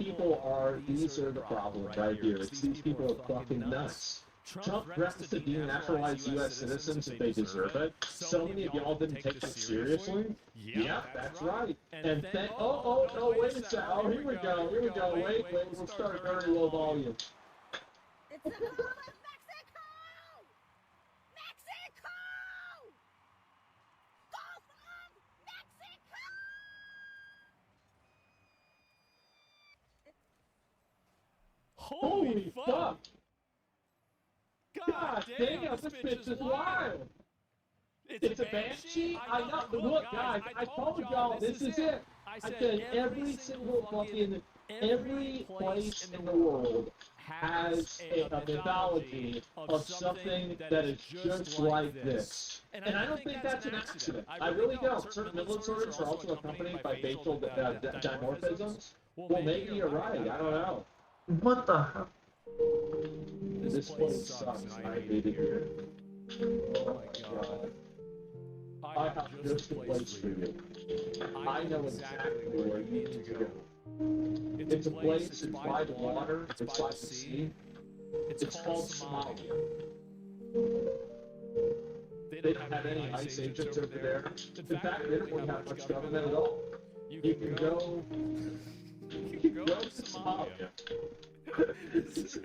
are the problem right here. It's these people are fucking nuts. Trump threatens to denaturalize U.S. citizens if they deserve it. So many of y'all didn't take this seriously. Yeah, that's right. And then, oh, wait a second. Oh, here we go. Wait, we'll start at very low volume. It's a Mexico! Mexico! Gulf of Mexico! Holy fuck! God damn, this bitch is wild! It's a banshee? I know. Look, guys, I told y'all this is it. I said every single fucking, every place in the world has a mythology of something that is just like this. And I don't think that's an accident. I really don't. Certain militaries are also accompanied by facial dimorphisms. Well, maybe you're right. I don't know. What the hell? This place sucks. I hate it here. Oh my god. I have just a place for you. I know exactly where you need to go. It's a place, it's by the water, it's by the sea. It's called Somalia. They don't have any ICE agents over there. In fact, they don't really have much government at all. You can go to Somalia. Is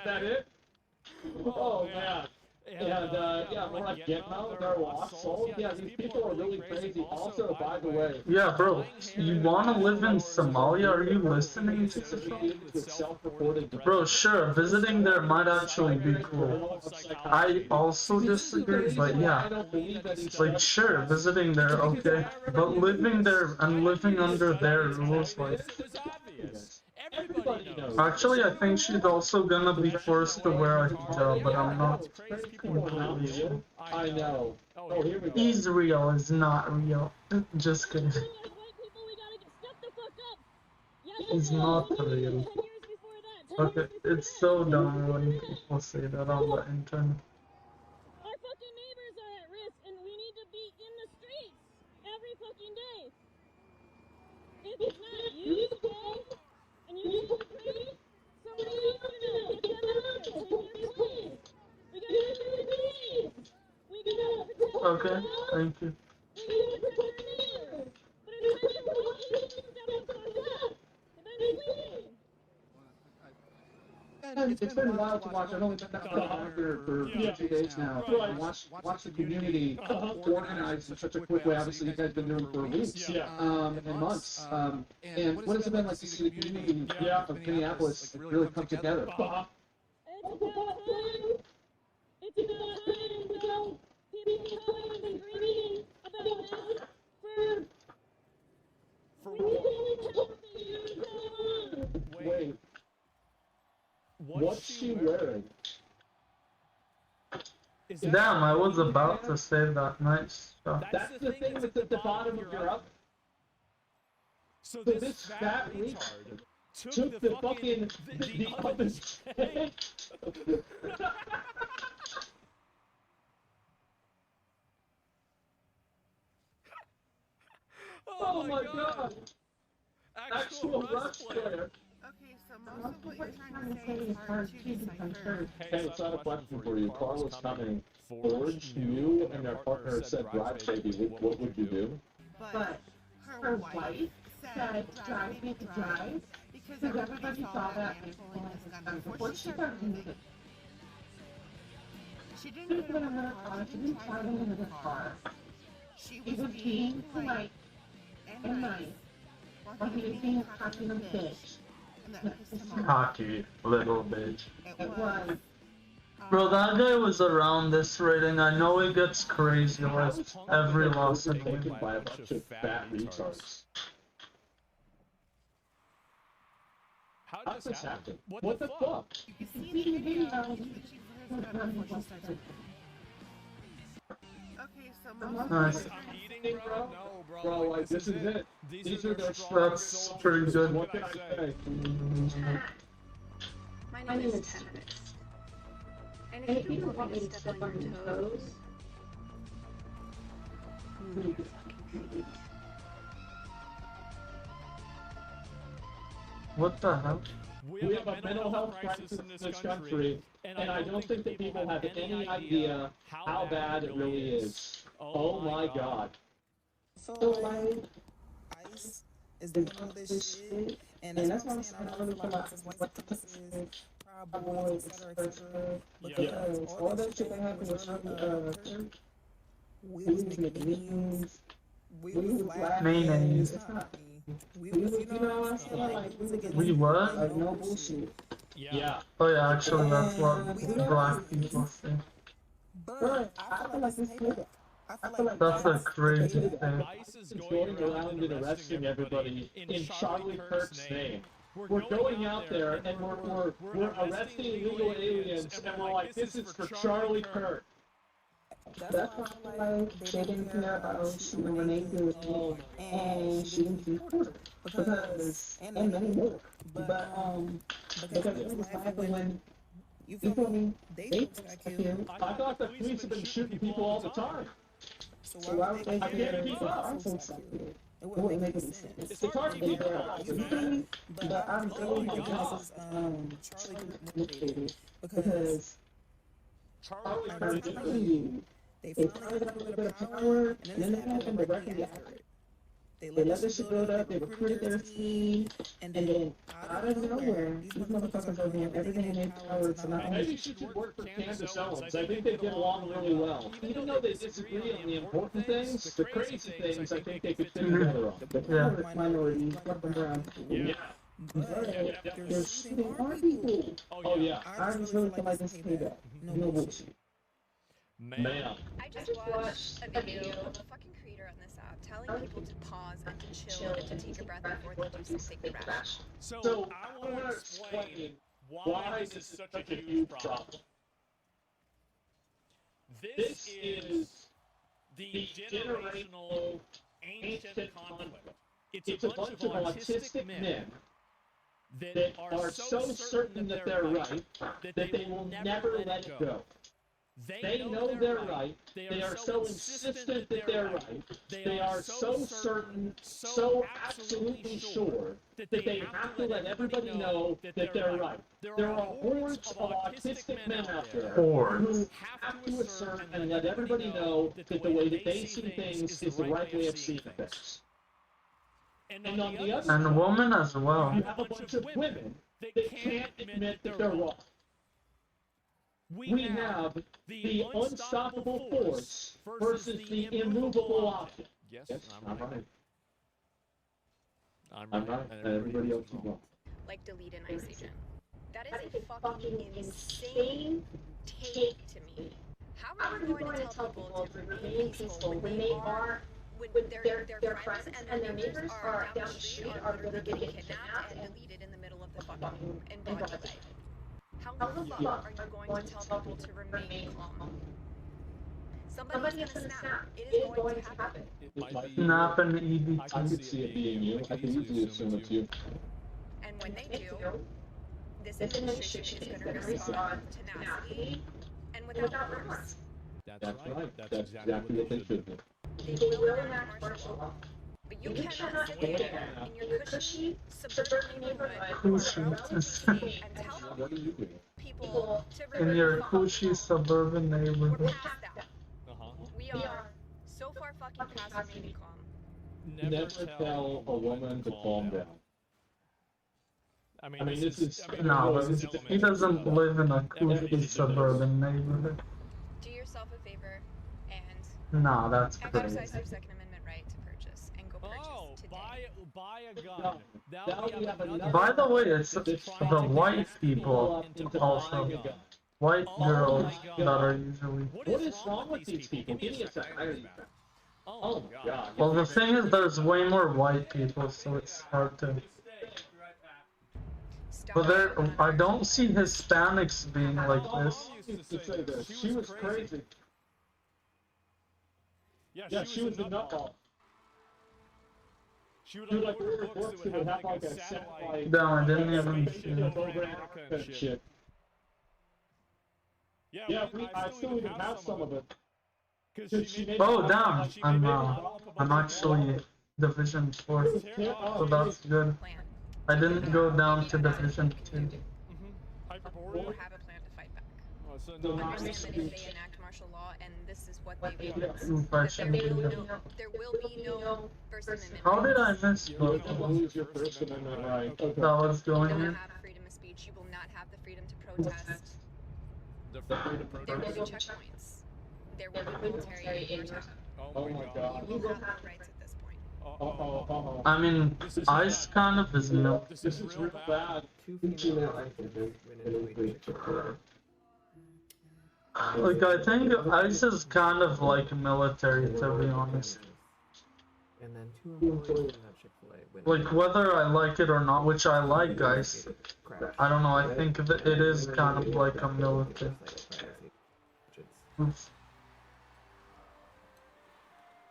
that it? Oh man. And yeah, more like Gitmo, Darwa, Soul. Yeah, these people are really crazy. Also, by the way, yeah, bro, you wanna live in Somalia? Are you listening to the Bro, sure, visiting there might actually be cool. I also disagree, but yeah. Like, sure, visiting there, okay. But living there and living under their rules, like... Actually, I think she's also gonna be forced to wear a hijab, but I'm not completely sure. I know. Oh, here we go. Israel is not real. Just kidding. It's not real. Okay, it's so dumb when people say that on the internet. Our fucking neighbors are at risk, and we need to be in the streets every fucking day. If it's not you today, and you need to pray, somebody else to get them out there, take their place. We gotta protect the police. We gotta protect Okay, thank you. we gotta protect our neighbors. But it's not your politicians that are fucked up. They've been sleeping. It's been wild to watch. I've only been out here for 2 days now. And watch the community organize in such a quick way. Obviously, you guys have been doing it for weeks and months. And what has it been like to see the community of Minneapolis really come together? It's about time. It's about time, so people have been dreaming about this for years now. Wait. What's she wearing? Damn, I was about to say that. Nice stuff. That's the thing that's at the bottom of your oven. So this fat retard took the fucking the oven steak. Oh my god! Actual Rush player. Okay, so most of what you're trying to say is hard to decipher. Hey, it's not a question for you. Carl is coming. Forge, you and their partner said drive baby. What would you do? But her wife said drive me to drive because everybody saw that man pulling his gun before she started moving. She didn't put him in the car, she didn't tie him in the car. She was being polite and nice while he was being a cocky little bitch. And that pissed him off. Cocky little bitch. It was. Bro, that guy was around this rating. I know it gets crazy like every loss and win. By a bunch of fat retards. How did this happen? What the fuck? You can see the video that she put her gun before she started. Okay, so most Nice. I'm eating, bro? No, bro. Bro, like, this is it. These are their That's pretty good. What can I say? My name is Tennis. And if people want me to step on your toes, you're fucking crazy. What the hell? We have a mental health crisis in this country, and I don't think that people have any idea how bad it really is. Oh my god. So like, ICE is doing all this shit, and that's why I'm saying I don't really feel like it's white supremacists, Proud Boys, etc. Because all that shit that happened with Charlie we was making memes, we was laughing, it's not me. We was, you know what I'm saying? Like, we was against We what? like, no bullshit. Yeah. Oh yeah, actually that's what black people say. But I feel like this payback. I feel like That's a crazy thing. ICE is going around and arresting everybody in Charlie Kirk's name. We're going out there and we're arresting illegal aliens, and we're like, this is for Charlie Kirk. That's why like they didn't care about shooting Renee Hill and shooting people because and many more. But because it was happening when you feel me, they got killed. I thought the police have been shooting people all the time. So why would they care about so something? It wouldn't make any sense. It's hard to keep up. But I'm really hoping this Charlie Kirk motivated because Charlie I'm Kirk telling you. They finally got a little bit of power, and then they happened directly after it. They let this shit build up, they recruited their team, and then out of nowhere, these motherfuckers are doing everything in their power to not only... Maybe she should work for Candace Owens. I think they get along really well. Even though they disagree on the important things, the crazy things, I think they could fit together on. The minorities, black and brown people. Yeah. But they're shooting our people. Oh yeah. I just really feel like this is payback. No bullshit. Man. I just watched a video of the fucking creator on this app telling people to pause and to chill and to take a breath before they do something rash. So I want to explain why this is such a huge problem. This is the generational ancient conflict. It's a bunch of autistic men that are so certain that they're right that they will never let it go. They know they're right. They are so insistent that they're right. They are so certain, so absolutely sure that they have to let everybody know that they're right. There are hordes of autistic men out there who have to assert and let everybody know that the way that they see things is the right way of seeing things. And on the other And women as well. you have a bunch of women that can't admit that they're wrong. We have the unstoppable force versus the immovable object. Yes, I'm right. I'm right. And everybody else is wrong. Like delete an ICE agent. That is a fucking insane take to me. How are we going to tell people to remain peaceful when they are, when their friends and their neighbors are down the street are literally getting kidnapped and deleted in the middle of the fucking in broad daylight? How the fuck are you going to tell people to remain calm? Somebody's gonna snap. It is going to happen. Snap and EBT. I could see it being you. I could easily assume it's you. And when they do, this administration is going to respond tenacity and without remorse. That's right. That's exactly what they should do. They will enact martial law. But you cannot sit there in your cushy, suburban neighborhood and tell What are you doing? people to In your cushy suburban we're neighborhood. past that. We are so far fucking past remaining calm. Never tell a woman to calm down. I mean, this is... No, he doesn't live in a cushy suburban neighborhood. Do yourself a favor and No, that's exercise crazy. your Second Amendment right to purchase and go purchase today. buy a gun. Now we have another. By the way, it's the white people also. White girls that are usually. What is wrong with these people? Give me a second. Oh my god. Well, the thing is, there's way more white people, so it's hard to. But there, I don't see Hispanics being like this. She was crazy. Yeah, she was a nutball. She would like order books that would have like a satellite. No, I didn't even see program it. and shit. Yeah, I still even have some of it. Oh, damn! I'm actually Division 4, so that's good. I didn't go down to Division 2. Hyperborea. Or have a plan to fight back. Oh, so Understand that if they enact martial law and this is what they want, Infection. there will be no First Amendment. How did I miss both? Lose your First Amendment right. That was You going will here. not have freedom of speech. You will not have the freedom to protest. The freedom to There will be protest. checkpoints. There will be military in your town. Oh my god. You will have no rights at this point. I mean, ICE kind of is milk. This is real bad. Like, I think ICE is kind of like military, to be honest. And then 2 employees at Chick-fil-A. Like, whether I like it or not, which I like, guys. I don't know, I think it is kind of like a military.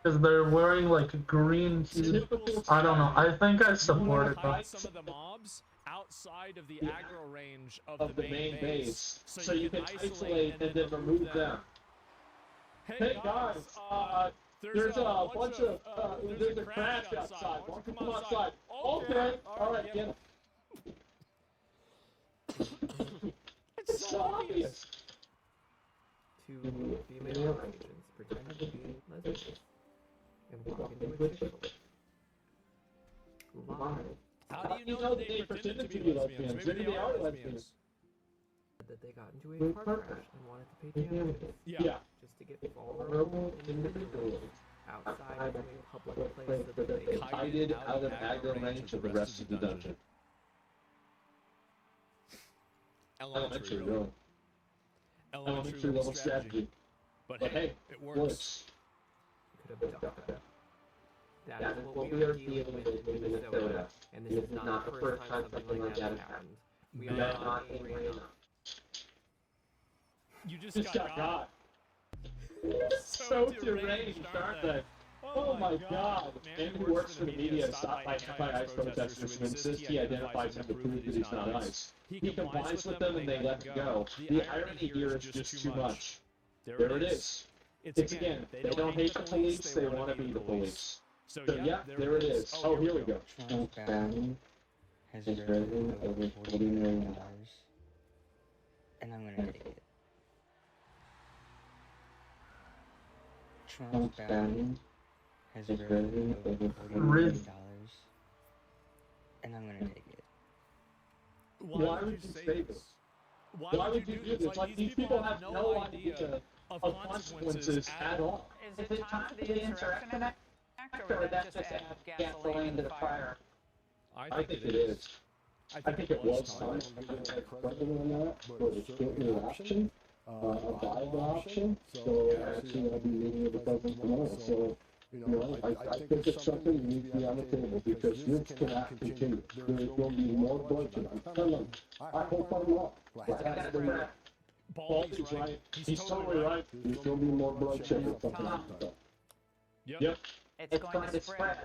Because they're wearing like a green hue. I don't know, I think I supported Hide that. some of the mobs outside of the aggro range of The main base. So you can isolate and then remove them. Hey guys, there's a bunch of, there's a crash outside. Why don't you come outside? Okay, alright, get him. It's so obvious. 2 female agents pretended to be lesbians and walk into a Chick-fil-A. Lied How do you know that they pretended to be lesbians? Maybe they are lesbians. that they got into a car crash and wanted to pay damages. Yeah. Just to get vulnerable individuals outside of a public place so that they Hided out of aggro range of the rest of the dungeon. Elementary, really. Elementary level strategy. But But hey, it works. could have done that. That is what we are dealing with in Minnesota, and this is not the first time something like that has happened. We are not angry enough. You just Just got got. So deranged, aren't they? Oh my god. Man who works for the media and stopped by anti-ICE protesters who insist he identifies him to prove that he's not ICE. He complies with them and they let him go. The irony here is just too much. There it is. It's again, they don't hate the police, they want to be the police. So yeah, there it is. Oh, here we go. Trump Bounty has risen over $40 million, and I'm gonna take it. Trump Bounty has risen over $40 million, and I'm gonna take it. Why would you say this? Why would you do this? Like, these people have no idea of consequences at all. Is it time for the Insurrection Act, or would that just add gasoline to the fire? I think it is. I think it was time. President on that, but it's certainly an option, a viable option. So actually, I'll be meeting with the president tomorrow. So, you know, I think it's something that needs to be on the table because this cannot continue. There's going to be more bloodshed. I'm telling you, I hope I'm wrong. Baldy's right. He's totally right. There's going to be more bloodshed or something like that. Yep. It's going to spread,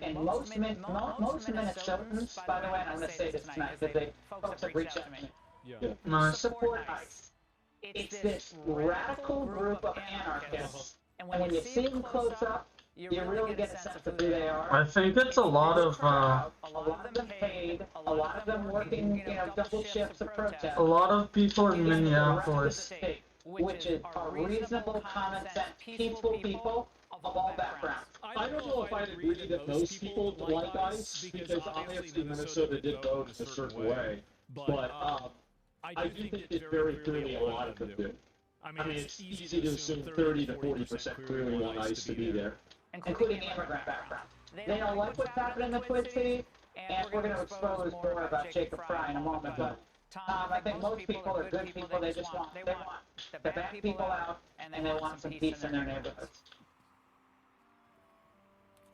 and most Minnesotans, by the way, and I'm going to say this tonight, because folks have reached out to me, Nice. support ICE. It's this radical group of anarchists, and when you see them close up, you really get a sense of who they are. I think it's a lot of, A lot of them paid, a lot of them working, double shifts of protest. a lot of people in Minneapolis. Which are reasonable, common sense, peaceful people of all backgrounds. I don't know if I'd agree that most people like ICE, because obviously Minnesota did vote a certain way, but I do think that very clearly a lot of them do. I mean, it's easy to assume 30 to 40% clearly want ICE to be there. Including immigrant background. They don't like what's happening in the Twin Cities, and we're going to expose more about Jacob Fry in a moment, but I think most people are good people. They want the bad people out, and they want some peace in their neighborhoods.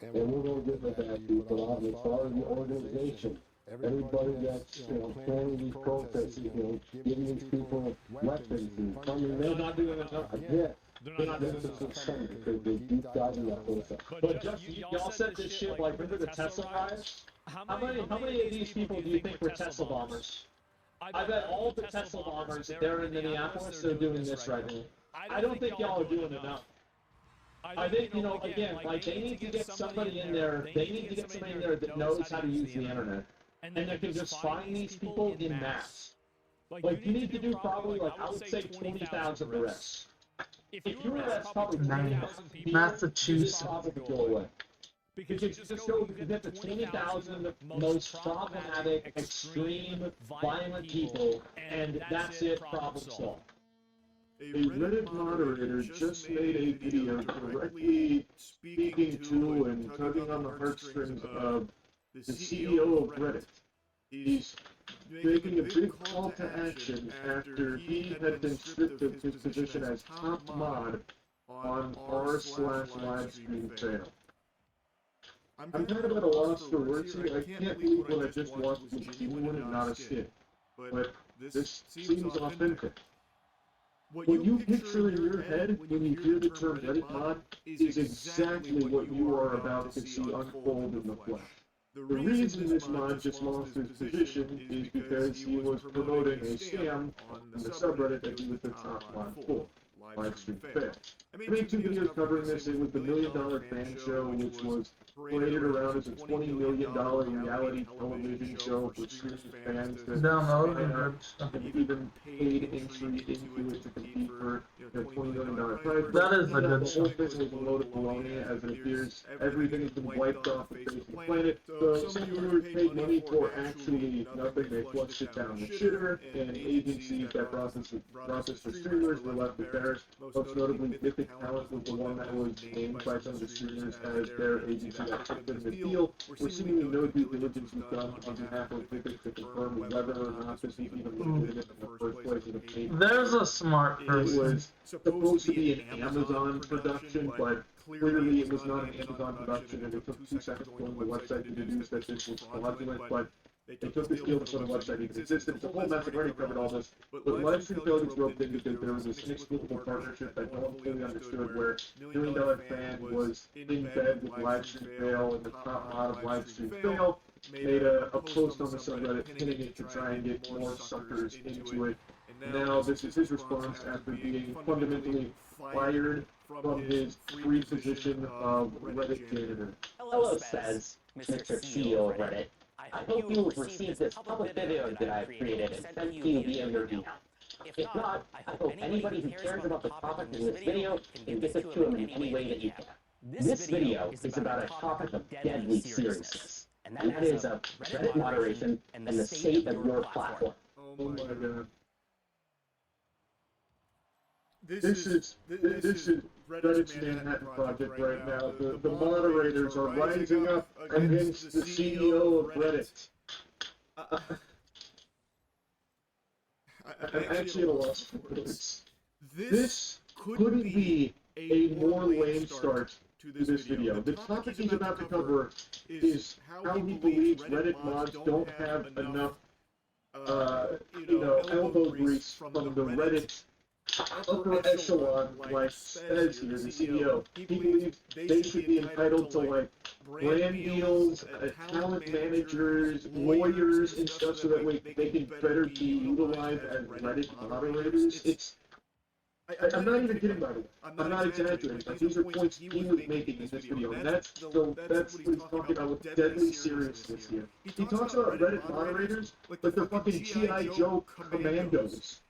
And we're going to get the bad people out. And as far as the organization, everybody that's, planning these protests, giving these people weapons and coming They're in. not doing enough. Again, this is a shame because they deep dive in that whole stuff. But just, y'all said this shit, like, remember the Tesla riots? How many of these people do you think were Tesla bombers? I bet all the Tesla bombers there in Minneapolis, they're doing this right now. I don't think y'all are doing enough. I think, again, like, they need to get somebody in there, that knows how to use the internet. and they can just find these people in mass. Like, you need to do probably, like, I would say 20,000 arrests. If you arrest probably 20,000 people, Massachusetts. probably go away. Because you just go, you get the 20,000 most problematic, extreme, violent people, and that's it, problem solved. A Reddit moderator just made a video directly speaking to and tugging on the heartstrings of the CEO of Reddit. He's making a big call to action after he had been stripped of his position as top mod on r/livestream fail. I'm kind of at a loss for words here. I can't believe what I just watched was genuine and not a skit. But this seems authentic. What you picture in your head when you hear the term Reddit mod is exactly what you are about to see unfold in the flesh. The reason this mod just lost his position is because he was promoting a scam on the subreddit that he was the top mod for, Livestream Fail. I made 2 videos covering this. It was the $1 Million Fan Show, which was paraded around as a $20 million reality television show for streaming fans that even paid entry into it to compete for the $20 million prize. That is a good show. The whole thing was a load of baloney, as it appears everything has been wiped off the face of the planet. So some viewers paid money for actually nothing. They flushed it down the shitter, and agencies that process the streamers were left embarrassed. Most notably, Mythic Talent was the one that was named by some of the streamers as their agency that took them the deal, where seemingly no due diligence was done on behalf of Mythic to confirm whether or not this was even legitimate in the first place. There's a smart person. It was supposed to be an Amazon production, but clearly it was not an Amazon production, and it took 2 seconds for the website to deduce that this was fraudulent, but they took this deal before the website even existed. It's a whole mess. I've already covered all this. But Livestream Fail gets roped in because there was this inexplicable partnership that no one fully understood, where $1 Million Fan was in bed with Livestream Fail, and the top mod of Livestream Fail made a post on the subreddit pinning it to try and get more suckers into it. Now this is his response after being fundamentally fired from his free position of Reddit janitor. Hello, says Mr. CEO of Reddit. I hope you have received this public video that I have created and sent to you via your email. If not, I hope anybody who cares about the topic in this video can get it to him in any way that you can. This video is about a topic of deadly seriousness, and that is Reddit moderation and the state of your platform. Oh my god. This is Reddit's Manhattan Project right now. The moderators are rising up against the CEO of Reddit. I'm actually at a loss for words. This couldn't be a more lame start to this video. The topic he's about to cover is how he believes Reddit mods don't have enough, elbow grease from the Reddit upper echelon, like says here, the CEO. He believes they should be entitled to, like, brand deals, talent managers, lawyers, and stuff, so that way they can better be utilized as Reddit moderators. I'm not even kidding, by the way. I'm not exaggerating. Like, these are points he was making in this video, and that's what he's talking about with deadly seriousness here. He talks about Reddit moderators like they're fucking G.I. Joe commandos.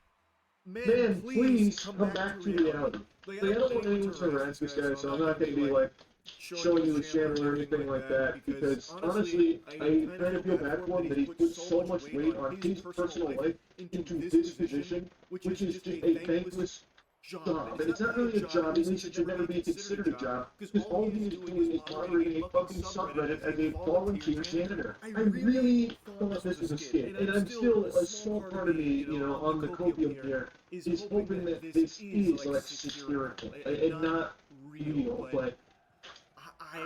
Man, please come back to reality. Like, I don't want anyone to harass this guy, so I'm not going to be, like, showing you his channel or anything like that, because, honestly, I kind of feel bad for him that he's put so much weight on his personal life into this position, which is just a thankless job. And it's not really a job, at least it should never be considered a job, because all he is doing is moderating a fucking subreddit as a volunteer janitor. I really thought this was a skit, and I'm still, a small part of me, on the copium here, is hoping that this is, like, satirical, and not real, but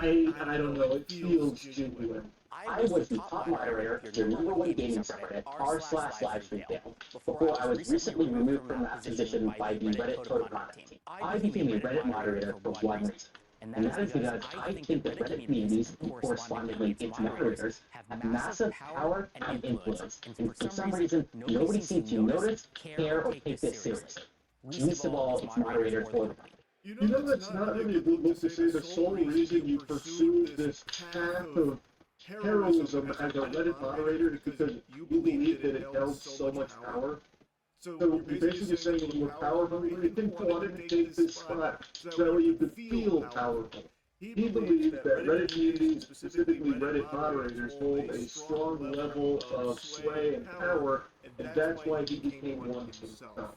I don't know, it feels genuine. I was the top moderator for the #1 gaming subreddit r/livestreamfail before I was recently removed from that position by the Reddit Code of Conduct team. I became a Reddit moderator for one reason, and that is because I think that Reddit communities, and correspondingly its moderators, have massive power and influence, and for some reason, nobody seems to notice, care, or take this seriously. Least of all, its moderators or the money. You know, that's not really a good look to say the sole reason you pursue this path of heroism as a Reddit moderator is because you believe that it held so much power. So you're basically saying that you were power hungry, you didn't want to take this spot so that way you could feel powerful. He believes that Reddit communities, specifically Reddit moderators, hold a strong level of sway and power, and that's why he became one himself.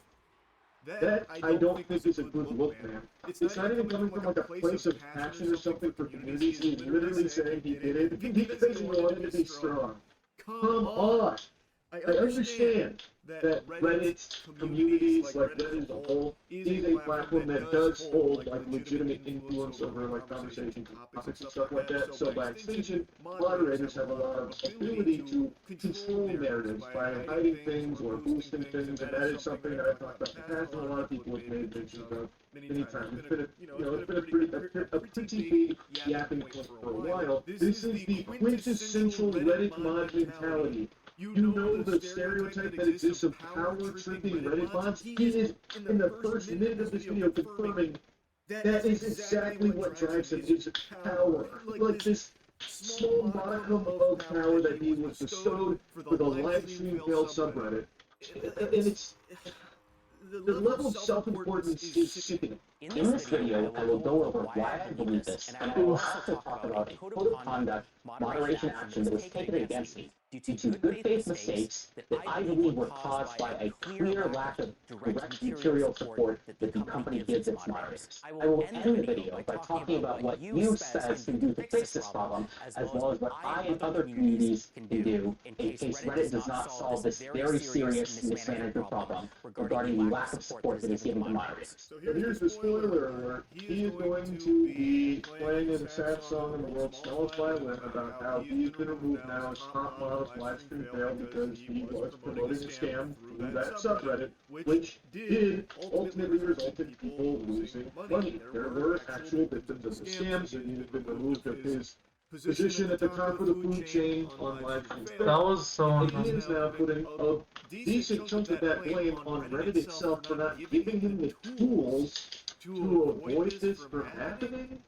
That, I don't think is a good look, man. It's not even coming from like a place of passion or something for communities. He's literally saying he did it because he wanted to be strong. Come on! I understand that Reddit's communities, like Reddit as a whole, is a platform that does hold like legitimate influence over like conversations, topics, and stuff like that. So by extension, moderators have a lot of ability to control narratives by hiding things or boosting things, and that is something that I've talked about in the past, and a lot of people have made mention of many times. It's been a pretty big yapping point for a while. This is the quintessential Reddit mod mentality. You know the stereotype that exists of power-tripping Reddit bots? He is, in the first minute of this video, confirming that is exactly what drives him, is power. Like this small modicum of power that he was bestowed for the livestream failed subreddit. And it's... The level of self-importance is sickening. In this video, I will go over why I believe this, and I will also talk about a code of conduct moderation action that was taken against me due to good faith mistakes that I believe were caused by a clear lack of direct material support that the company gives its moderators. I will end the video by talking about what you says can do to fix this problem, as well as what I and other communities can do in case Reddit does not solve this very serious mismanagement problem regarding the lack of support that is given to moderators. So here's the spoiler alert. He is going to be playing a sad song in the world's smallest violin about how he's been removed now as top model live stream failed because he was promoting a scam through that subreddit, which did ultimately result in people losing money. There were actual victims of the scams, and he has been removed of his position at the top of the food chain on live stream. That was so annoying. And he is now putting a decent chunk of that blame on Reddit itself for not giving him the tools to avoid this from happening.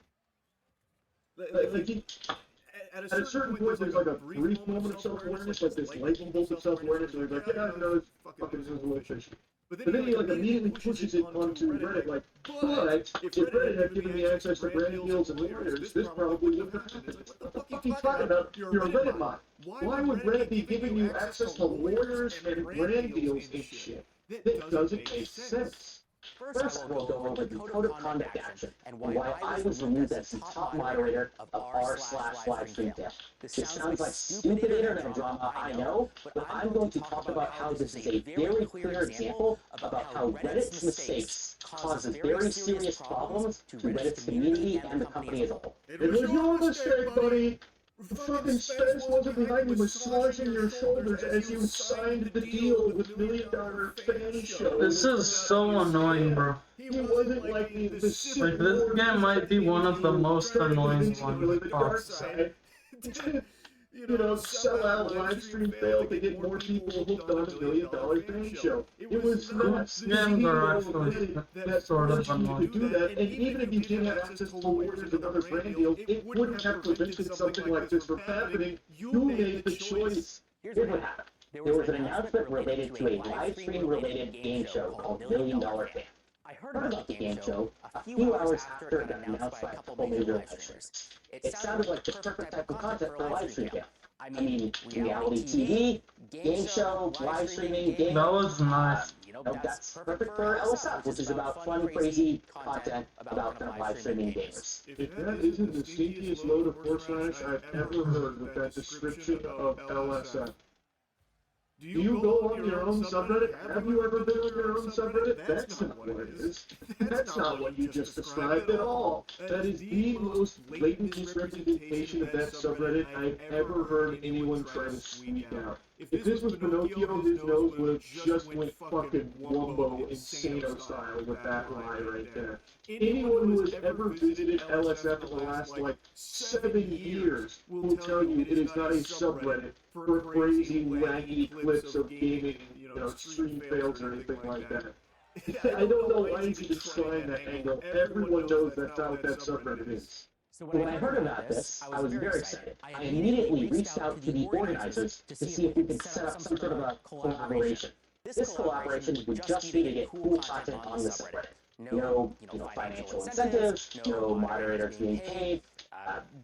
At a certain point, there's like a brief moment of self-awareness, like this lightning bolt of self-awareness, where he's like, yeah, I know, it's fucking this is a little fishy. But then he like immediately pushes it onto Reddit, like, but if Reddit had given me access to brand deals and lawyers, this probably wouldn't have happened. What the fuck are you talking about? You're a Reddit mod. Why would Reddit be giving you access to lawyers and brand deals and shit? That doesn't make sense. First, we'll go over the code of conduct action and why I was removed as the top moderator of r/livestreamfail. This sounds like stupid internet drama, I know, but I'm going to talk about how this is a very clear example about how Reddit's mistakes causes very serious problems to Reddit's community and the company as a whole. It was your mistake, buddy! The fucking Spence wasn't behind you massaging your shoulders as you signed the deal with $1 Million Fan Show. This is so annoying, bro. He wasn't like the like, this game might be one of the most annoying ones possible. You know, sell out live stream fail to get more people hooked on $1 Million Fan Show. It was not scams are actually that sort of annoying annoying. to do that, and even if you did have access to lawyers and other brand deals, it wouldn't have prevented something like this from happening. You made the choice. Here's what happened. There was an announcement related to a live stream related game show called $1 Million Fan. I heard about the game show a few hours after it got announced by a couple major live streamers. It sounded like the perfect type of content for a live stream game. I mean, reality TV, game show, live streaming, game... That was nice. That's perfect for LSF, which is about fun, crazy content about live streaming gamers. If that isn't the sneakiest load of horseradish I've ever heard with that description of LSF. Do you go on your own subreddit? Have you ever been on your own subreddit? That's not what it is. That's not what you just described at all. That is the most blatant misrepresentation of that subreddit I've ever heard anyone try to squeak out. If this was Pinocchio, his nose would have just went fucking Wumbo Insano style with that lie right there. Anyone who has ever visited LSF in the last, like, 7 years will tell you it is not a subreddit for crazy, wacky clips of gaming, you know, stream fails or anything like that. I don't know why he's even trying that angle. Everyone knows that's not what that subreddit is. So when I heard about this, I was very excited. I immediately reached out to the organizers to see if we could set up some sort of a collaboration. This collaboration would just be to get cool content on the subreddit. No, financial incentives, no moderators being paid,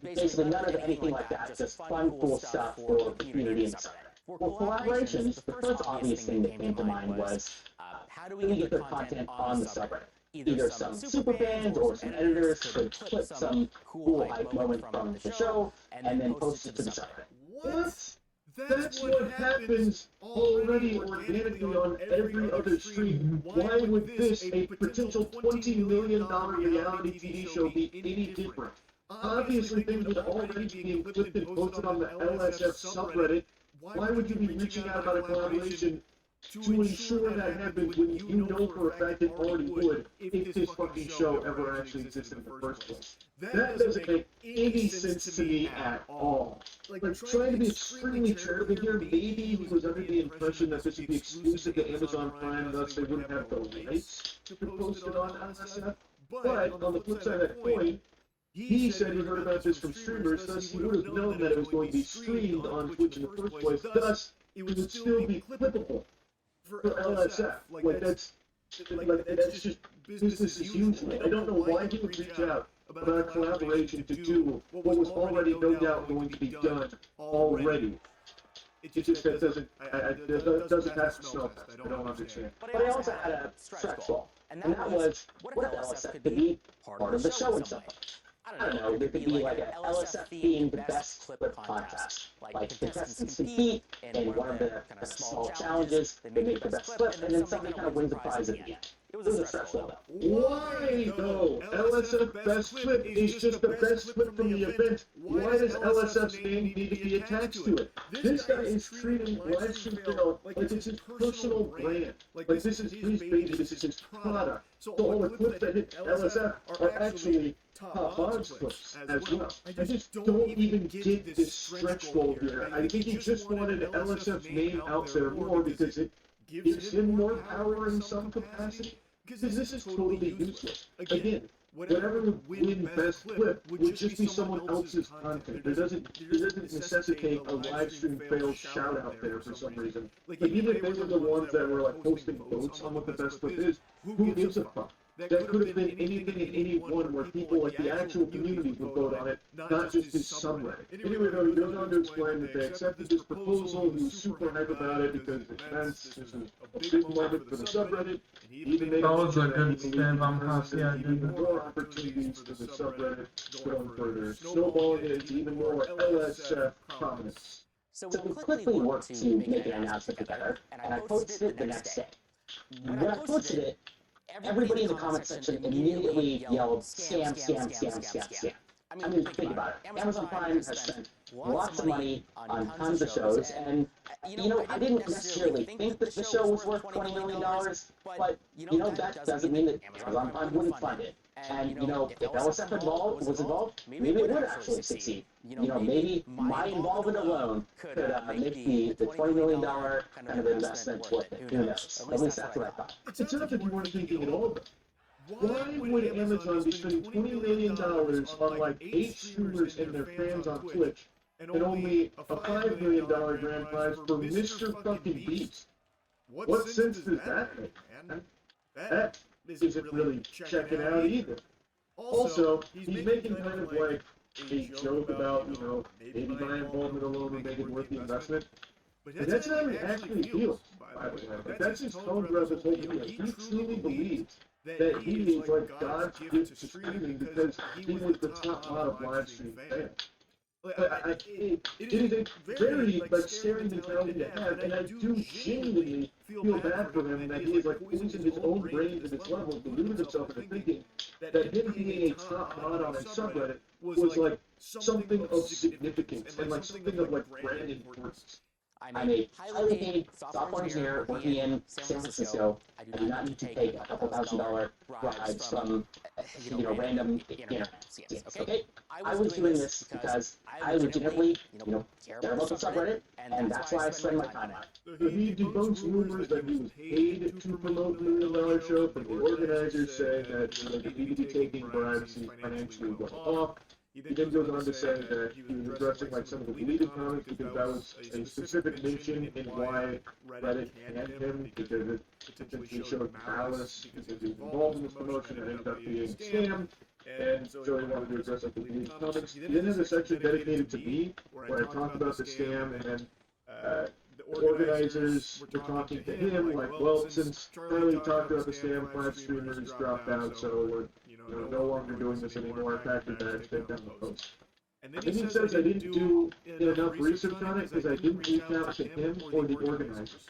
basically none of anything like that, just fun, cool stuff for the community in the subreddit. For collaborations, the first obvious thing that came to mind was, how do we get their content on the subreddit? Either some superfans or some editors could clip some cool hype moment from the show and then post it to the subreddit. What? That's what happens already organically on every other stream. Why would this, a potential $20 million reality TV show, be any different? Obviously, things would already be being clipped and posted on the LSF subreddit. Why would you be reaching out about a collaboration to ensure that happens when you know for a fact it already would if this fucking show ever actually existed in the first place? That doesn't make any sense to me at all. Like trying to be extremely charitable here, maybe he was under the impression that this would be exclusive to Amazon Prime, thus they wouldn't have the rights to post it on LSF. But on the flip side of that coin, he said he heard about this from streamers, thus he would have known that it was going to be streamed on Twitch in the first place, thus it would still be clippable for LSF. Like that's just business as usual. I don't know why he would reach out about a collaboration to do what was already no doubt going to be done already. It just that doesn't pass the smell test. I don't understand. But I also had a stretch goal, and that was, what if LSF could be part of the show in some way? I don't know, there could be like an LSF themed best clip contest. Like contestants compete in one of the kind of small challenges, they make the best clip, and then somebody kind of wins a prize at the end. It was a stretch goal. Why though? LSF best clip is just the best clip from the event. Why does LSF's name need to be attached to it? This guy is treating Livestream Fail like it's his personal brand. Like this is his baby, this is his product. So all the clips that hit LSF are actually top odds clips as well. I just don't even get this stretch goal here. I think he just wanted LSF's name out there more because it gives him more power in some capacity. Because this is totally useless. Again, whatever would win best clip would just be someone else's content. It doesn't necessitate a live stream fail shout out there for some reason. Like even if they were the ones that were like posting votes on what the best clip is, who gives a fuck? That could have been anything and anyone where people like the actual community would vote on it, not just his subreddit. Anyway, though, he goes on to explain that they accepted this proposal. He was super hype about it because it meant this is a big moment for the subreddit. He even made more opportunities for the subreddit going further. Snowballing it to even more LSF comments. So we quickly worked to make an announcement together, and I posted it the next day. When I posted it, everybody in the comment section immediately yelled, scam, scam, scam, scam, scam. I mean, think about it. Amazon Prime has spent lots of money on tons of shows, and, I didn't necessarily think that the show was worth $20 million, but, that doesn't mean that Amazon Prime wouldn't fund it. And, if LSF was involved, maybe it would actually succeed. Maybe my involvement alone could make the $20 million kind of investment worth it. Who knows? At least that's what I thought. It's enough if you weren't thinking at all. Why would Amazon be spending $20 million on like 8 streamers and their fans on Twitch and only a $5 million grand prize for Mr. Fucking Beast? What sense does that make, man? That isn't really checking out either. Also, he's making kind of like a joke about, maybe my involvement alone would make it worth the investment. But that's not how he actually feels, by the way. That's his tone throughout this whole video. He truly believes that he is like God's gift to streaming because he was the top mod of live stream fans. It is a very scary mentality to have, and I do genuinely feel bad for him that he is poisoned his own brain to this level, deluded himself into thinking that him being a top mod on a subreddit was something of significance and something of brand importance. I'm a highly paid software engineer working in San Francisco. I do not need to take a couple $1,000 bribes from, random internet scams, okay? I was doing this because I legitimately, care about the subreddit, and that's why I spend my time on it. He debunks rumors that he was paid to promote the $1 million show, but the organizers say that he needed to be taking bribes and financially well off. He then goes on to say that he was addressing like some of the deleted comments because that was a specific mention in why Reddit canned him because it potentially showed malice because he was involved in this promotion and ended up being scammed. And so he wanted to address like the deleted comments. He then has a section dedicated to me where I talk about the scam and the organizers were talking to him like, well, since Charlie talked about the scam, 5 streamers dropped out, so we're no longer doing this anymore. Factor that, take down the post. And then he says I didn't do enough research on it because I didn't reach out to him or the organizers.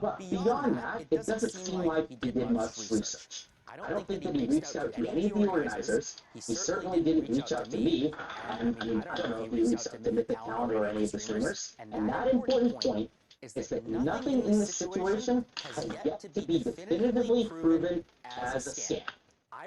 But beyond that, it doesn't seem like he did much research. I don't think that he reached out to any of the organizers. He certainly didn't reach out to me. And I mean, I don't know if he reached out to Mythic Calendar or any of the streamers. And that important point is that nothing in this situation has yet to be definitively proven as a scam.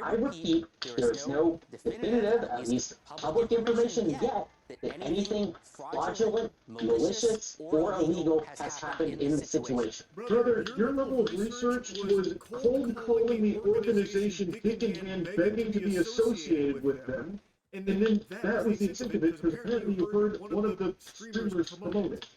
I repeat, there is no definitive, at least public information yet, that anything fraudulent, malicious, or illegal has happened in the situation. Brother, your level of research was cold calling the organization dick in hand, begging to be associated with them, and then that was the extent of it because apparently you heard one of the streamers promote it.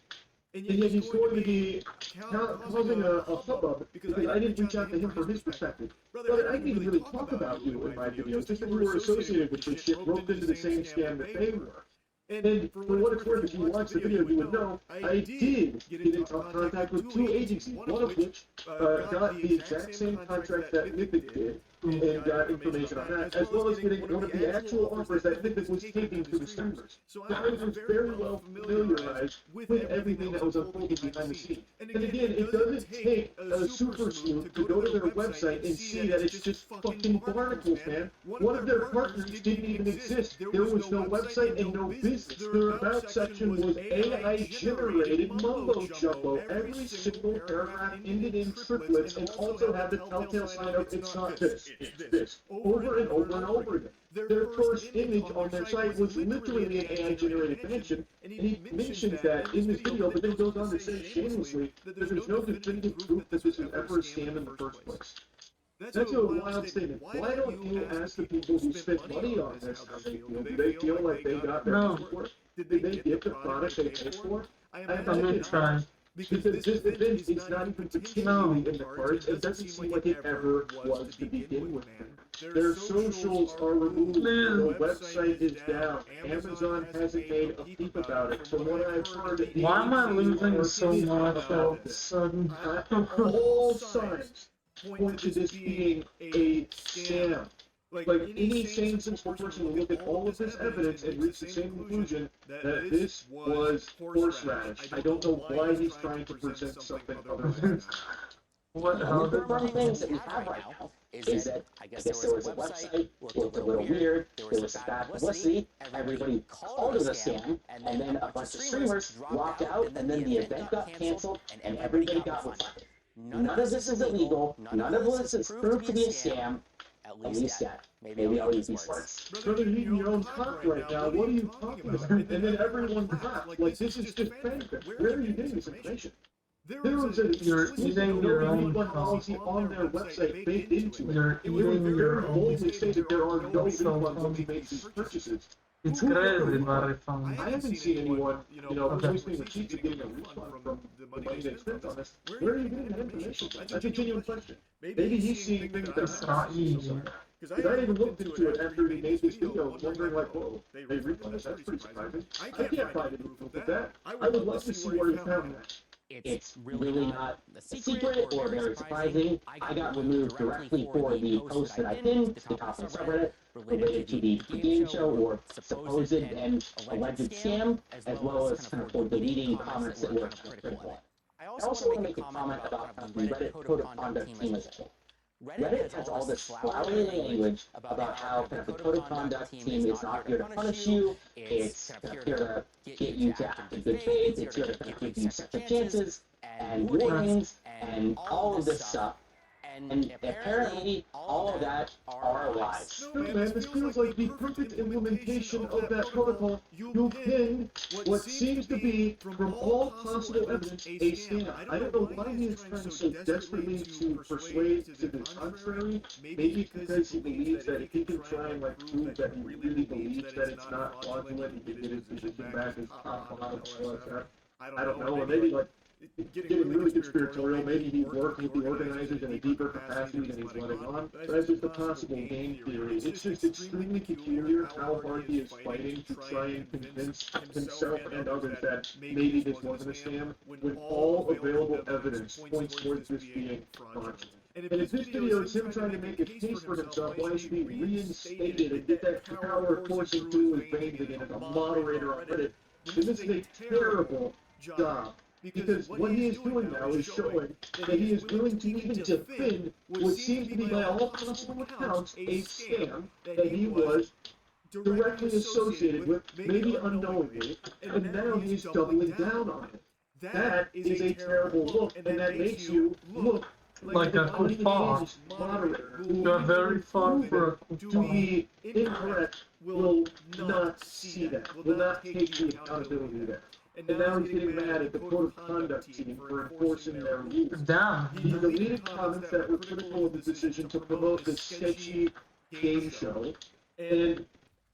And yet he's going to be causing a hubbub because I didn't reach out to him from his perspective. Brother, I didn't even really talk about you in my videos, just that we were associated with this shit, roped into the same scam that they were. And for what it's worth, if you watch the video, you would know I did get into contact with 2 agencies, one of which got the exact same contract that Mythic did, and got information on that, as well as getting one of the actual offers that Mythic was taking to the streamers. So I was very well familiarized with everything that was unfolding behind the scenes. And again, it doesn't take a super sleuth to go to their website and see that it's just fucking barnacles, man. One of their partners didn't even exist. There was no website and no business. Their about section was AI-generated mumbo-jumbo. Every single paragraph ended in triplets and also had the telltale sign of it's not this, it's this, over and over and over again. Their first image on their site was literally an AI-generated mention, and he mentions that in this video, but then goes on to say shamelessly that there's no definitive proof that this was ever a scam in the first place. That's a wild statement. Why don't you ask the people who spent money on this how they feel? Do they feel like they got their money's worth? Did they get the product they paid for? I imagine not. Because this event is not even particularly in the cards. It doesn't seem like it ever was to begin with. Their socials are removed. The website is down. Amazon hasn't made a peep about it. From what I've heard, why am I losing so much all of a sudden? All signs point to this being a scam. Like any sane, sensible person will look at all of this evidence and reach the same conclusion that this was horseradish. I don't know why he's trying to present something other than One of the fun things that we have right now is that I guess there was a website, looked a little weird, there was bad publicity, everybody called it a scam, and then a bunch of streamers dropped out, and then the event got canceled, and everybody got refunded. None of this is illegal, none of this is proved to be a scam, at least yet. Maybe I'll use these words. Brother, you're eating your own cock right now. What are you talking about? And then everyone clapped. Like, this is just fanfic. Where are you getting this information? There was a eating your own policy on their website baked into it. You're It would eating your very own boldly say that there are no refunds when you make these purchases. It's crazy, very fun. I haven't seen anyone, posting receipts and getting a refund from the money they spent on this. Where are you getting that information from? That's a genuine question. Maybe he's seeing things that It's not easy. because I even looked into it after he made this video, wondering like, whoa, they refunded us, that's pretty surprising. I can't find any proof of that. I would love to see where he found that. It's really not a secret or very surprising. I got removed directly for the post that I pinned to the top of the subreddit related to the game show or supposed and alleged scam, as well as kind of for deleting comments that were critical. I also want to make a comment about the Reddit Code of Conduct team as a whole. Reddit has all this flowery language about how kind of the Code of Conduct team is not here to punish you, it's kind of here to get you to act in good faith, it's here to kind of give you second chances and warnings and all of this stuff. And apparently, all of that are lies. No, man, this feels like the perfect implementation of that protocol. You pin what seems to be, from all possible evidence, a scam. I don't know why he is trying so desperately to persuade to the contrary. Maybe because he believes that if he can try and prove that he really believes that it's not fraudulent, he can get his position back as top model and all that. I don't know, or maybe getting really conspiratorial, maybe he worked with the organizers in a deeper capacity than he's letting on. But that's just a possible game theory. It's just extremely peculiar how hard he is fighting to try and convince himself and others that maybe this wasn't a scam, when all available evidence points towards this being fraudulent. And if this video is him trying to make a case for himself, why he should be reinstated and get that power coursing through his veins again as a moderator on Reddit, then this is a terrible job. Because what he is doing now is showing that he is willing to even defend what seems to be, by all possible accounts, a scam that he was directly associated with, maybe unknowingly, and now he's doubling down on it. That is a terrible look, and that makes you look like a kuffar. Moderator You're very far from to be incorrect will not see that, will not take the accountability there. And now he's getting mad at the Code of Conduct team for enforcing their rules. Down. He deleted comments that were critical of the decision to promote the sketchy game show, and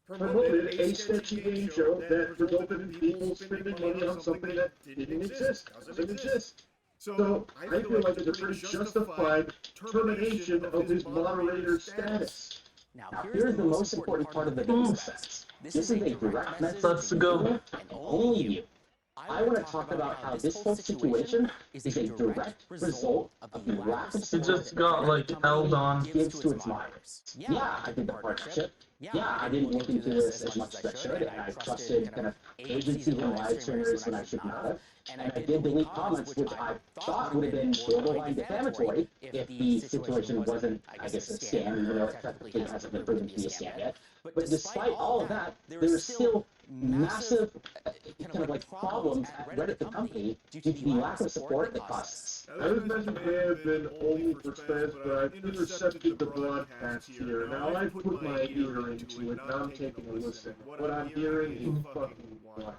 promoted a sketchy game show that resulted in people spending money on something that didn't exist, doesn't exist. So I feel like it's a pretty justified termination of his moderator status. Now, here's the most important part of the business sense. This is a direct message to you and only you. I want to talk about how this whole situation is a direct result of the lack of support It just got held on. gives to its moderators. Yeah, I did the partnership. Yeah, I didn't look into this as much as I should, and I trusted kind of agencies and live streamers when I should not have. And I did delete comments which I thought would have been borderline defamatory if the situation wasn't, I guess, a scam, even though it technically hasn't been proven to be a scam yet. But despite all of that, there is still massive problems at Reddit the company due to the lack of support that costs. Now, this message may have been only for Spence, but I've intercepted the broadcast here. Now I put my ear into it, now I'm taking a listen. What I'm hearing is fucking wild.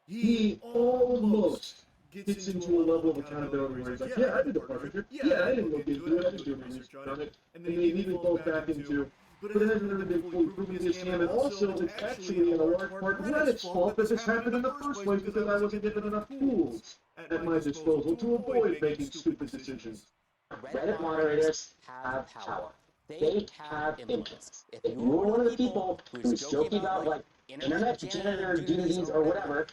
He almost gets into a level of accountability where he's like, yeah, I did the partnership, yeah, I didn't look into it, I didn't do research on it, and then he even falls back into, but it hasn't really been fully proven to be a scam, and also it's actually in a large part Reddit's fault that this happened in the first place because I wasn't given enough tools at my disposal to avoid making stupid decisions. Reddit moderators have power. They have influence. If you were one of the people who's joking about, internet janitor duties or whatever,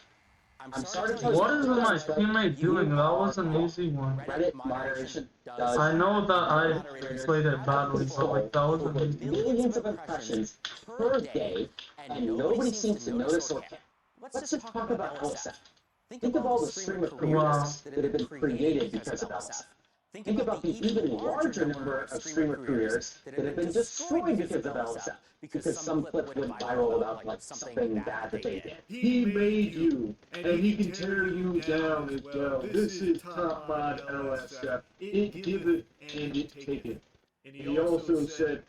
I'm sorry to tell you. What is my teammate doing? That was an easy one. Reddit moderation does. I know that I played it badly, but that was an easy one. Millions of impressions per day, and nobody seems to notice or care. Let's just talk about LSF. Think of all the streamer careers that have been created because of LSF. Think about the even larger number of streamer careers that have been destroyed because of LSF, because some clip went viral about something bad that they did. He made you, and he can tear you down as well. This is top mod LSF. It give it and it take it. And he also said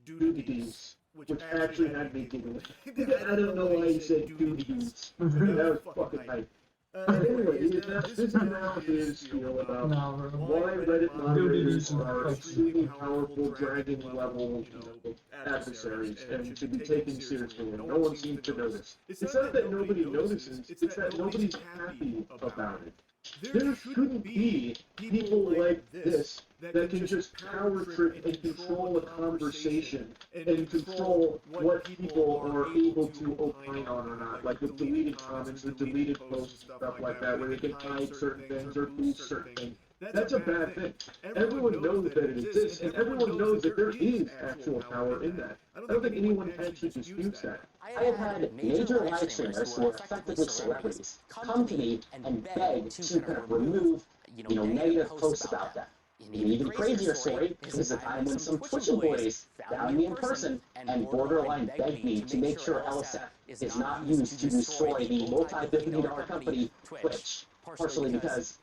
duties, which actually had me giggling. I don't know why he said duties. That was fucking hype. Anyway, this is now his spiel about why Reddit moderators are extremely powerful dragon level adversaries and should be taken seriously, and no one seems to notice. It's not that nobody notices, it's that nobody's happy about it. There shouldn't be people like this that can just power trip and control a conversation and control what people are able to opine on or not, like with deleted comments, with deleted posts, stuff like that, where they can hide certain things or boost certain things. That's a bad thing. Everyone knows that it exists, and everyone knows that there is actual power in that. I don't think anyone actually disputes that. I have had major live streamers who are effectively celebrities come to me and beg to kind of remove, negative posts about them. An even crazier story is the time when some Twitch employees found me in person and borderline begged me to make sure LSF is not used to destroy the multi-billion-dollar company Twitch, partially because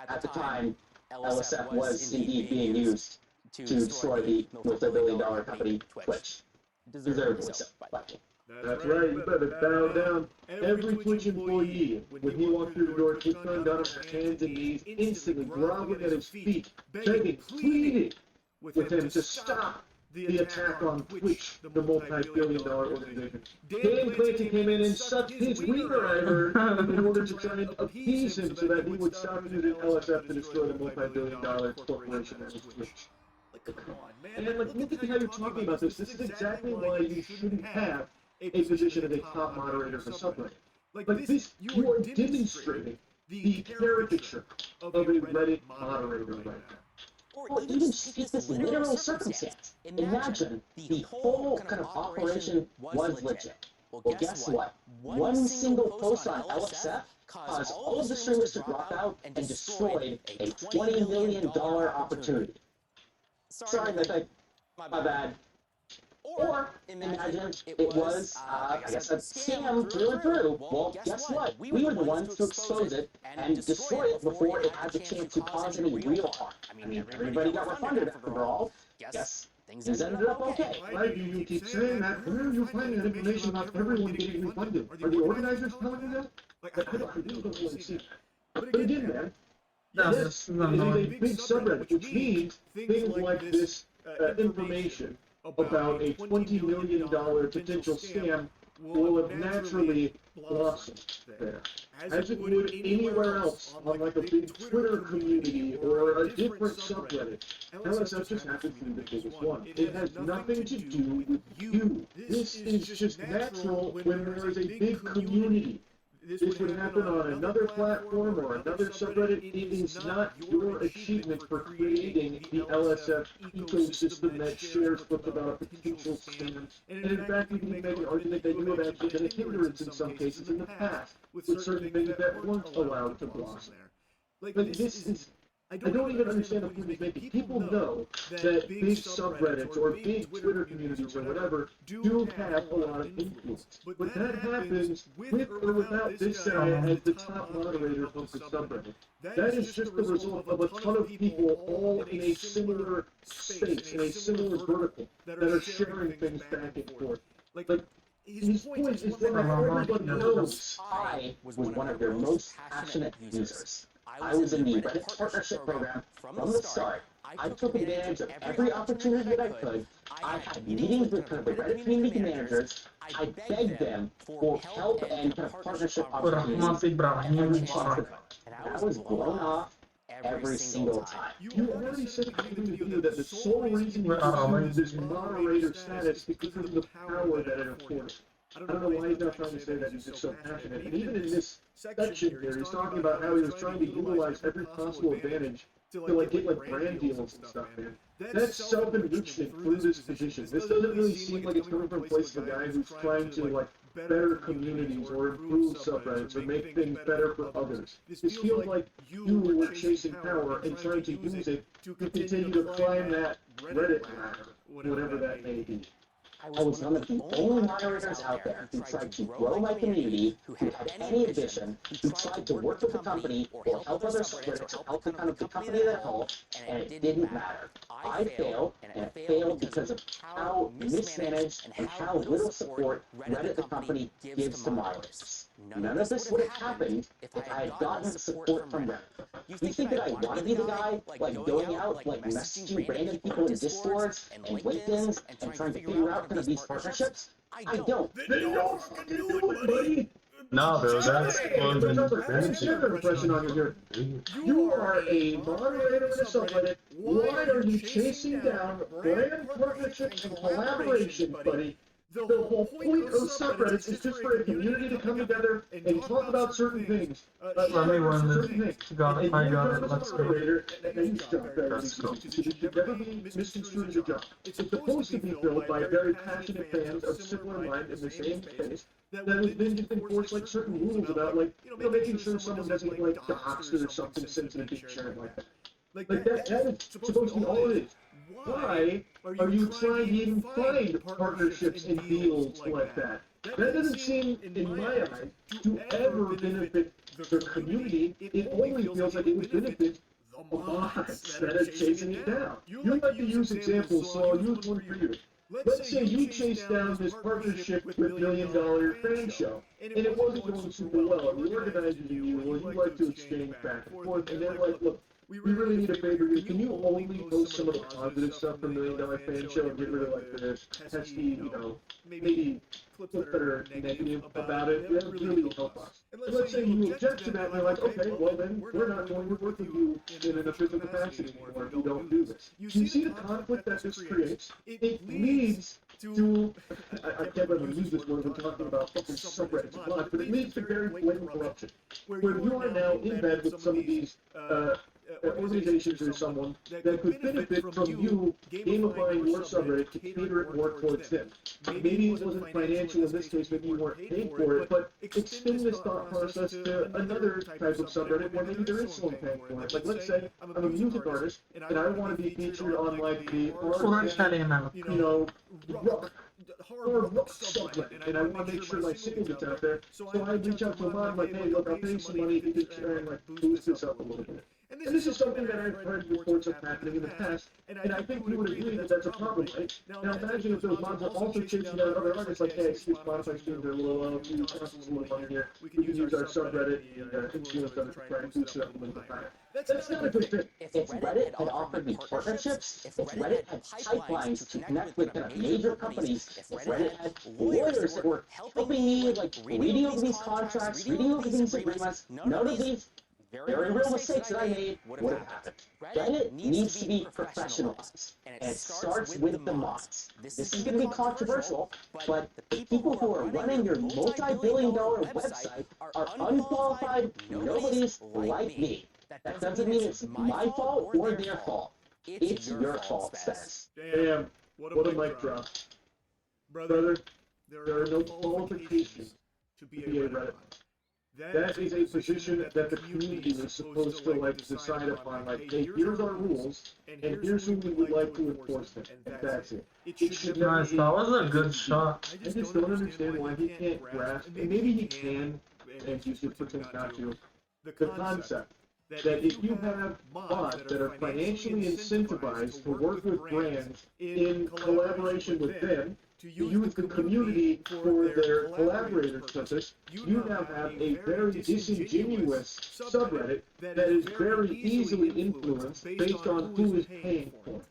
at the time LSF was indeed being used to destroy the multi-billion-dollar company Twitch. Deservedly so, by the way. That's right, you better bow down. Every Twitch employee, when he walked through the door, keeps going down on their hands and knees, instantly groveling at his feet, begging, pleading with him to stop the attack on Twitch, the multi-billion-dollar organization. Dan Clancy came in and sucked his wiener, I heard, in order to try and appease him so that he would stop using LSF to destroy the multi-billion-dollar corporation that is Twitch. Come on, man. Like, look at how you're talking about this. This is exactly why you shouldn't have a position as a top moderator for subreddit. Like this, you are demonstrating the caricature of a Reddit moderator right now. Or even speak this literal circumstance. Imagine the whole kind of operation was legit. Well, guess what? One single post on LSF caused all of the streamers to drop out and destroyed a $20 million opportunity. Sorry, my bad. Or imagine it was, I guess, a scam through and through. Well, guess what? We were the ones to expose it and destroy it before it had the chance to cause any real harm. I mean, everybody got refunded after all. Guess things ended up okay. Why do you keep saying that? Where are you finding that information about everyone getting refunded? Are the organizers telling you that? Like, I don't really see. But again, man, this is a big subreddit, which means things like this information about a $20 million potential scam will have naturally blossomed there, as it would anywhere else on like a big Twitter community or a different subreddit. LSF just happens to be the biggest one. It has nothing to do with you. This is just natural when there is a big community. This would happen on another platform or another subreddit. It is not your achievement for creating the LSF ecosystem that shares what's about a potential scam. And in fact, you can make an argument that you have actually been a hindrance in some cases in the past with certain things that weren't allowed to blossom. Like this is... I don't even understand the point he's making. People know that big subreddits or big Twitter communities or whatever do have a lot of influence. But that happens with or without this guy as the top moderator of the subreddit. That is just the result of a ton of people all in a similar space, in a similar vertical, that are sharing things back and forth. Like his point is that everybody knows I was one of their most passionate users. I was in the Reddit partnership program from the start. I took advantage of every opportunity that I could. I had meetings with kind of the Reddit community managers. I begged them for help and kind of partnership opportunities. And I was blown off every single time. You already said in the video that the sole reason you pursued this moderator status is because of the power that it afforded. I don't know why he's not trying to say that he's just so passionate. And even in this section here, he's talking about how he was trying to utilize every possible advantage to like get like brand deals and stuff, man. That's self-enrichment through this position. This doesn't really seem like it's coming from a place of a guy who's trying to like better communities or improve subreddits or make things better for others. This feels like you were chasing power and trying to use it to continue to climb that Reddit ladder, whatever that may be. I was one of the only moderators out there who tried to grow my community, who had any ambition, who tried to work with the company or help other subreddits or help the kind of the company as a whole, and it didn't matter. I failed, and it failed because of how mismanaged and how little support Reddit the company gives to moderators. None of this would have happened if I had gotten the support from Reddit. You think that I want to be the guy, like going out, like messaging random people in Discords and LinkedIn's and trying to figure out kind of these partnerships? I don't. Then don't fucking do it, buddy! No, bro, that's question on you here. You are a moderator in a subreddit. Why are you chasing down brand partnerships and collaboration, buddy? The whole point of subreddits is just for a community to come together and talk about certain things. Let me run this. Got it, I got it, let's go. Let's go. It should never be misconstrued as a job. It's supposed to be filled by very passionate fans of similar mind in the same space that would then enforce like certain rules about like, you know, making sure someone doesn't get like doxxed or something sensitive being shared like that. Like that is supposed to be all it is. Why are you trying to even find partnerships and deals like that? That doesn't seem, in my eyes, to ever benefit the community. It only feels like it would benefit bots that are chasing it down. You like to use examples, so I'll use one for you. Let's say you chased down this partnership with $1 Million Fan Show, and it wasn't going super well. The organizer you would like to exchange back and forth, and they're like, look, we really need a favor here. Can you only post some of the positive stuff from $1 Million Fan Show and get rid of like the pesky, you know, maybe clips that are negative about it? That would really help us. And let's say you object to that and they're like, okay, well then we're not going to work with you in an official capacity anymore if you don't do this. You see the conflict that this creates? It leads to, I can't let me use this word when talking about fucking subreddits a lot, but it leads to very blatant corruption, where you are now in bed with some of these organizations or someone that could benefit from you gamifying your subreddit to cater it more towards them. Maybe it wasn't financial in this case, maybe you weren't paid for it, but extend this thought process to another type of subreddit where maybe there is someone paying for it. Like, let's say I'm a music artist and I want to be featured on like the hard rock subreddit, and I want to make sure my single gets out there. So I reach out to a mod like, hey, look, I'll pay you some money if you could try and like boost this up a little bit. And this is something that I've heard reports of happening in the past, and I think we would agree that that's a problem, right? Now imagine if those mods are also chasing down other artists like, hey, excuse Spotify streams are a little low, we cost us a little money here, we can use our subreddit, influence them to try and boost it up a little bit higher. That's not a good fit. If Reddit had offered me partnerships, if Reddit had pipelines to connect with major companies, if Reddit had lawyers that were helping me, like, reading over these contracts, reading over these agreements, none of these very real mistakes that I made would have happened. Reddit needs to be professionalized, and it starts with the mods. This is going to be controversial, but the people who are running your multi-billion-dollar website are unqualified nobodies like me. That doesn't mean it's my fault or their fault. It's your fault, Spence. Damn, what a mic drop. Brother, there are no qualifications to be a Reddit. That is a position that the community is supposed to like decide upon, like, hey, here's our rules, and here's who we would like to enforce them, and that's it. It should never Nice, that was a good shot. I just don't understand why he can't grasp, and maybe he can, and he just pretends not to, the concept that if you have bots that are financially incentivized to work with brands in collaboration with them, to use the community for their collaborator purpose, you now have a very disingenuous subreddit that is very easily influenced based on who is paying for it.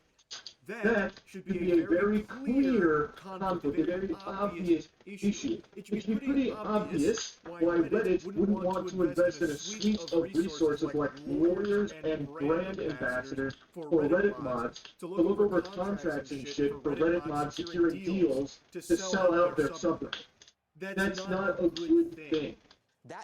That should be a very clear conflict, a very obvious issue. It should be pretty obvious why Reddit wouldn't want to invest in a suite of resources like lawyers and brand ambassadors for Reddit mods to look over contracts and shit for Reddit mods securing deals to sell out their subreddit. That's not a good thing.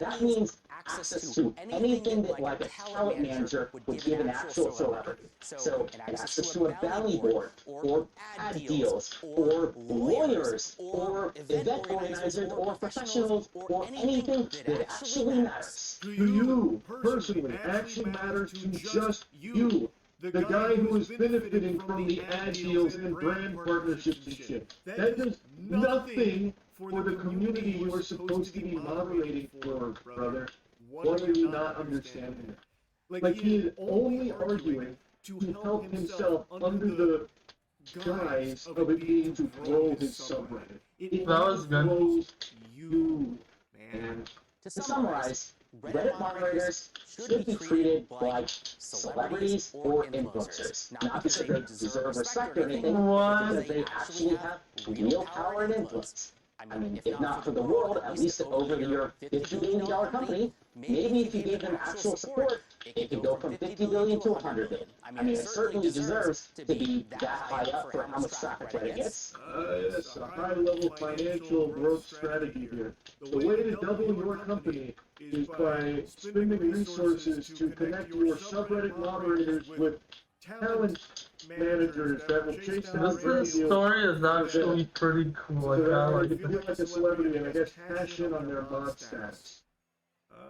That means access to anything that, like, a talent manager would give an actual celebrity. So, access to a bounty board, or ad deals, or lawyers, or event organizers, or professionals, or anything that actually matters. To you, personally, actually matters to just you. The guy who is benefiting from the ad deals and brand partnerships and shit. That does nothing for the community you are supposed to be moderating for, brother. What are you not understanding? Like, he is only arguing to help himself under the guise of it being to grow his subreddit. It grows you, man. To summarize, Reddit moderators should be treated like celebrities or influencers. Not because they deserve respect or anything, but because they actually have real power and influence. I mean, if not for the world, at least over your $50 billion company, maybe if you gave them actual support, it could go from $50 billion to $100 billion. I mean, it certainly deserves to be that high up for how much traffic Reddit gets. It's a high-level financial growth strategy here. The way to double your company is by spending resources to connect your subreddit moderators with talent managers that will chase down This story is actually pretty cool. Like, I like if you get like a celebrity and I guess cash in on their mod stats.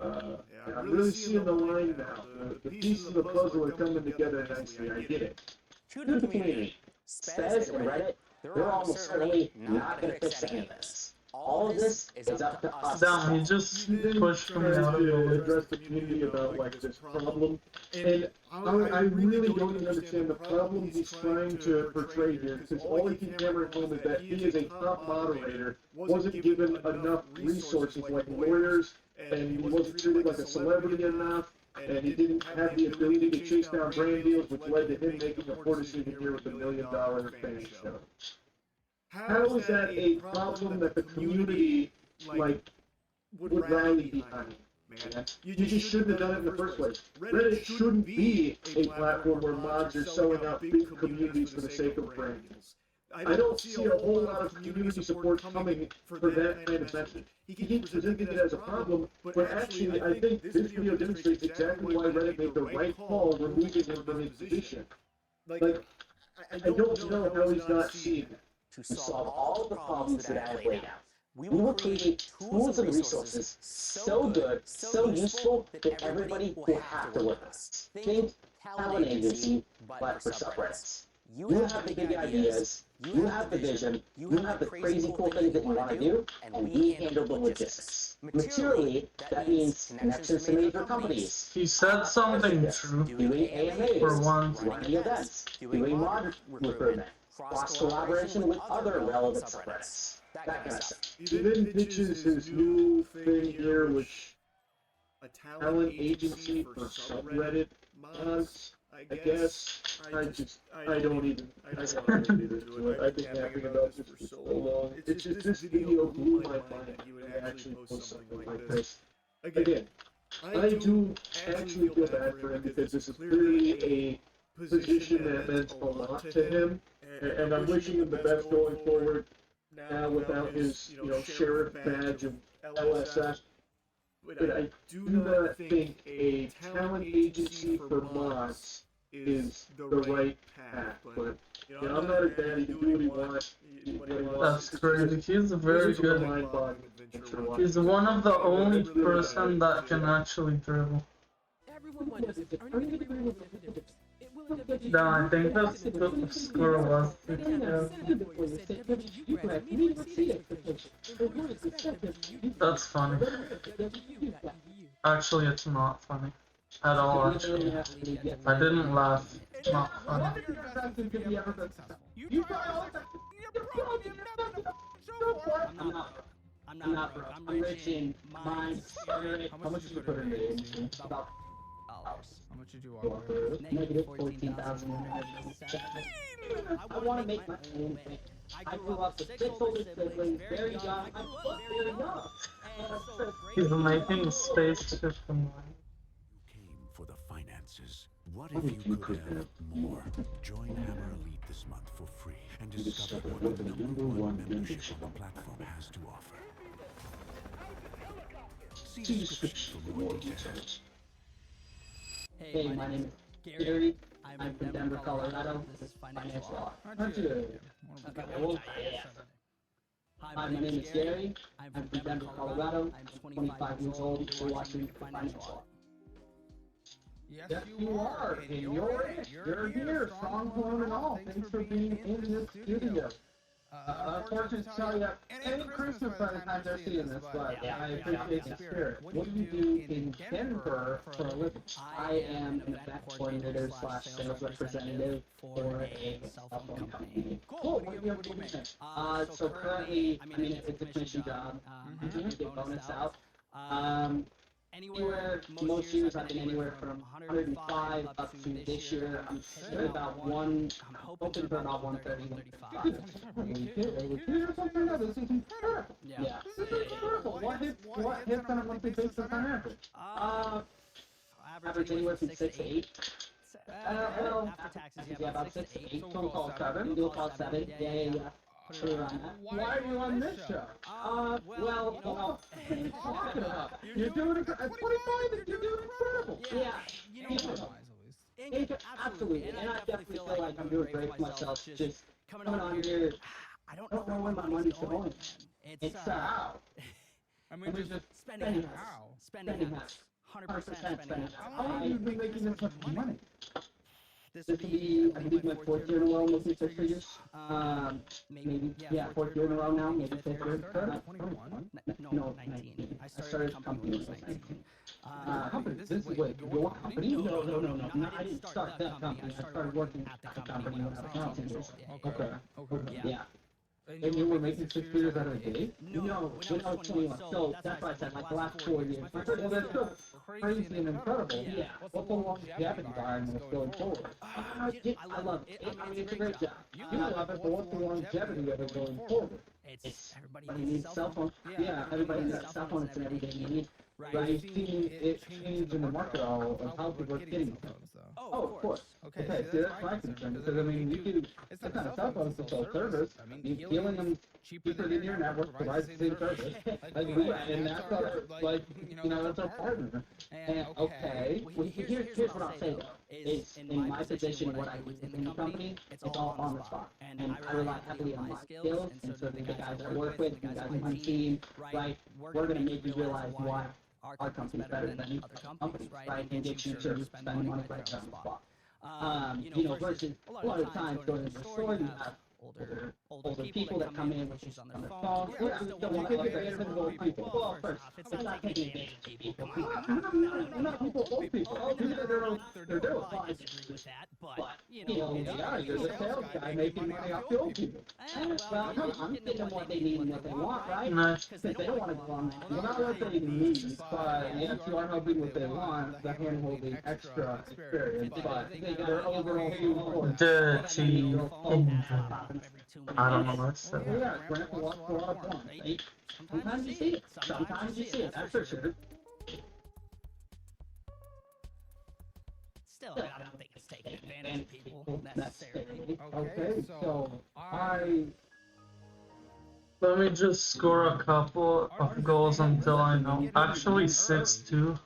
I'm really seeing the line now. The pieces of the puzzle are coming together nicely. I get it. To the community, Spez and Reddit, they're almost certainly not going to fix any of this. all of this is up to us. Damn, he just pushed me out of the way. Address the community about like this problem, and I really don't even understand the problem he's trying to portray here, because all he can hammer home is that he is a top moderator, wasn't given enough resources like lawyers, and he wasn't treated like a celebrity enough, and he didn't have the ability to chase down brand deals, which led to him making a poor decision here with $1 million fan show. How is that a problem that the community, like, would rally behind? Man, you just shouldn't have done it in the first place. Reddit shouldn't be a platform where mods are selling out big communities for the sake of brand deals. I don't see a whole lot of community support coming for that kind of message. He keeps presenting it as a problem, but actually I think this video demonstrates exactly why Reddit made the right call removing him from his position. Like, I don't know how he's not seeing it. To solve all the problems that I have laid out, we will create tools and resources so good, so useful, that everybody will have to with us. Think talent agency, but for subreddits. You have the big ideas, you have the vision, you have the crazy cool things that you want to do, and we handle the logistics. Materially, that means connections to major companies. He said something true. Doing AMAs, for once. running events, doing mod recruitment, cross-collaboration with other relevant subreddits, that kind of stuff. He then pitches his new thing here, which a talent agency for subreddit mods. I guess I don't even do it. I've been yapping about this for so long. It's just this video blew my mind that you would actually post something like this. Again, I do actually feel bad for him because this is clearly a position that meant a lot to him, and I'm wishing him the best going forward now without his, sheriff badge of LSF. But I do not think a talent agency for mods is the right path. But I'm not a dad. He can do what he wants. That's crazy. He's a very good. He's one of the only person that can actually dribble. No, I think that's the score was. That's funny. Actually, it's not funny. At all, actually. I didn't laugh. It's not funny. I'm not broke. I'm rich in mind, spirit. How much did you put in it? About How much did you offer? negative 14,000. I want to make my own thing. I grew up with 6 older siblings, very young. I'm very young. He's making space to combine. For the finances. What if you could have more? Join Hammer Elite this month for free and discover what the #1 membership on the platform has to offer. See the description for more details. Hey, my name is Gary. I'm from Denver, Colorado. This is Financial Law. Aren't you? Hi, my name is Gary. I'm from Denver, Colorado. I'm 25 years old. You're watching Financial Law. Yes, you are, and you're it. You're here, strong tone and all. Thanks for being in this studio. Unfortunately, to tell you that any Christmas by the time they're seeing this, but I appreciate the spirit. What do you do in Denver for a living? I am an event coordinator / sales representative for a cell phone company. Cool. What do you make? So currently, it's a commission job. You get bonus out. Anywhere, most years I've been anywhere from 105 up to this year. I'm sure about I'm hoping for about 130, 135. This is incredible. Yeah. This is incredible. What hits on a monthly basis on average? Average anywhere from 6 to 8. Well, after taxes, yeah, about 6 to 8. So we'll call 7. We'll call 7. Yeah. Why are you on this show? Well, what are you talking about? You're doing it. At 25, you're doing incredible. Yeah. Absolutely. And I definitely feel like I'm doing great for myself. Just coming on here, I don't know where my money's going. It's I mean, just spending how? Spending 100% spending. How long have you been making this much money? This will be, I believe, my 4th year in a row making six figures. Maybe, yeah, 4th year in a row now, maybe 5th year. 21? No, 19. I started the company when I was 19. Company, this is what, your company? No, I didn't start that company. I started working at the company when I was 19 years old. Okay. Yeah. And you were making 6 figures out of a day? No, when I was 21. So that's why I said, like, the last 4 years. Well, that's still crazy and incredible. Yeah. What's the longevity behind this going forward? I love it. I mean, it's a great job. You love it, but what's the longevity of it going forward? It's everybody needs cell phone. Yeah, everybody needs a cell phone. It's an everyday need. Right. You've seen it change in the market all of how people are getting phones, though. Oh, of course. Okay, see, that's my concern, because, I mean, you can, it's not a cell phone, it's a full service. I mean, stealing them cheaper than your network provides the same service. And that's our, like, you know, that's our partner. And, okay, well, here's what I'll say, though, is in my position, what I do in the company, it's all on the spot. And I rely heavily on my skills, and so the guys I work with, the guys on my team, right, we're going to make you realize why our company's better than other companies, right, and get you to spend money right there on the spot. You know, versus a lot of times going to the store, you have older people that come in, which is on their phone. Yeah, you can get invisible people. Well, first, I'm not taking advantage of people. I'm not people, old people. Old people that they're doing. Well, I disagree with that, but, you know, yeah, you're the sales guy making money off the old people. Well, I'm giving them what they need and what they want, right? Because they don't want to go on that. Well, not what they need, but yes, you are helping what they want, the hand-holding extra experience, but their overall feel dirty. I don't know what's that. Yeah, Grandpa walks a lot of porn, right? Sometimes you see it. Sometimes you see it, that's for sure. Still, I don't think it's taking advantage of people necessarily. Okay, so I... Let me just score a couple of goals until I know. Actually, 6-2.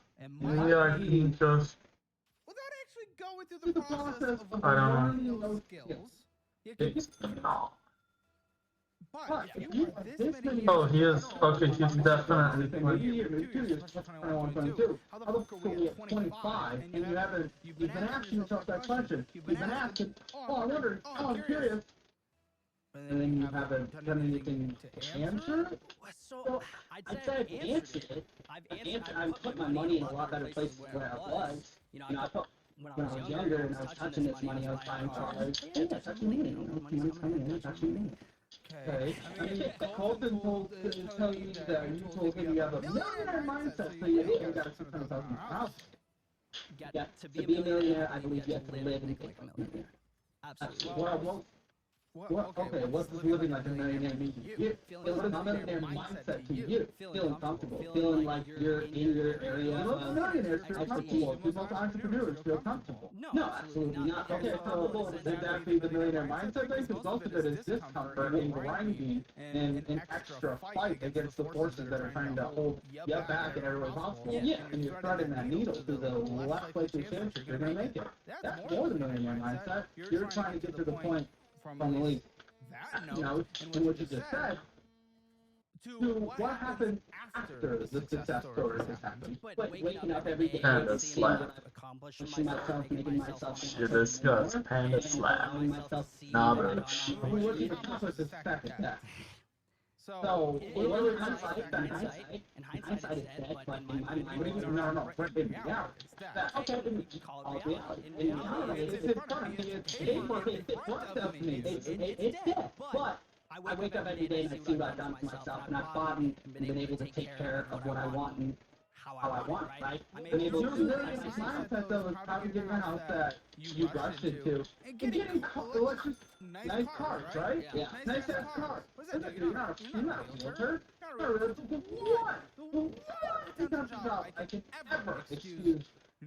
Maybe I can just... Without actually going through the process of I don't learning those skills, you can... No. But if you are this many Oh, he is. Okay, he's definitely Maybe playing. years, 21, 22. How the fuck are we at 25 and you haven't, you've been asking yourself that question. You've been asking, oh, I wonder, oh, I'm curious. And then you haven't done anything to answer it? So, I'd say I've answered it. I've put my money in a lot better places where I was. You know, I put, when I was younger and I was touching this money, I was buying cars. Yeah, touching me. Money's coming in, touching me. Okay. I mean, Colton told tell you that you told him you have a millionaire mindset, so you ain't got $600,000. Yeah, to be a millionaire, I believe you have to live and think like a millionaire. Absolutely. Well, okay, what does living like a millionaire mean to you? What is a millionaire mindset to you? Feeling comfortable, feeling like you're in your area of millionaires feel comfortable. Do most entrepreneurs feel comfortable? No, absolutely not. Okay, so is that be the millionaire mindset thing? Because most of it is discomfort and grinding and an extra fight against the forces that are trying to hold you back and everyone's possible. Yeah, and you're threading that needle through the last place of chances, you're going to make it. That's more than millionaire mindset. You're trying to get to the point from the league, you know, in what you just said, to what happened after the success story has happened. But waking up every day Panda slap. pushing myself, making myself Shit, this guy's panda slap. Nah, bitch. What you accomplish is fact is that. So, in hindsight is dead, but in my mind, no, but in reality, okay, call it reality. In reality, it's in front of me, it's dead, but I wake up every day and I see what I've done for myself, and I've fought and been able to take care of what I want and how I want, right? I'm able to do that. My mindset, though, is probably getting a house that you rushed into, and getting nice cars, right? Yeah. Nice ass cars. You're not a realtor. What? I can ever excuse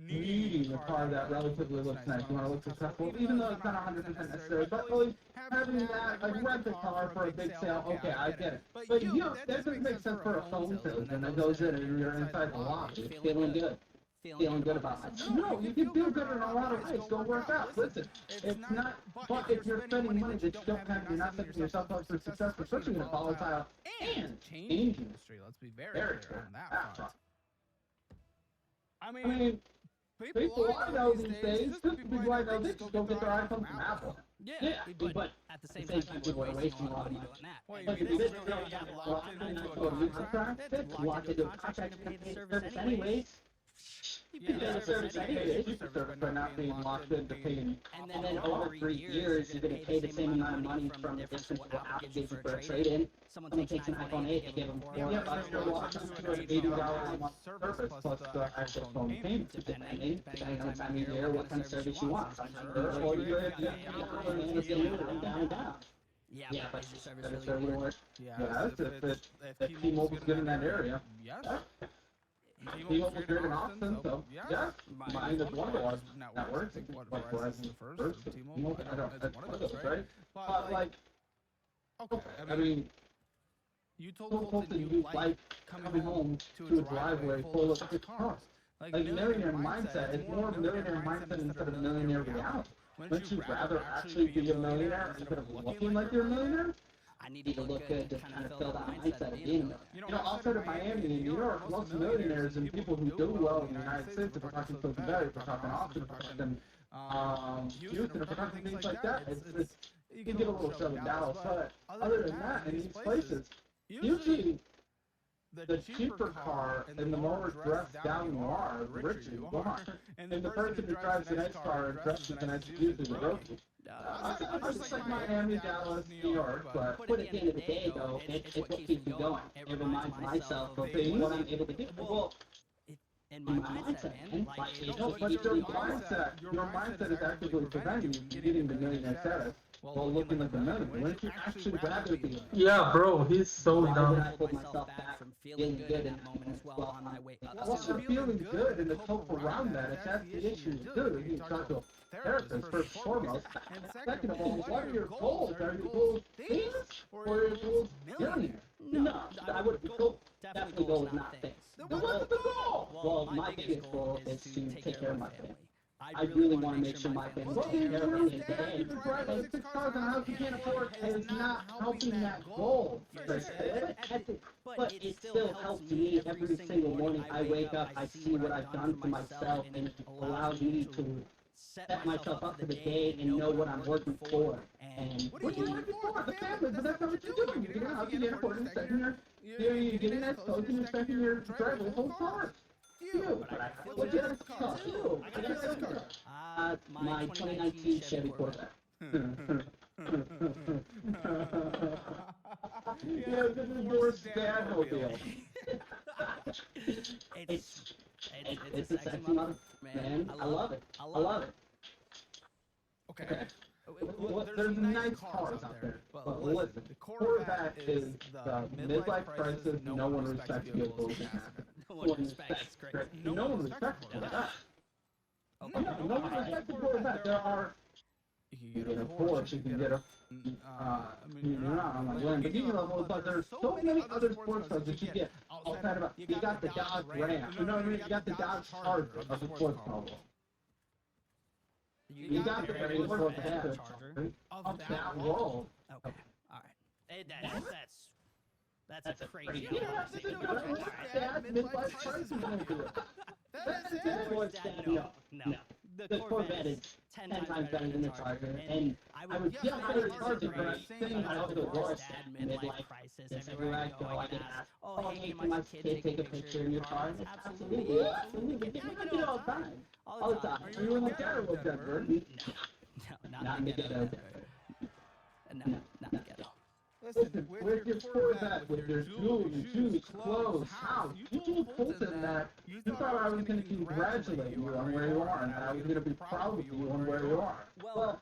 needing a car that relatively looks nice. You want to look successful, even though it's not 100% necessary. But really, having that, like, rent a car for a big sale, okay, I get it. But you, that doesn't make sense for a phone salesman that goes in and you're inside the lobby, feeling good. Feeling good about myself. No, you can feel good in a lot of ways. Go work out. Listen, it's not, but if you're spending money that you don't have, you're not setting yourself up for success, especially in a volatile and changing industry. Let's be very clear on that front. I mean, People I know these days, people I know, they just go get their iPhone from Apple. Yeah, but at the same time, people are wasting a lot of money on that. But if it's locked into a contract, it's locked into a contract, you pay the service anyways. You pay the service anyways, you pay service by not being locked into paying. And then over 3 years, you're going to pay the same amount of money from the difference of what Apple gives you for a trade-in. Someone takes an iPhone 8, they give them $400. You're locked into an $80 a month service plus the actual phone payment, depending on the time of year, what kind of service you want. Or you're down and down. Yeah, but the service really works. Yeah, if T-Mobile's good in that area. Yeah. T-Mobile's good in Austin, so yeah. Mine is one of the largest networks. What Verizon's the first? T-Mobile? I don't know. It's one of those, right? But like, okay, I mean, you told Colton you like coming home to a driveway full of good cars. Like millionaire mindset, it's more of a millionaire mindset instead of millionaire reality. Wouldn't you rather actually be a millionaire instead of looking like you're a millionaire? I need to look good to kind of fill that mindset again. You know, outside of Miami and New York, most millionaires and people who do well in the United States, if we're talking Silicon Valley, if we're talking Austin, if we're talking Houston, if we're talking things like that, it's you can get a little shoved down. But other than that, in these places, usually the cheaper car and the more dressed down you are, the richer you are. And the person who drives the nice car and dresses the nice is usually the broken. I just like Miami, Dallas, New York, but at the end of the day, though, it's what keeps me going. It reminds myself of what I'm able to do. Well, in my mindset, man, like, but your mindset is actively preventing you from getting the millionaire status while looking like a millionaire. Wouldn't you actually rather be? Yeah, bro, he's so dumb. I pulled myself back from feeling good in that moment as well on my way up. Well, you're feeling good and the hope around that, if that's the issue, dude, you talk to a therapist first and foremost. Second of all, what are your goals? Are your goals famous or are your goals millionaire? No, I would definitely go with not famous. Then what's the goal? Well, my biggest goal is to take care of my family. I really want to make sure my family is taken care of at the end of the day. You drive 6 cars in a house you can't afford is not helping that goal. But it still helps me every single morning. I wake up, I see what I've done for myself, and it allows me to set myself up for the day and know what I'm working for. And what are you working for? The family, but that's not what you're doing. You get out, you get important, you're getting that close, and you're expecting your driver the whole car. What's your car? I got a car. My 2019 Chevy Corvette. Yeah, this is your Stanmobile. It's a sexy mother, man. I love it. I love it. Okay. Well, there's nice cars out there, but listen, the Corvette is the midlife crisis no one respects vehicles in Africa. No one respects the Corvette. No one respects the Corvette. There are, you can get a Porsche, you can get a, you're not on the Lamborghini level, but there's so many other sports cars that you get outside of, you got the Dodge Ram, you know what I mean? You got the Dodge Charger of the sports car world. You got the Air Force Charger of that world. Okay, alright. That's a crazy. You don't have to do it. Dad, midlife crisis won't do it. That's it. No. The Corvette is 10 times better than the Charger, and I would get better Charger, but I'm saying I was the worst midlife crisis. Everywhere I go, I get asked, oh, hey, can my kid take a picture in your car? Absolutely. I do it all the time. All the time. Are you in the ghetto of Denver? No, not in the ghetto. No, not in the ghetto. Listen, with your Corvette, with your jewelry, shoes, clothes, house, you told Colton that you thought I was going to congratulate you on where you are, and that I was going to be proud of you on where you are. Well,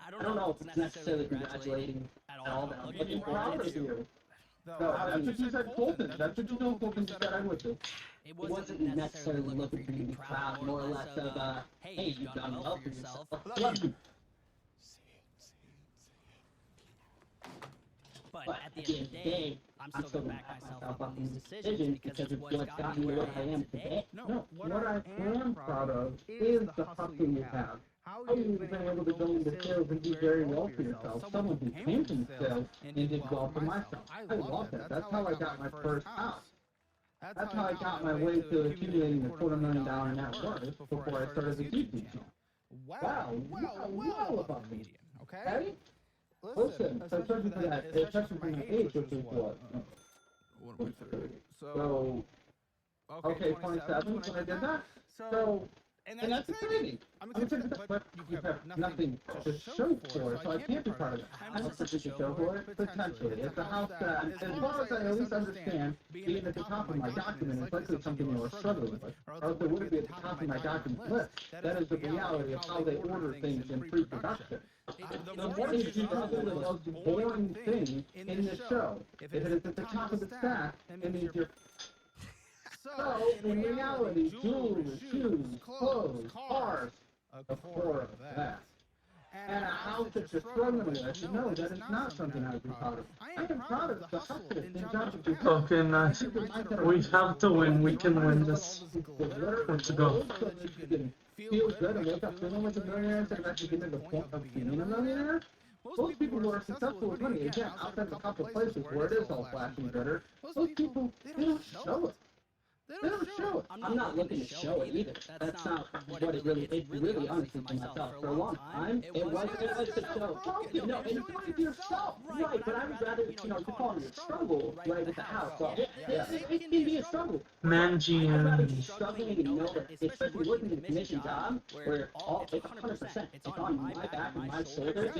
I don't know if it's necessarily congratulating at all, but I'm proud of you. No, that's what you said, Colton. That's what you told Colton you said I would do. It wasn't necessarily looking for you to be proud, more or less of, hey, you've done well for yourself. But at the end of the day, I'm still going to back myself on these decisions because it's what's gotten me where I am today. No, what I am proud of is the hustle you have. How you've been able to go into sales and do very well for yourself. Someone who came from sales and did well for myself. I love that. That's how I got my first house. That's how I got my way to accumulating a $250,000 net worth before I started the YouTube channel. Well above the median, okay? Listen, especially for that age, which is what? What am I 30? So, okay, 27 when I did that. So, and that's exciting. I'm excited, but you have nothing to show for it, so I can't be part of it. I'm not supposed to show for it, potentially. It's a house that, as far as I at least understand, being at the top of my document is likely something you are struggling with, or else it wouldn't be at the top of my document list. That is the reality of how they order things in pre-production. The more you do the most boring thing in the show. If it is at the top of the stack, it means you're... So, in reality, jewelry, shoes, clothes, cars, a core of that. And a house that you're struggling with, no, that is not something I would be proud of. I am proud of the hustle and job of the Okay, nice. We have to win. We can win this. Let's go. Feel good and wake up feeling like a millionaire instead of actually getting to the point of being a millionaire. Most people who are successful with money, again, outside of a couple of places where it is all flashy and glitter, most people, they don't show it. They don't show it. I'm not looking to show it either. That's not what it really is. Really, honestly, for myself, for a long time, it was to show. No, and it's not to yourself, right? But I would rather, to call it a struggle, right, at the house. So, it can be a struggle. I'd rather be struggling and know that, especially working in a commission job, where it's 100%, it's on my back and my shoulders.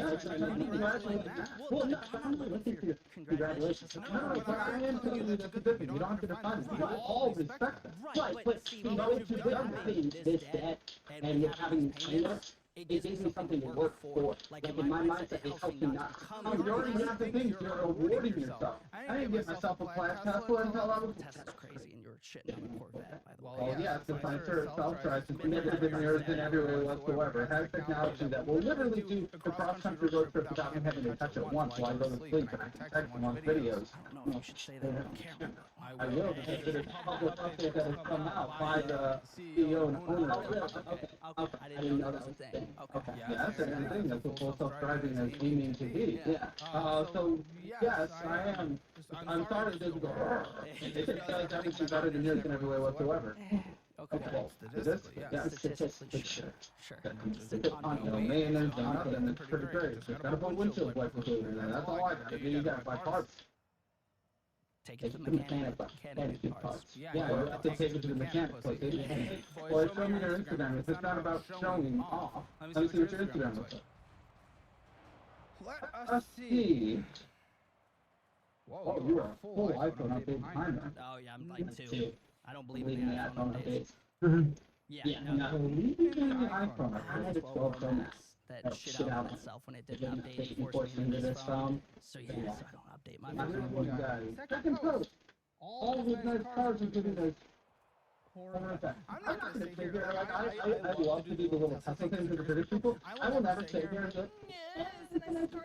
Well, no, I'm not looking for your congratulations. No, but I am telling you that's a good thing. You don't have to define it. You all respect that. Right, but if you're having this debt and you're having payments, it gives me something to work for. Like in my mindset, it helps me not come. You already have the things, you're rewarding yourself. I didn't get myself a class Tesla until I was... Tesla's crazy and you're shitting on the Corvette, by the way. Well, yes, the Frontier itself drives is never been yours in everywhere whatsoever. It has technology that will literally do the cross-country road trip without me having to touch it once while I go to sleep and I can text them on videos. I don't know if you should say that on camera. I will, because it is a public update that has come out by the CEO and owner. Okay, I didn't know that was a thing. Okay. Yeah, that's a thing. That's what full self-driving is aiming to be. Yeah. So, yes, I am. I'm sorry it doesn't go. It does everything better than yours in every way whatsoever. Okay. Statistically, yeah. Statistically, sure. On maintenance and nothing, it's pretty great. Just gotta put windshield wipers in there. That's all I got. You gotta buy parts. Take it to the mechanic parts. Yeah, you have to take it to the mechanic. Or show me your Instagram. If it's not about showing off, let me see what your Instagram looks like. Let us see. Oh, you are a full iPhone update behind that. Oh, yeah, I'm like 2. I don't believe in the iPhone updates. Yeah, no. Believe in the iPhone. I had a 12 Pro Max. That shit out of itself when it didn't update. It forced me into this phone. So yeah, so I don't update my phone. Second post. All these nice cars are giving us horror effect. I'm not gonna sit here, like, I love to do the little Tesla things with the British people. I will never sit here and say, yeah, it's a nice car.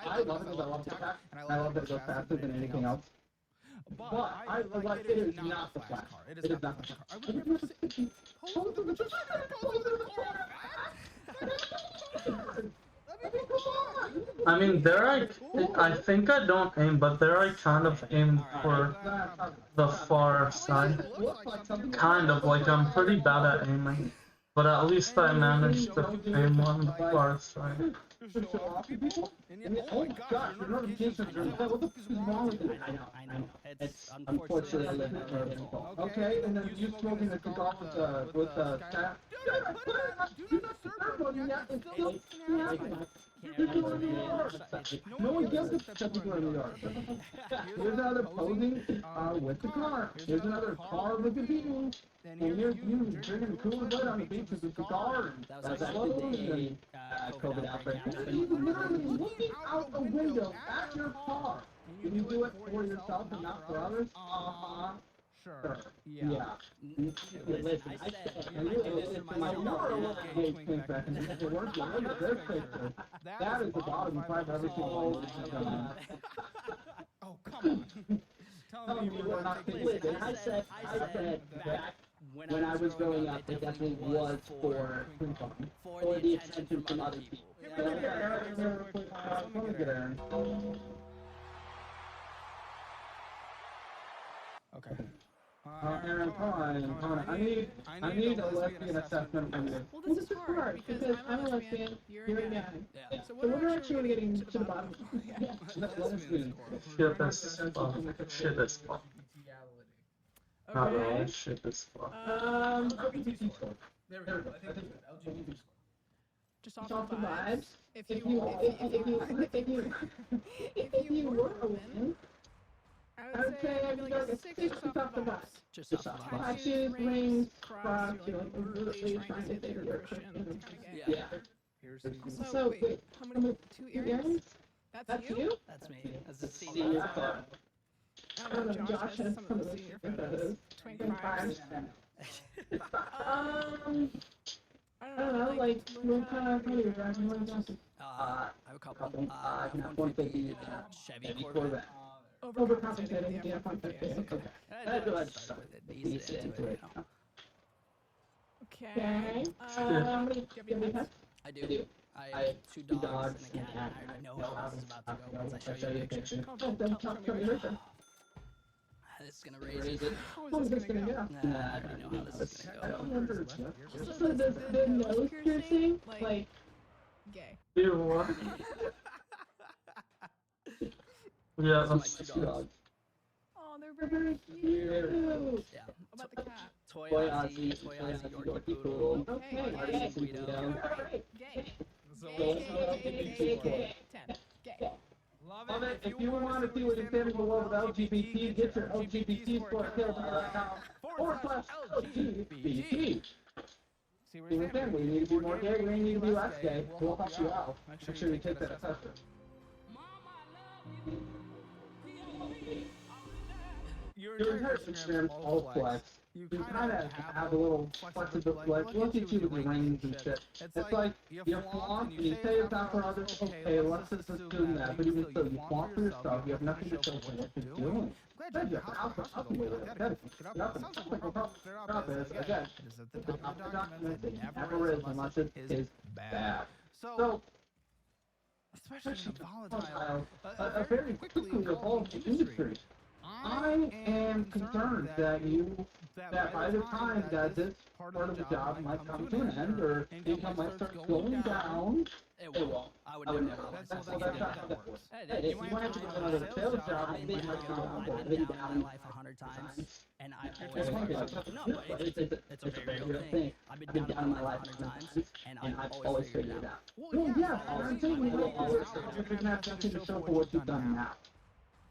I love it because I love the fact, and I love that it goes faster than anything else. But I like it is not the flash car. It is not the flash car. I would never sit and hold the I mean, I think I don't aim, but there I kind of aim for the far side. Kind of, like I'm pretty bad at aiming. But at least I managed to aim on the far side. Oh gosh, your notifications are... What the f is wrong with it? I know. It's unfortunately a little bit difficult. Okay, and then you smoking the kickoff with the staff? Do not serve on yet. It's still happening. People in New York. No one gives a shit people in New York. Here's another posing with the car. Here's another car with the people. And here's you drinking Cooler Light on the beach with the cigar. That's clothes and COVID outbreak. You're literally looking out the window at your car. Can you do it for yourself and not for others? Sure. Yeah. Listen, I said, my moral is things back and it works. Look at this picture. That is the bottom five every single one. Oh, come on. Tell me you were not listen, I said that when I was growing up, it definitely was for the attention from other people. Okay. Aaron, hold on. I need a lesbian assessment from you. Well, this is hard because I'm a lesbian, you're a guy. Yeah. So we're actually getting to the bottom. Yeah. Lesbian. Shit as fuck. Shit as fuck. Not really, shit as fuck. LGBT score. There we go. I think that's good. LGBT score. Just off the vibes. If you were a woman, I would say I'd be like a 6 just off the vibes. Just off the vibes. Tattoos, rings, cross, you're like really trying to say that you're Christian. That's kind of gay. Yeah. Also, wait, how many? 2 earrings? That's you? That's me. That's the senior. I don't know, Josh has some of the senior photos. 25. I don't know, like, what kind of your driving license? I have a couple. I have 150 Chevy Corvette. Overcompensating, yeah, okay. I do like to start with it. Ease it into it, you know. Okay. Do you have any pets? I do. I have 2 dogs and a cat. I already know how this is about to go once I show you a picture. Tell me right there. This is gonna raise it. How is this gonna go? I already know how this is gonna go. So the nose piercing, like, gay. You what? Yeah, that's cute. Oh, they're very cute. Yeah. About the cat. Toy Ozzy, Yorkie Poodle. Okay, Guido. gay. Gay. 10. Gay. Love it. If you want to see what is standing below the LGBT, get your LGBT score killed right now. /LGBT. See where See what I'm saying? We need to be more gay, we need to be less gay. We'll help you out. Make sure you take that assessment. Your entire Instagram is all flex. You kind of have a little flexible flex. Look at you with your rings and shit. It's like, you flaunt and you say it's not for others. Okay, let's just assume that. But even so, you flaunt for yourself. You have nothing to show for what you're doing. Glad you have to up with it. Sounds like a problem is, again, the document never is unless it is bad. So, especially in a volatile, a very quickly evolving industry. I am concerned that by the time that this part of the job might come to an end, or income might start going down, it won't. I would never. That's how that works. If you want to do another sales job, I've been down in life 100 times, and I always it's a very real thing. I've been down in my life 100 times, and I've always figured it out. Well, yeah, I'm saying we will always have something to show for what you've done now.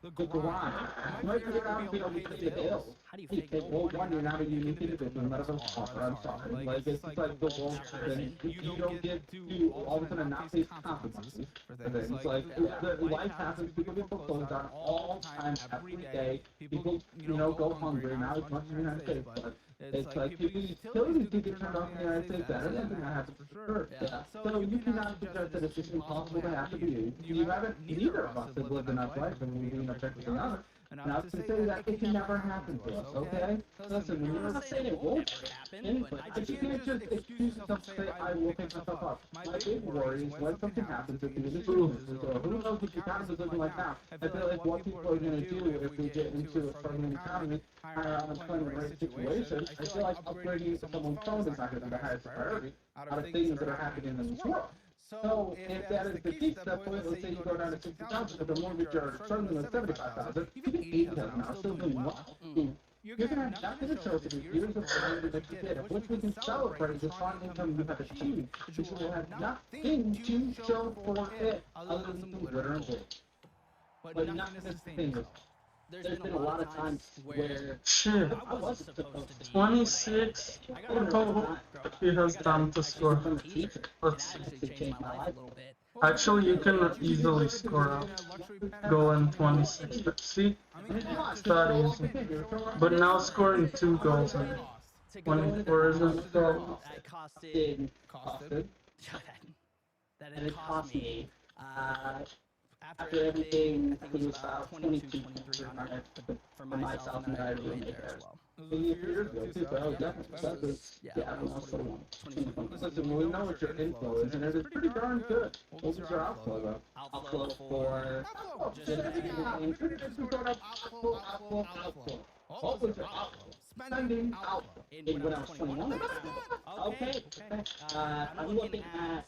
The grind. You might figure out to be able to pay the bills. How do you fake it? Well, one, you're not a unique individual, none of us are, I'm sorry. Like, it's just like the world thing. You don't get to all of a sudden not face consequences for things. Like, life happens, people get foreclosed on all time, every day. People, go hungry, not as much in the United States, but it's like people, utilities do get turned off in the United States. That is something that happens for sure. Yeah. So you cannot suggest that it's just impossible to have to be. You haven't, neither of us have lived enough life, and we check with the other. Enough to say that it can never happen to us, okay? Listen, you're not saying it won't happen, but you can't just excuse yourself to say, I will pick myself up. My big worry is when something happens at the end of the business, or who knows what the economy is looking like now. I feel like what people are going to do if we get into a struggling economy, higher unemployment rate situation, I feel like upgrading someone's phone is not going to be the highest priority out of things that are happening in this world. So, if that is the case, that point, let's say you go down to 60,000, but the mortgage are struggling at 75,000, even 80,000 are still doing well. You're going to have nothing to show for the years of failure that you did, of which we can celebrate the strong income you have achieved, but you will have nothing to show for it other than some glitter and gold. But nothing is sustainable. There's been a lot of times where shit. 26. Oh, he has done to score. Let's see. Actually, you can easily score out. Go in 26. See? It's that easy. But now scoring 2 goals in 24 isn't so. That costed. That it cost me. After everything, I think it was about 2,200 for myself and I really made there as well. Yeah, listen, we know what your inflow is, and it is pretty darn good. What was your outflow though? Outflow for just everything. Outflow. What was your outflow? Spending outflow. When I was 21. Okay. I'm looking at.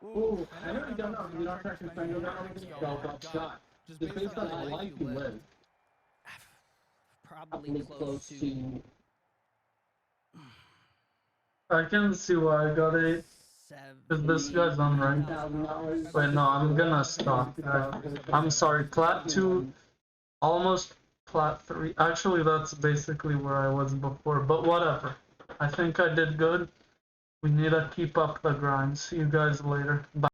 Ooh, I really don't know. You're not trying to spend your money. Go, shot. Just based on the life you live. Probably close to. I can see why I got 8. Cause this guy's on rank. Wait, no, I'm gonna stop. I'm sorry, Plat 2, almost Plat 3. Actually, that's basically where I was before, but whatever. I think I did good. We need to keep up the grind. See you guys later. Bye.